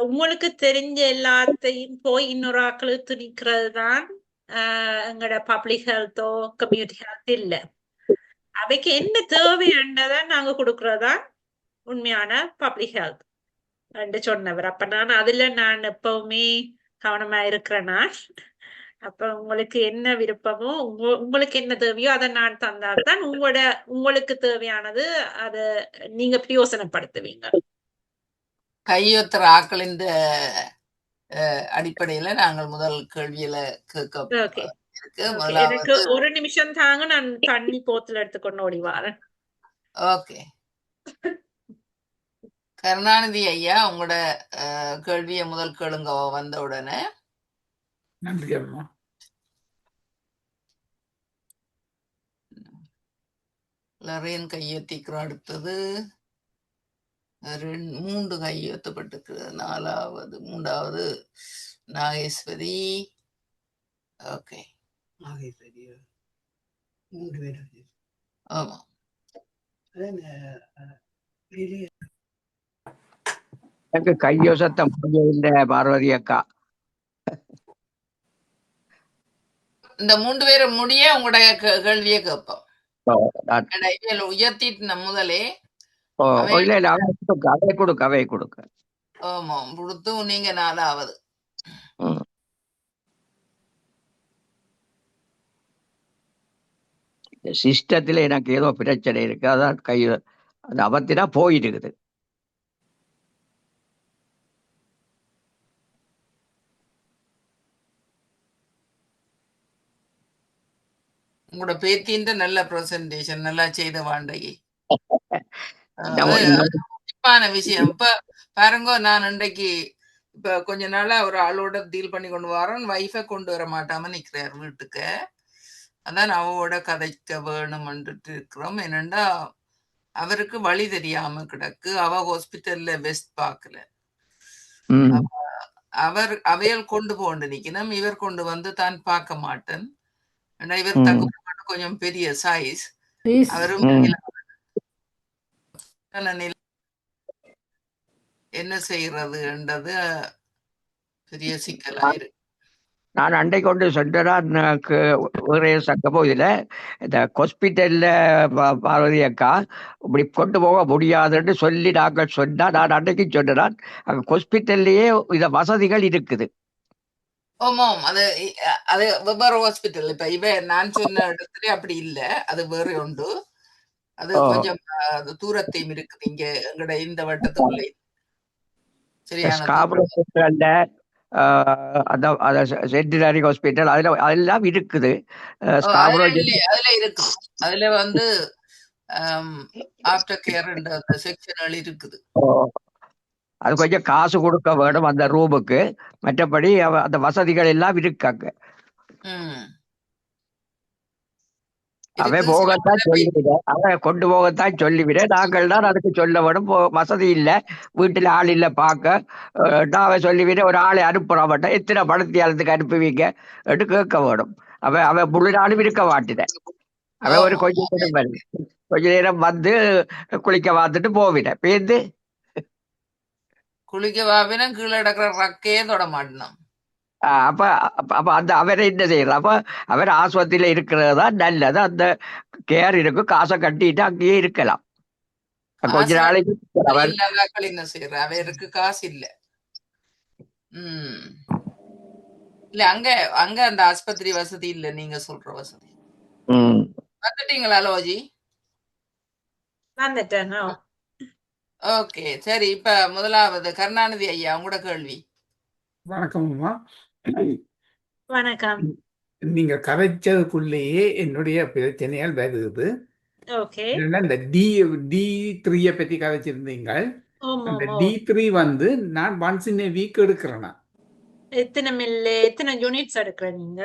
உங்களுக்கு தெரிஞ்ச எல்லாத்தையும் போய் இன்னொரு ஆக்களை திணிக்கிறது தான் எங்களோட பப்ளிக் ஹெல்த்தோ கம்யூனிட்டி ஹெல்த் இல்ல, அவைக்கு என்ன தேவைன்றதை நாங்க கொடுக்கறதா உண்மையான பப்ளிக் ஹெல்த் என்று சொன்னவர். அப்ப நான் எப்பவுமே கவனமா இருக்கிறேன்னா, அப்ப உங்களுக்கு என்ன விருப்பமோ உங்களுக்கு என்ன தேவையோ அதை நான் தந்தால்தான் உங்களுக்கு தேவையானது அதை நீங்க பிரயோசனப்படுத்துவீங்க. கையொத்தர ஆக்கள் இந்த அடிப்படையில நாங்கள் முதல் கேள்வியில கேட்க எனக்கு ஒரு நிமிஷம் தாங்க, நான் தண்ணி போத்துல எடுத்துக்கொண்டு ஓடி வரேன். ஓகே. கருணாநிதி ஐயா, உங்களோட கேள்விய முதல் கேளுங்க வந்த உடனே. நன்றி அம்மா. லரேன் கையெத்திக்கிறோம். அடுத்தது 3 கையெழுத்தப்பட்டிருக்கு. 3வது நாகேஸ்வரி. ஓகே, நாகேஸ்வரி 3 பேர். ஆமா, எனக்கு கையோசத்த முடியவில்லை பார்வதி அக்கா. இந்த 3 பேரும் முடிய உங்களுடைய கேள்வியை கேட்போம். உயர்த்திட்டு முதலே அவை கொடுக்க. ஆமா, கொடுத்து நீங்க 4வது. சிஸ்டத்துல எனக்கு ஏதோ பிரச்சனை இருக்கு, அதான் அது அவத்தினா போயிருக்குது. உங்களோட பேத்தின்ற நல்ல பிரசன்டேஷன் நல்லா செய்த வாண்டகி. முக்கியமான விஷயம். இப்ப பாருங்க, நான் இன்றைக்கு இப்ப கொஞ்ச நாளா ஒரு ஆளோட டீல் பண்ணி கொண்டு வரேன். வைஃபை கொண்டு வர மாட்டாம நிக்கிறார் வீட்டுக்கு. அதான் அவவோட கதைக்க வேணும்ன்ட்டு இருக்கிறோம். என்னண்டா அவருக்கு வழி தெரியாம கிடக்கு. அவ ஹாஸ்பிட்டல்ல வெஸ்ட் பார்க்கல. அவையல் கொண்டு போண்டு நிக்கணும். இவர் கொண்டு வந்து தான் பார்க்க மாட்டேன். இவர் தக்கு கொஞ்சம் பெரிய சைஸ். அவரும் என்ன செய்யறதுன்றது பெரிய சிக்கலாயிருக்கு. நான் அண்டை கொண்டு சென்றேன் ஒரே சங்கமோ இதுல இந்த ஹாஸ்பிட்டல்ல பார்வதி அக்கா இப்படி கொண்டு போக முடியாதுன்னு சொல்லி நாங்கள் சொன்னா, நான் அன்றைக்கு சொன்னேன் அங்க ஹாஸ்பிட்டல்லையே இத வசதிகள் இருக்குது. ஆமாம், அது வெவ்வேறு ஹாஸ்பிட்டல். இப்ப நான் சொன்ன இடத்துல அப்படி இல்ல, அது வேற உண்டு. அது கொஞ்சம் தூரத்தையும் இருக்குது இங்க எங்கட இந்த வட்டத்துக்குள்ள. சரியான சென்டினரி ஹாஸ்பிட்டல் அதெல்லாம் இருக்குது. அதுல இருக்கு. அதுல வந்து ஆஃப்டர் கேர் செக்ஷன் இருக்குது. அது கொஞ்சம் காசு கொடுக்க வேணும் அந்த ரூமுக்கு. மற்றபடி அந்த வசதிகள் எல்லாம் இருக்காங்க. அவன் போகத்தான் சொல்லிவிட, அவன் கொண்டு போகத்தான் சொல்லிவிட, நாங்கள் தான் அதுக்கு சொல்ல வேணும். வசதி இல்லை, வீட்டுல ஆள் இல்லை பார்க்க. அவன் சொல்லிவிட ஒரு ஆளை அனுப்புற மாட்டேன், எத்தனை பணத்தியாலத்துக்கு அனுப்புவீங்க என்று கேட்க வேணும். அவன் முழு நாளும் இருக்க மாட்டேன். அவன் ஒரு ஆமா கொஞ்ச நேரம் வரும். கொஞ்ச நேரம் வந்து குளிக்க பார்த்துட்டு போவினேன் பேருந்து. குளிக்க வாவினா கீழே கிடக்குற ரக்கையே தொட மாட்டணும். அப்ப அப்ப அப்ப அந்த அவரை என்ன செய்யறது? அப்ப அவர் ஆஸ்பத்திரியில இருக்கிறது தான் நல்லது. அந்த கேர் இருக்கும், காசை கட்டிட்டு அங்கேயே இருக்கலாம். கொஞ்ச காசு நாளைக்கு அவர் இல்லாதாக்கள் என்ன செய்யற? அவருக்கு காசு இல்ல. இல்ல அங்க அங்க அந்த ஆஸ்பத்திரி வசதி இல்ல, நீங்க சொல்ற வசதி. ம், வந்துட்டீங்களா லோஜி? வந்துட்டேன். ஓகே, சரி. இப்ப முதலாவது கருணாநிதி ஐயா, உங்களோட கேள்வி. வணக்கம் அம்மா. வணக்கம். நீங்க கதைச்சதுக்குள்ளேயே என்னுடைய பிரச்சனையால் வருது. ஓகே. என்னன்னா இந்த D3 பத்தி கதைச்சிருந்தீங்க. அந்த ஓமோ. D3 வந்து நான் ஒன்ஸ் இன் a வீக் எடுக்கிறேன்னா எத்தனை யூனிட்ஸ் எடுக்கிற நீங்க?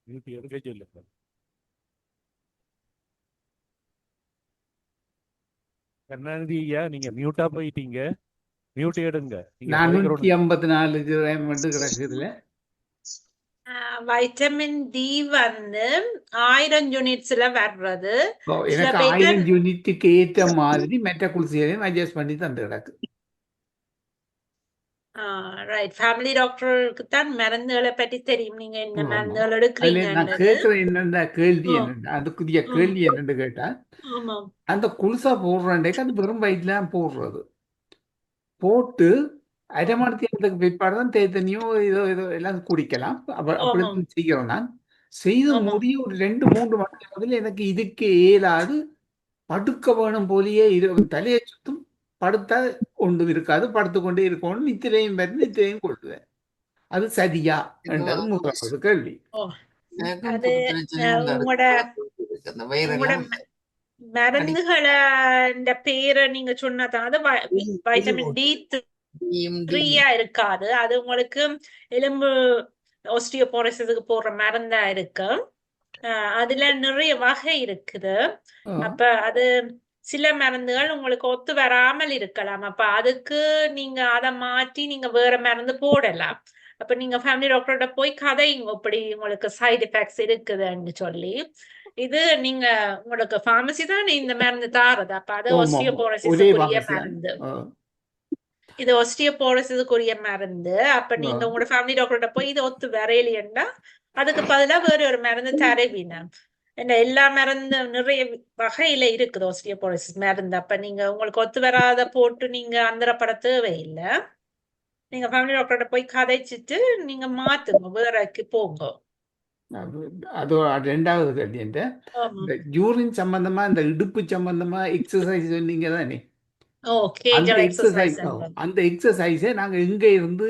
டியூட்டி எடுக்க சொல்லுங்க. கருணாநிதி ஐயா, நீங்க மியூட்டா போயிட்டீங்க. மியூட் எடுங்க. நீங்க கதைக்கிறோம். 454 கிராம் வந்து கிடக்குதுல. வைட்டமின் டி வந்து 1000 யூனிட்ஸ்ல வர்றது. சில எனக்கு பேர் 1000 யூனிட்டுக்கு ஏற்ற மாதிரி மெட்ட குளிசையையும் அட்ஜஸ்ட் பண்ணி தந்து கிடக்கு. ரைட். ஃபேமிலி டாக்டருக்கு தான் மருந்துகளை பற்றி தெரியும். நீங்க என்ன ஆமா. மருந்துகள் அதுல நான் எடுக்கிறீங்கன்றது. கேட்கிற என்னென்ன கேள்வி ஓ. என்னென்ன அதுக்குரிய கேள்வி என்னன்னு கேட்டா, ஆமாம். அந்த குளிசா போடுறேன்டேக்கு அது வெறும் வயிற்றுல போடுறது. போட்டு அரைமணத்தியத்துக்கு பிற்பாடு தான் தேத்தனியோ இதோ இதோ எல்லாம் குடிக்கலாம். ஆமாம். அப்படிதான் செய்கிறோம். நான் செய்து ஆமாம். முடிய ஒரு 2-3 மணி நேரத்தில் எனக்கு இதுக்கு இயலாது, படுக்க வேணும் போலியே தலையை சுத்தும், படுத்தா ஒன்றும் இருக்காது, படுத்துக்கொண்டே இருக்கணும், நித்திரையும் வருது, நித்திரையும் கொள்ளுவேன். அது சரியா என்றது முதலாவது கேள்வி. ஓ. எனக்கும் அது புது பிரச்சனை உண்டு. உங்களோட அந்த உங்களோட வயிறெல்லாம் மருந்துகளை பேரை நீங்க சொன்னதான் அது வைட்டமின் டி த்ரீயா இருக்காது. அது உங்களுக்கு எலும்பு ஆஸ்டியோபோரோசிஸுக்கு போடுற மருந்தா இருக்கு. அதுல நிறைய வகை இருக்குது. அப்ப அது சில மருந்துகள் உங்களுக்கு ஒத்து வராமல் இருக்கலாம். அப்ப அதுக்கு நீங்க அதை மாற்றி நீங்க வேற மருந்து போடலாம். அப்ப நீங்க ஃபேமிலி டாக்டர்கிட்ட போய் கதைங்க இப்படி உங்களுக்கு சைடு எஃபெக்ட்ஸ் இருக்குதுன்னு சொல்லி. இது நீங்க உங்களுக்கு பார்மசி தான் இந்த மருந்து தாரது. அப்ப அது ஆஸ்டியோபோரோசிஸுக்குரிய மருந்து. இது ஆஸ்டியோபோரோசிஸுக்குரிய மருந்து. அப்ப நீங்க உங்களோட ஃபேமிலி டாக்டர்கிட்ட போய் இது ஒத்து வரையிலையேண்டா அதுக்கு பதிலா வேற ஒரு மருந்து தருவீங்க. என்ன எல்லா மருந்து நிறைய வகையில இருக்குது ஆஸ்டியோபோரோசிஸ் மருந்து. அப்ப நீங்க உங்களுக்கு ஒத்து வராத போட்டு நீங்க அந்தரப்பட தேவையில்லை. நீங்க ஃபேமிலி டாக்டர்கிட்ட போய் கதைச்சிட்டு நீங்க மாத்துங்க, வேறக்கு போங்க. அது ரெண்டாவது கேள்வி. இந்த யூரின் சம்பந்தமா இந்த இடுப்பு சம்பந்தமா எக்ஸசைஸ் சொன்னீங்க தானே? அந்த எக்ஸசைஸை நாங்க எங்க இருந்து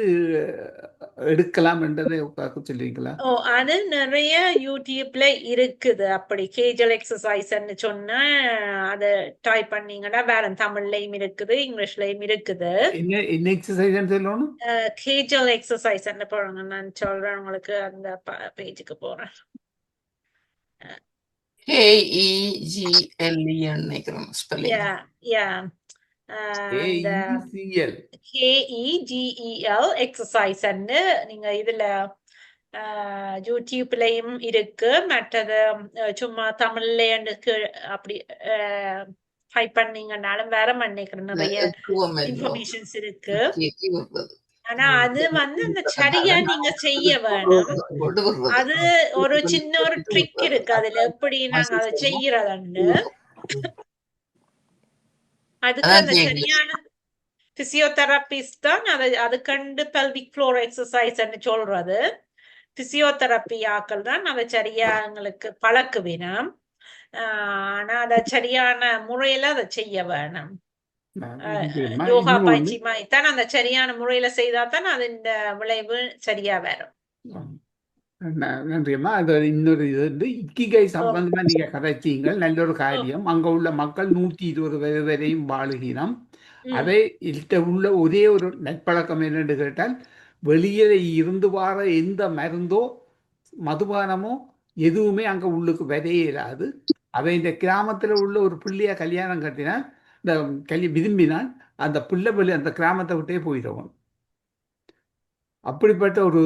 எடுக்கலாம் என்றதை சொல்லுவீங்களா? அது நிறைய யூடியூப்ல இருக்குது. அப்படி கேஜல் எக்ஸசைஸ்ன்னு சொன்னா அதை டைப் பண்ணீங்கன்னா வேற தமிழ்லயும் இருக்குது, இங்கிலீஷ்லயும் இருக்குது. என்ன எக்ஸசைஸ் சொல்லணும்? கேஜல் எக்ஸசைஸ் போடுங்க. நான் சொல்றேன் உங்களுக்கு, அந்த பேஜுக்கு போறேன். KEGLE நினைக்கிறேன் ஸ்பெல்லிங். KEGEL எக்ஸசைஸ் நீங்க இதுல யூடியூப்லயும் இருக்கு. மற்றது சும்மா தமிழ்ல அப்படி டைப் பண்ணீங்கன்னாலும் வேற நினைக்கிறேன் நிறைய இன்ஃபர்மேஷன்ஸ் இருக்கு. ஆனா அது வந்து அந்த சரியா நீங்க செய்ய வேணும். அது ஒரு சின்ன ஒரு ட்ரிக் இருக்கு அதுல, எப்படி நாங்க அதை செய்யறதுன்னு. அதுக்கு அந்த சரியான பிசியோதெரபிஸ்ட் தான் அது கண்டு பெல்விக் ஃப்ளோர் எக்ஸசைஸ் சொல்றது. பிசியோதெரப்பி ஆக்கள் தான் அதை சரியா எங்களுக்கு பழக்குவினம். ஆனா அதை சரியான முறையில அதை செய்ய வேணும். யோகா பயிற்சி மாதிரி தான் அந்த சரியான முறையில செய்தா தான் அது இந்த விளைவு சரியா வரும். நன்றியம்மா. அது இன்னொரு இது வந்து இக்கிகை சம்பந்தமா நீங்க கதைச்சீங்க, நல்ல ஒரு காரியம். அங்க உள்ள மக்கள் 120 வயது வரையும் வாழுகினம். அதை உள்ள ஒரே ஒரு நட்பழக்கம் என்னென்று கேட்டால், வெளியே இருந்து வார எந்த மருந்தோ மதுபானமோ எதுவுமே அங்க உள்ளுக்கு வரையிடாது. அவன் இந்த கிராமத்துல உள்ள ஒரு பிள்ளைய கல்யாணம் கட்டினா இந்த விரும்பினான் அந்த பிள்ளை அந்த கிராமத்தை விட்டே போயிடுவான். அப்படிப்பட்ட ஒரு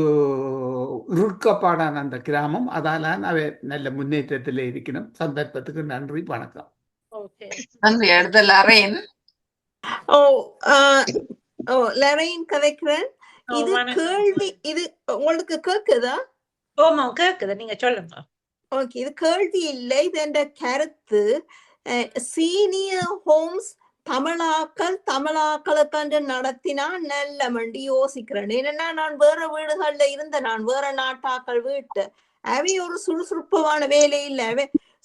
உருக்கப்பாடான அந்த கிராமம். அதால அவை நல்ல முன்னேற்றத்தில் இருக்கணும். சந்தர்ப்பத்துக்கு நன்றி, வணக்கம். ஓகே நன்றி. அடுத்த லரேன். ஓ லரைன் கதைக்கிறேன். இது கேள்வி, இது உங்களுக்கு கேக்குதா? ஓமா கேக்குது, நீங்க சொல்லுங்க. ஓகே, இது கேள்வி இல்லை, இது என்ற கருத்து. சீனியர் ஹோம்ஸ் தமிழாக்களுக்கு நடத்தினா நல்ல மண்டி யோசிக்கிறேன். என்னன்னா நான் வேற வீடுகள்ல இருந்த, நான் வேற நாட்டாக்கள் வீட்டு அவை ஒரு சுறுசுறுப்பான வேலை இல்ல, அவை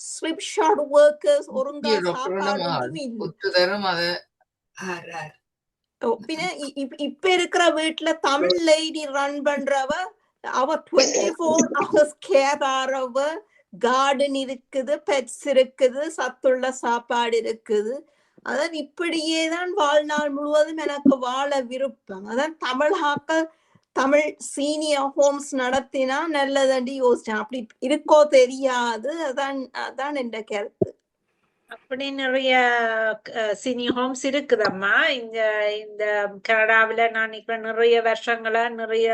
ஸ்விப் ஷாட் ஒர்க்கர்ஸ், ஒருங்கா சாப்பாடு பின்ன இப்ப இருக்கிற வீட்டுல தமிழ் லேடி ரன் பண்றவ, அவ 24 hours கேர் ஆறவ, கார்டன் இருக்குது, பெட்ஸ் இருக்குது, சத்துள்ள சாப்பாடு இருக்குது. அதான் இப்படியேதான் வாழ்நாள் முழுவதும் எனக்கு வாழ விருப்பம். அதான் தமிழ் சீனியர் ஹோம்ஸ் நடத்தினா நல்லதண்டி யோசிச்சேன். அப்படி இருக்கோ தெரியாது. அதான் என்ற கருத்து. அப்படி நிறைய சீனியர் ஹோம்ஸ் இருக்குதம்மா இந்த கனடாவில. நான் நினைக்கிறேன் நிறைய வருஷங்களா நிறைய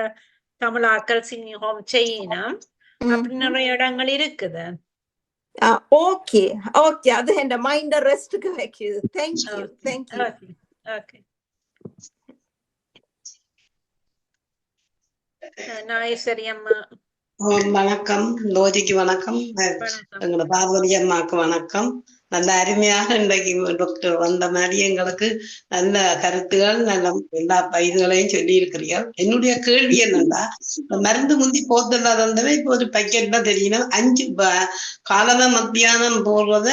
தமிழாக்கள் சீனியர் ஹோம் செய்யணும். அப்படி நிறைய இடங்கள் இருக்குது. ஓகே ஓகே, அது என் மைண்ட ரெஸ்ட்க்கு வைக்குது. Thank you thank you. ஓகே நாயஸ்வரி அம்மா வணக்கம். லோஜிக்கு வணக்கம். எங்களோட பார்வதி அம்மாவுக்கு வணக்கம். நல்ல அருமையாக இன்றைக்கு டாக்டர் வந்த மாதிரி எங்களுக்கு நல்ல கருத்துகள், நல்ல எல்லா பயிர்களையும் சொல்லி இருக்கிறீர்கள். என்னுடைய கேள்வி என்னன்னா, மருந்து முந்தி போத்தெல்லாம் தந்தவை இப்போ ஒரு பேக்கெட்ல தெரியணும் 5 காலமே மத்தியானம் போடுறத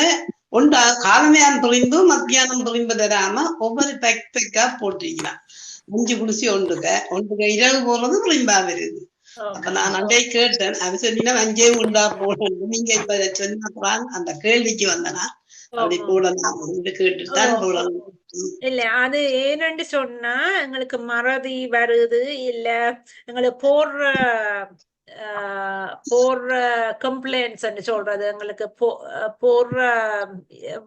ஒன்றா காலமையான் புரிந்து மத்தியானம் புரிந்து தராம ஒவ்வொரு பேக்கா போட்டிருக்கலாம். 5 குடிசி ஒன்றுக்க இரவு போடுறது புரிம்பா வருது. அப்ப நான் அண்டை கேட்டேன், அது சொன்னா 5 உண்டா போடணும். நீங்க இப்ப சொன்ன அந்த கேள்விக்கு வந்தனா அப்படி போடலாம் கேட்டுதான் போடணும். இல்ல அது ஏன்னு சொன்னா, எங்களுக்கு மறதி வருது, இல்ல எங்களுக்கு போடுற கம்ப்ளைண்ட்ஸ் சொல்றது, எங்களுக்கு போடுற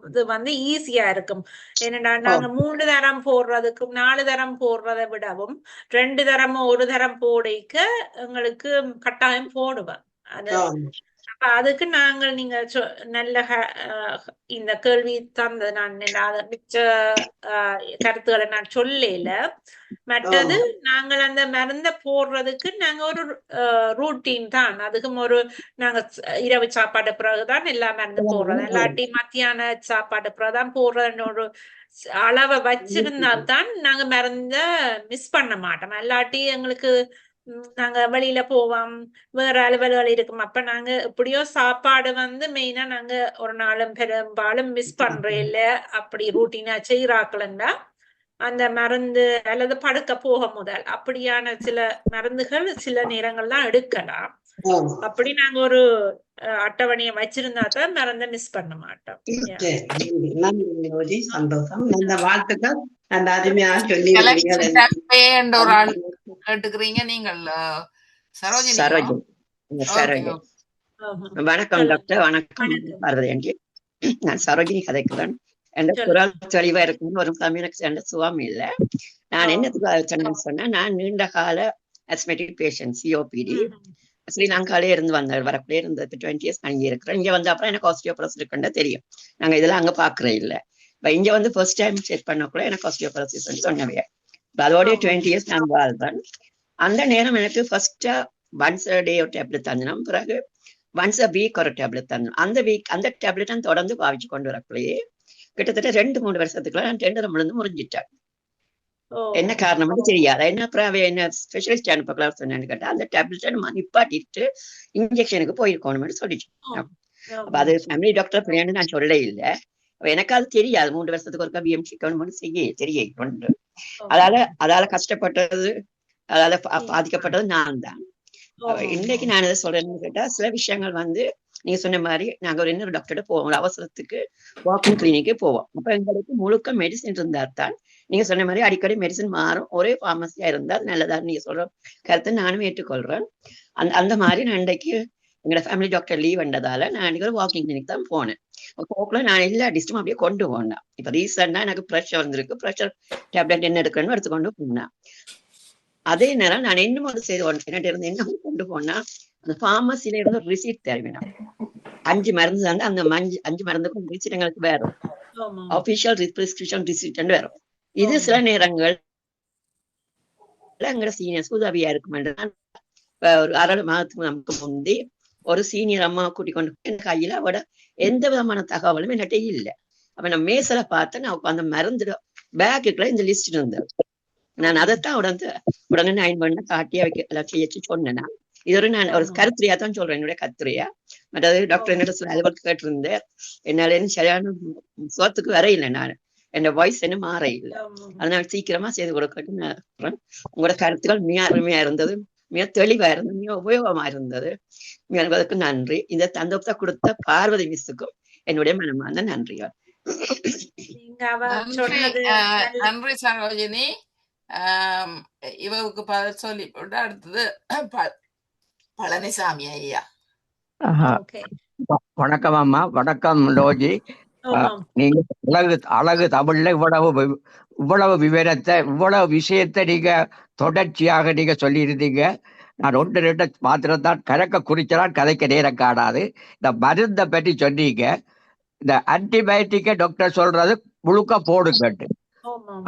இது ஈஸியா இருக்கும். என்னடா நாங்க 3 தரம் போடுறதுக்கும் 4 தரம் போடுறதை விடவும் 2 தரமோ 1 தரம் போடைக்க எங்களுக்கு கட்டாயம் போடுவேன். அது அப்ப அதுக்கு நாங்கள் நீங்க நல்ல இந்த கேள்வி தந்தது. நான் மிச்ச கருத்துக்களை நான் சொல்லல. மற்றது நாங்கள் அந்த மருந்த போடுறதுக்கு நாங்க ஒரு ரூட்டீன் தான். அதுக்கும் நாங்க இரவு சாப்பாடு பிறகுதான் எல்லா மருந்து போடுறது, இல்லாட்டி மத்தியான சாப்பாடு பிறகுதான் போடுறதுன்னு ஒரு அளவை வச்சிருந்தா தான் நாங்க மருந்த மிஸ் பண்ண மாட்டோம். இல்லாட்டி எங்களுக்கு நாங்க வெளியில போவோம், வேற அலுவல்கள் இருக்கும். அப்ப நாங்க எப்படியோ சாப்பாடு மெயினா நாங்க ஒரு நாளும் பெரும்பாலும் மிஸ் பண்றோம் இல்ல. அப்படி ரூட்டீனா செய்யறாக்கலன்னா அந்த மருந்து அல்லது படுக்க போக முதல் அப்படியான சில மருந்துகள் சில நேரங்கள்லாம் எடுக்கலாம். அப்படி நாங்க ஒரு அட்டவணையை வச்சிருந்தா தான் மருந்த மிஸ் பண்ண மாட்டோம். சந்தோஷம். நல்ல வாழ்த்துக்கள். நல்ல அருமையா சொல்லி கேட்டுக்கிறீங்க நீங்கள். வணக்கம் டாக்டர். வணக்கம் பார்வதி ஆண்டி. நான் சரோஜினி கதைக்கிறேன். என் குரல் தெளிவா இருக்குன்னு ஒரு எனக்கு எந்த சுகம் இல்ல. நான் என்ன சொன்னா, நான் நீண்ட கால அஸ்மெட்டிக் பேஷண்ட், COPD ஸ்ரீலங்காலே இருந்து வந்தேன். வரக்குள்ளே இருந்து 20 years நான் இங்க இருக்கிறேன். இங்க வந்து அப்புறம் எனக்கு ஆஸ்டியோபரோசிஸ் இருக்குன்னு தெரியும். நாங்க இதெல்லாம் அங்க பாக்குறே இல்ல. இப்ப இங்க வந்து ஃபர்ஸ்ட் டைம் செக் பண்ண கூட எனக்கு ஆஸ்டியோபரோசிஸ் சொன்னவே. அதோடய 20 years நான் வாழ்றேன். அந்த நேரம் எனக்கு ஃபர்ஸ்டா once a day ஒரு டேப்லெட் தந்தோம், பிறகு once a week ஒரு டேப்லெட் தந்தோம். அந்த டேப்லெட் நான் தொடர்ந்து பாவிச்சு கொண்டு வரக்குள்ளேயே கிட்டத்தட்ட 2-3 வருஷத்துக்குள்ள நான் 2 முழுந்து முறிஞ்சிட்டேன். என்ன காரணம்னு தெரியாது. என்ன அப்புறம் என்ன ஸ்பெஷலிஸ்ட் அனுப்பலாம் சொன்னேன்னு கேட்டா, அந்த டேப்லெட்டை நம்ம நிப்பாட்டிட்டு இன்ஜெக்ஷனுக்கு போயிருக்கணும்னு சொல்லிச்சு. அப்ப அது ஃபேமிலி டாக்டர் பிள்ளைன்னு நான் சொல்ல இல்லை. எனக்கு அது தெரியாது. 3 வருஷத்துக்கு ஒருக்கா BMC தெரிய கொண்டு அதால கஷ்டப்பட்டது, அதால பாதிக்கப்பட்டது நான் தான். இன்னைக்கு நான் எதை சொல்றேன்னு கேட்டா, சில விஷயங்கள் நீங்க சொன்ன மாதிரி நாங்க ஒரு இன்னொரு டாக்டர்கிட்ட போவோம், ஒரு அவசரத்துக்கு வாக்கிங் கிளினிக்கு போவோம். அப்ப எங்களுக்கு முழுக்க மெடிசின் இருந்தா தான், நீங்க சொன்ன மாதிரி அடிக்கடி மெடிசின் மாறும், ஒரே பார்மசியா இருந்தா நல்லதா நீங்க சொல்ற கருத்தை நானும் ஏற்றுக்கொள்றேன். அந்த மாதிரி நான் இன்றைக்கு எங்களோட ஃபேமிலி டாக்டர் லீவ் வந்ததால நான் அன்னைக்கு ஒரு வாக்கிங் கிளினிக் தான் போனேன். போக்குல நான் எல்லா டிஸ்ட்டும் அப்படியே கொண்டு போனேன். இப்ப ரீசெண்டா எனக்கு ப்ரெஷர் வந்திருக்கு, ப்ரெஷர் டேப்லெட் என்ன எடுக்கணும்னு எடுத்துக்கொண்டு போனேன். அதே நேரம் நான் இன்னும் ஒரு செய்து என்கிட்ட இருந்து என்ன கொண்டு போனா, அந்த பார்மசில இருந்து ஒரு ரிசீட் தேவைன்னா 5 மருந்து தானே, அந்த 5 மருந்துக்கும் ரிசீட் எங்களுக்கு வேறும், ஆஃபிஷியல் பிரிஸ்கிரிப்ஷன் ரிசீட் வேறும். இது சில நேரங்கள் எங்களோட சீனியர்ஸ் உதவியா இருக்கும். ஒரு 1/2 மாதத்துக்கு நமக்கு முந்தி ஒரு சீனியர் அம்மா கூட்டிக் கொண்டு என் கையில அவட எந்த விதமான தகவலும் என்கிட்ட இல்லை. அப்ப நான் மேசல பார்த்தேன், நான் அந்த மருந்து பேக்குக்குள்ள இந்த லிஸ்ட் இருந்தது. நான் அதைத்தான் உடனே 9 பண்ண காட்டியா வைக்க செய்ய சொன்னேன். இது நான் ஒரு கருத்துரையா தான் சொல்றேன், என்னுடைய கருத்துரையா. மற்றது டாக்டர் என்னோட கேட்டிருந்தேன், என்னால சரியான சோத்துக்கு வர இல்லை, நான் என் வாய்ஸ் என்ன மாற இல்லை. அதனால சீக்கிரமா செய்து கொடுக்கட்டும். உங்களோட கருத்துக்கள் மிக அருமையா இருந்தது, மிக தெளிவா இருந்தது, மிக உபயோகமா இருந்தது. அதுக்கு நன்றி. இந்த தந்தத்தை கொடுத்த பார்வதி மிஸ்ஸுக்கும் என்னுடைய மனமார்ந்த நன்றிகள். நன்றி சரோஜினி. இவருக்கு பதில் சொல்லி போட்டு அடுத்தது பழனிசாமி ஐயா. வணக்கம் அம்மா. வணக்கம் லோஜி. நீங்க அழகு தமிழ்ல இவ்வளவு விவரத்தை, இவ்வளவு விஷயத்தை நீங்க தொடர்ச்சியாக நீங்க சொல்லி இருந்தீங்க. நான் 1-2 மாத்திரத்தான் கணக்க குறிச்சான், கதைக்க நேரம் காணாது. இந்த மருந்தை பற்றி சொன்னீங்க. இந்த ஆன்டிபயோட்டிக்க டாக்டர் சொல்றது முழுக்க போடுங்கட்டு,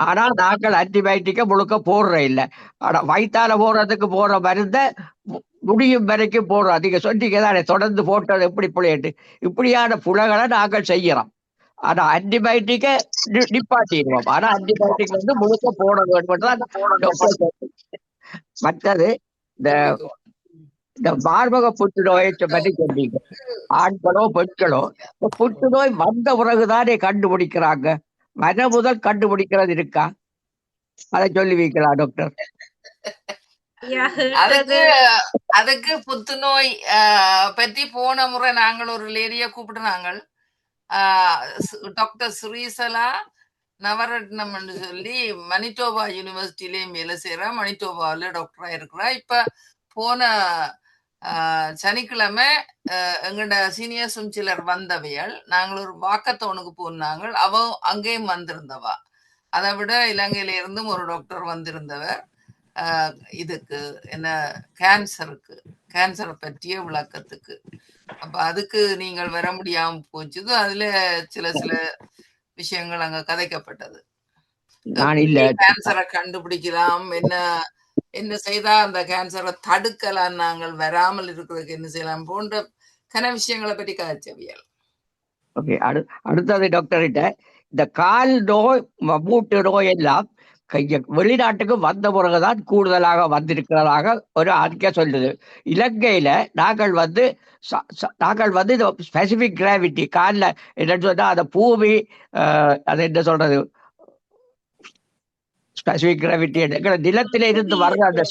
ஆனா நாங்கள் ஆன்டிபயோட்டிக்க முழுக்க போடுற இல்லை. ஆனா வயிற்றால போடுறதுக்கு போற மருந்தை முடியும் வரைக்கும் போடுறோம். நீங்க சொன்னீங்க தானே தொடர்ந்து போட்டது எப்படி புள்ளையட்டு. இப்படியான புலகளை நாங்கள் செய்யறோம். ஆனா ஆன்டிபயோட்டிக்க நிப்பாட்டிடுவோம். ஆனா ஆன்டிபயோட்டிக் வந்து முழுக்க போட வேண்டும். மற்றது இந்த மார்பக புற்றுநோயை பற்றி சொன்னீங்க. ஆண்களோ பெண்களோ புற்றுநோய் வந்த பிறகுதானே கண்டுபிடிக்கிறாங்க. மன முதல் கண்டுபிடிக்கிறது இருக்கா? அதை சொல்லி வைக்கலாம் டாக்டர். அதுக்கு புத்துநோய் பற்றி போன முறை நாங்கள் ஒரு லேடிய கூப்பிட்டு டாக்டர் ஸ்ரீசலா நவரத்னம் சொல்லி மணிட்டோபா யூனிவர்சிட்டிலேயும் வேலை செய்யறா, மணிட்டோபாவில் டாக்டரா இருக்கிறா. இப்ப போன சனிக்கிழமை எங்கட சீனியர்ஸும் சிலர் வந்தவையல், நாங்கள் ஒரு வாக்கத்தோனுக்கு போனாங்க, அவ அங்கேயும் வந்திருந்தவா. அதை விட இலங்கையில இருந்தும் ஒரு டாக்டர் வந்திருந்தவர் இதுக்கு என்ன கேன்சரை பற்றிய விளக்கத்துக்கு. அப்ப அதுக்கு நீங்கள் வர முடியாம போச்சுது. அதுல சில விஷயங்கள் அங்க கதைக்கப்பட்டது. கேன்சரை கண்டுபிடிக்கலாம், என்ன செய்தா அந்த கேன்சரை தடுக்கலாம், நாங்கள் வராமல் இருக்கிறதுக்கு என்ன செய்யலாம் போன்ற கன விஷயங்களை பற்றி கதைச்சவியல். ஓகே, அடுத்தது டாக்டர்கிட்ட இந்த கால் நோய், மூட்டு நோய் எல்லாம் வெளிநாட்டுக்கு வந்த பிறகுதான் கூடுதலாக வந்திருக்கிறதாக ஒரு அறிக்கை சொல்லுது. இலங்கையில நாங்கள் வந்து இந்த ஸ்பெசிபிக் கிராவிட்டி காலில் என்னன்னு சொன்னா அந்த பூமி, அது என்ன சொல்றது, ஸ்பெசிபிக் கிராவிட்டி நிலத்தில இருந்து வர்ற அந்த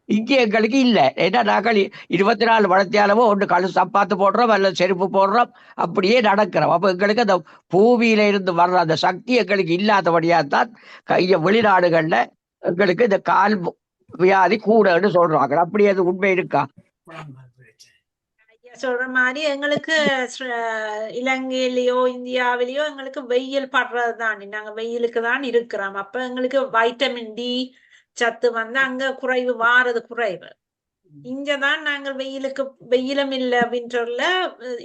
இங்கே எங்களுக்கு இல்லை. ஏன்னா நாங்கள் 24 மணித்தியாலமோ ஒன்று கழு சப்பாத்து போடுறோம் அல்லது செருப்பு போடுறோம், அப்படியே நடக்கிறோம். அப்போ எங்களுக்கு அந்த பூமியில இருந்து வர்ற அந்த சக்தி எங்களுக்கு இல்லாதபடியாத்தான் வெளிநாடுகள்ல எங்களுக்கு இந்த கால் வியாதி கூடன்னு சொல்றாங்க. அப்படி அது உண்மை இருக்கா? சொல்ற மாதிரி எங்களுக்கு இலங்கையிலயோ இந்தியாவிலயோ எங்களுக்கு வெயில் படுறதுதான், நாங்க வெயிலுக்கு தான் இருக்கிறோம். அப்ப எங்களுக்கு வைட்டமின் டி சத்து வந்து அங்க குறைவு, வாரது குறைவு. இங்கதான் நாங்கள் வெயிலும் இல்ல, விண்டர்ல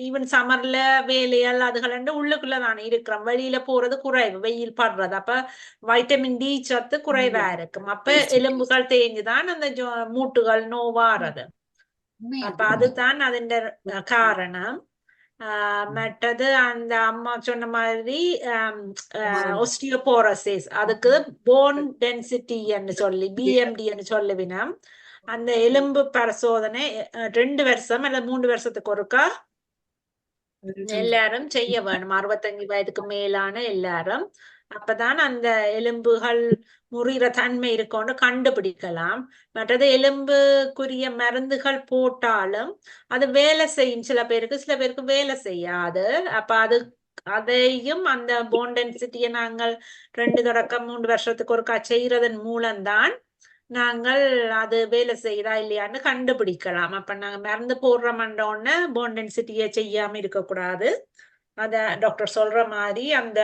ஈவன் சம்மர்ல வேலையால் அதுகள் உள்ளுக்குள்ளதானே இருக்கிறோம். வெளியில போறது குறைவு, வெயில் படுறது. அப்ப வைட்டமின் டி சத்து குறைவா இருக்கும். அப்ப எலும்புகள் தேஞ்சுதான் அந்த மூட்டுகள் நோவாறது. அப்ப அதுதான் அதன் காரணம். மற்றது அந்த அம்மா சொன்ன மாதிரி osteoporosis, அதுக்கு போன் டென்சிட்டி என்று சொல்லி BMD என்று சொல்லுவினம். அந்த எலும்பு பரிசோதனை 2 வருஷம் அல்லது 3 வருஷத்துக்கு ஒருக்கா எல்லாரும் செய்ய வேணும், 65 வயதுக்கு மேலான எல்லாரும். அப்பதான் அந்த எலும்புகள் முறிகிற தன்மை இருக்கோன்னு கண்டுபிடிக்கலாம். மற்றது எலும்புக்குரிய மருந்துகள் போட்டாலும் அது வேலை செய்யும் சில பேருக்கு வேலை செய்யாது. அப்ப அதையும் அந்த போன் டென்சிட்டியை நாங்கள் 2 தொடக்கம் 3 வருஷத்துக்கு ஒருக்கா செய்யறதன் மூலம்தான் நாங்கள் அது வேலை செய்யுதா இல்லையான்னு கண்டுபிடிக்கலாம். அப்ப நாங்க மருந்து போடுறோம்ன்றோன்னு போன் டென்சிட்டியை செய்யாம இருக்கக்கூடாது. அத டாக்டர் சொல்ற மாதிரி அந்த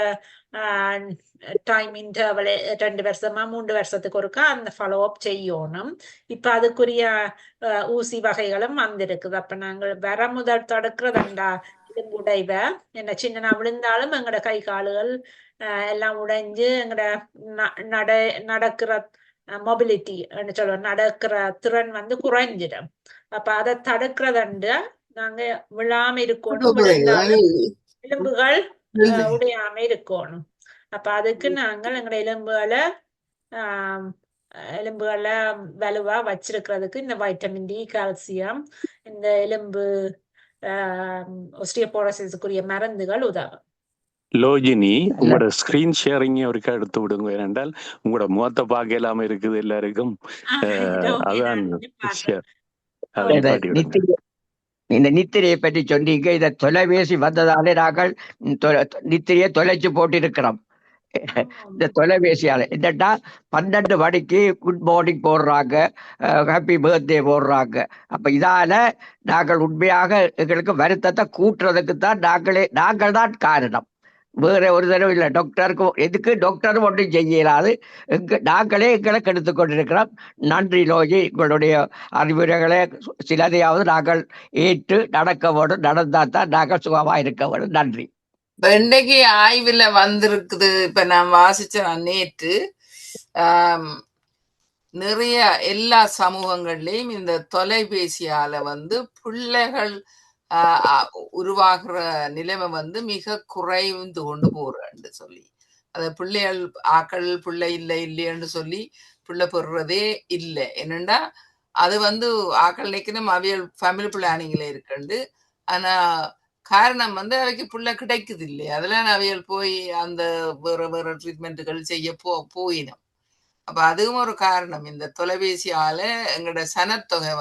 டைம் இன்டர்வல் 2 வருஷமா 3 வருஷத்துக்கு ஒருக்கா அந்த ஃபாலோ அப் செய்யணும். இப்ப அதுக்குரிய ஊசி வகைகளும் வந்திருக்குது. அப்ப நாங்கள் வர முதல் தடுக்கிறதண்டா உடைவ என்ன சின்ன விழுந்தாலும் எங்கட கை காலுகள் எல்லாம் உடைஞ்சு எங்கட நடக்கிற மொபிலிட்டி சொல்லுவோம், நடக்கிற திறன் குறைஞ்சிடும். அப்ப அதை தடுக்கிறதண்டு நாங்க விழாம இருக்கணும், விழுந்தாலும் எலும்புகள் உடையாம இருக்கணும். அப்ப அதுக்கு நாங்கள் எங்கட எலும்புகளை வலுவா வச்சிருக்கிறதுக்கு இந்த வைட்டமின் டி, கால்சியம், இந்த எலும்பு ஒஸ்டியோபோரோசிஸுக்குரிய மருந்துகள் உதவும். லோஜினி, உங்களோட ஸ்கிரீன் ஷேரிங் ஒருக்கா எடுத்து விடுங்க. ஏனென்றால் உங்களோட முகத்தை பார்க்க இல்லாம இருக்குது எல்லாருக்கும். அதான் இந்த நித்திரையை பற்றி சொன்னீங்க. இத தொலைபேசி வந்ததாலே நாங்கள் நித்திரையை தொலைச்சு போட்டிருக்கிறோம். இந்த தொலைபேசியால என்னட்டா 12 மணிக்கு குட் மார்னிங் போடுறாங்க, ஹாப்பி பர்த்டே போடுறாங்க. அப்ப இதால நாங்கள் உண்மையாக எங்களுக்கு வருத்தத்தை கூட்டுறதுக்கு தான் நாங்கள் தான் காரணம். வேற ஒரு தடவை இல்லை. டாக்டருக்கு எதுக்கு டாக்டரும் ஒன்றும் செய்யலாது. நாங்களே எங்களை கெடுத்து கொண்டிருக்கிறோம். நன்றி லோஜி, உங்களுடைய அறிவுரைகளை சிலதையாவது நாங்கள் ஏற்று நடக்க வேண்டும். நடந்தா தான் நாங்கள் சுகமா இருக்க வேண்டும். நன்றி. இன்னைக்கு ஆய்வுல வந்திருக்குது. இப்ப நான் வாசிச்சேன் நேற்று. நிறைய எல்லா சமூகங்கள்லயும் இந்த தொலைபேசியால பிள்ளைகள் உருவாகிற நிலைமை மிக குறைந்து கொண்டு போறேன்னு சொல்லி, அத பிள்ளைகள் ஆக்கள் பிள்ளை இல்லைன்னு சொல்லி பிள்ளை பெறுறதே இல்லை. என்னண்டா அது ஆக்கள் நினைக்கணும் அவையல் ஃபேமிலி பிளானிங்ல இருக்குண்டு. ஆனா காரணம் அவைக்கு பிள்ளை கிடைக்குது இல்லை. அதெல்லாம் அவையல் போய் அந்த வேற வேற ட்ரீட்மெண்ட்டுகள் செய்ய போயினோம். அப்ப அதுவும் ஒரு காரணம். இந்த தொலைபேசியால எங்களோட சனத்தொகை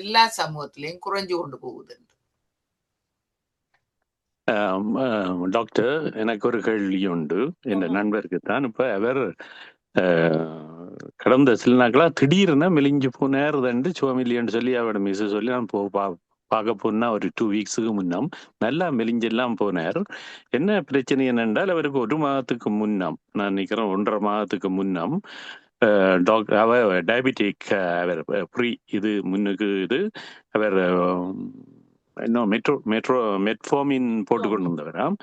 எல்லா சமூகத்திலையும் குறைஞ்சு கொண்டு போகுது. டாக்டர், எனக்கு ஒரு கேள்வி உண்டு. என் நண்பருக்கு தான். இப்ப அவர் கடந்த சில நாட்களா திடீர்னு மெலிஞ்சு போனார். சோமில்லின்னு சொல்லி அவரோட மிஸ் சொல்லி நான் பார்க்க போனா ஒரு 2 வீக்ஸுக்கு முன்னம் நல்லா மெலிஞ்செல்லாம் போனார். என்ன பிரச்சனை என்னென்றால் அவருக்கு 1 மாதத்துக்கு முன்னம், நான் நினைக்கிறேன் 1.5 மாதத்துக்கு முன்னம் டாக்டர் அவர் டயபெட்டிக், அவர் ப்ரீ இது முன்னுக்கு இது அவர் இன்னும் மெட்ஃபார்மின் போட்டு கொண்டு வந்தவராம்.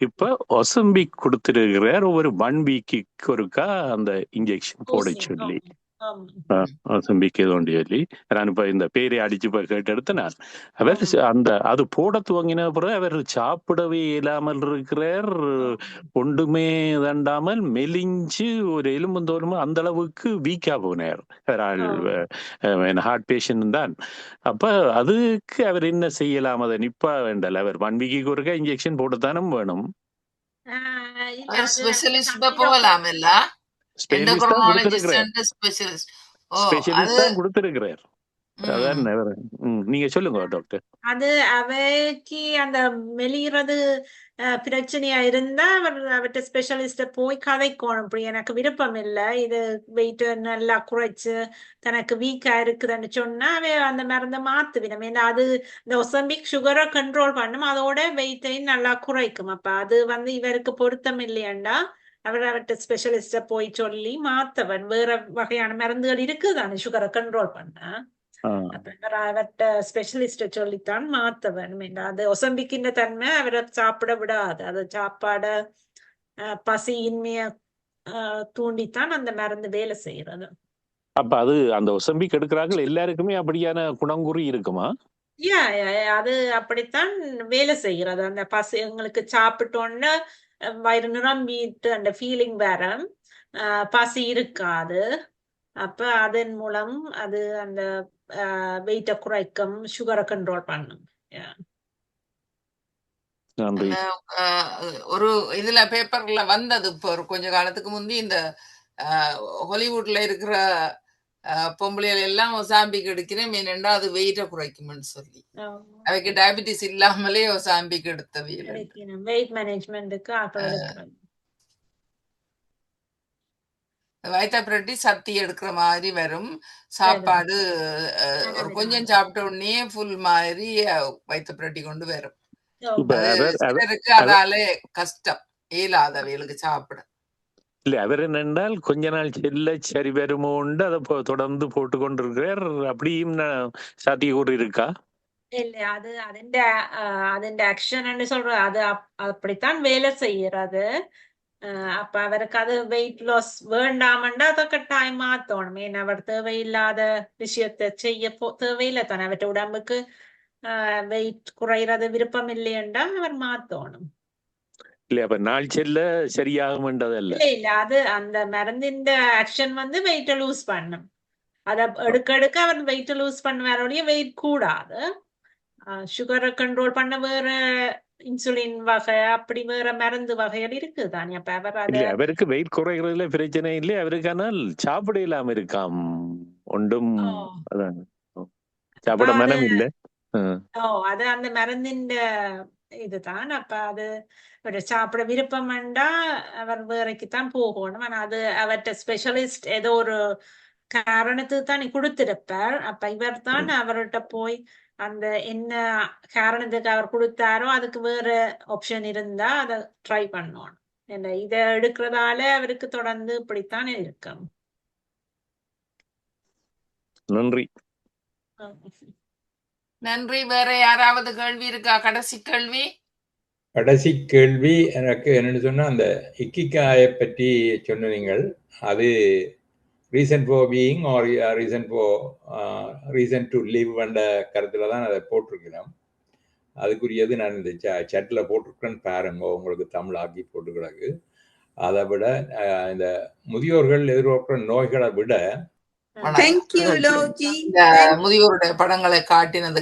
இப்ப ஒசம்பிக் கொடுத்திருக்கிறார். ஒரு 1 வீக்குக்கு ஒருக்கா அந்த இன்ஜெக்ஷன் போட சொல்லி, ஒசம்பிக் ஏதோ சொல்லி நான் இப்ப இந்த பேரை அடிச்சு கேட்டெடுத்து நான் அவர் அந்த அது போட துவங்கின பிறகு அவர் சாப்பிடவே இல்லாமல் இருக்கிறார். ஒன்றுமே தண்டாமல் மெலிஞ்சு ஒரு எலும்புந்தோறும் அந்த அளவுக்கு வீக்கா போனார். ஹார்ட் பேஷண்ட் தான். அப்ப அதுக்கு அவர் என்ன செய்யலாம்? அதை நிப்பா வேண்டாம். அவர் 1 வீக்கு ஒருக்கா இன்ஜெக்ஷன் போட்டுத்தானும் வேணும். ஸ்பெஷலிஸ்ட் போகலாம் இல்ல? நீங்க சொல்லுங்க டாக்டர். அது அவைக்கு அந்த மெலிகிறது பிரச்சனையா இருந்தா அவர்கிட்ட ஸ்பெஷலிஸ்ட போய் கதைக்கணும். இப்படி எனக்கு விருப்பம் இல்லை, இது வெயிட் நல்லா குறைச்சு தனக்கு வீக்கா இருக்குதுன்னு சொன்னா அந்த மருந்தை மாத்துவிடும். ஏன்னா அது இந்த ஒசம்பிக் சுகரை கண்ட்ரோல் பண்ணும், அதோட வெயிட்டையும் நல்லா குறைக்கும். அப்ப அது இவருக்கு பொருத்தம் இல்லையாண்டா அவர்கிட்ட ஸ்பெஷலிஸ்ட போய் சொல்லி மாத்தவன். வேற வகையான மருந்துகள் இருக்குதானே சுகரை கண்ட்ரோல் பண்ண. அவர்கிட்ட ஸ்பெஷலிஸ்ட சொல்லித்தான் மாத்தவன். அது ஒசம்பிக்கின்ற தன்மை அவரை சாப்பிட விடாது. அது சாப்பாட பசியின்மைய தூண்டித்தான் அந்த மருந்து வேலை செய்யறது. அப்ப அது அந்த ஒசம்பிக் எடுக்கிறார்கள் எல்லாருக்குமே அப்படியான குணங்குறி இருக்குமா? அது அப்படித்தான் வேலை செய்யறது. அந்த பசி எங்களுக்கு சாப்பிட்டோன்னு வயிறு நிரம்பிட்டு அந்த ஃபீலிங் வேற, பசி இருக்காது. அப்ப அதன் மூலம் அது அந்த வெயிட்ட குறைக்கும், சுகரை கண்ட்ரோல் பண்ணும். ஒரு இதுல பேப்பர்ல வந்தது இப்போ ஒரு கொஞ்ச காலத்துக்கு முந்தி, இந்த ஹாலிவுட்ல இருக்கிற பொம்பளைகள் எல்லாம் ஒசாம்பிக் எடுக்கிறேன் ஏனென்றா அது வெயிட்ட குறைக்கும்னு சொல்லி. அவைக்கு டயபிட்டிஸ் இல்லாமலே ஒசாம்பிக் எடுத்தவையில் வெயிட் மேனேஜ்மெண்ட்டுக்கு வயிற்ற புரட்டி சத்தி எடுக்கிற மாதிரி வரும். வரும். சாப்பாடு ஒரு கொஞ்சம் அளவில்லாம. சாப்பிட்ட உடனே ஃபுல் மாதிரி வயிற்ற புரட்டி கொண்டு வரும். ஓ, இப்ப அது அவர் சிலருக்கு அதால கஷ்டம், இயலாதவைகளுக்கு சாப்பிட. இல்ல அவர் என்னென்றால் கொஞ்ச நாள் செல்ல சரி வருமோ உண்டு அதை தொடர்ந்து போட்டு கொண்டிருக்கிறார். அப்படியும் சாத்தியக்கூறு இருக்கா? இல்ல அது അതിന്റെ ആക്ഷൻ சொல்றது அது அப்படித்தான் வேலை செய்யறது. அப்ப அவருக்கு அது வெயிட் லாஸ் வேண்டாமண்டா அതൊക്കെ டைம் மாத்தணும். ஏன்னா அவர் தேவையில்லாத விஷயத்தை செய்ய தேவையில்லை தானே. அவற்ற உடம்புக்கு வெயிட் குறையறது விருப்பம் இல்லையண்டா அவர் மாத்தணும். இல்ல அப்ப நாள் செல்ல சரியாகும்ன்றதல்ல. இல்ல அது அந்த மருந்தின் ஆக்ஷன் வந்து வெயிட்ட லூஸ் பண்ணும். அத எடுக்க அவர் வெயிட்ட லூஸ் பண்ணுவாரோடைய வெயிட் கூடாது. சுகரை கண்ட்ரோல் பண்ண வேற இன்சுலின் வகை அப்படி வேற மருந்து வகைகள் இருக்குதானே. அப்ப அவர் இல்ல அவருக்கு வெயிட் குறைகிறதுல பிரச்சனை இல்லை. அவருக்கு ஆனால் சாப்பிட இல்லாம இருக்காம் ஒன்றும். அதான் சாப்பிட மனம் இல்ல. அது அந்த மருந்தின் இதுதான். அப்ப அது ஒரு சாப்பிட விருப்பம் வேண்டா அவர் வேறைக்குத்தான் போகணும். ஆனா அது அவர்கிட்ட ஸ்பெஷலிஸ்ட் ஏதோ ஒரு காரணத்துக்கு தான் கொடுத்திருப்பார். அப்ப இவர் தான் அவர்கிட்ட போய் அந்த என்ன காரணத்துக்கு அவர் கொடுத்தாரோ அதுக்கு வேற ஆப்ஷன் இருந்தா அதை ட்ரை பண்ணணும். இதை எடுக்கிறதால அவருக்கு தொடர்ந்து இப்படித்தான் இருக்கும். நன்றி. நன்றி. வேற யாராவது கேள்வி இருக்கா? கடைசி கேள்வி. கடைசி கேள்வி எனக்கு என்னன்னு சொன்னா, அந்த இக்கிகாயை பற்றி சொன்ன நீங்கள், அது reason for being or reason to live என்ற கருத்துல தான் அதை போட்டிருக்கிறோம். அதுக்குரியது நான் இந்த சட்டில் போட்டிருக்கேன்னு பாருங்க, உங்களுக்கு தமிழ் ஆக்கி போட்டு கிடக்கு. அதை விட இந்த முதியோர்கள் எதிர்பார்க்கிற நோய்களை விட Thank you, Loji. முதியோருடைய படங்களை காட்டினது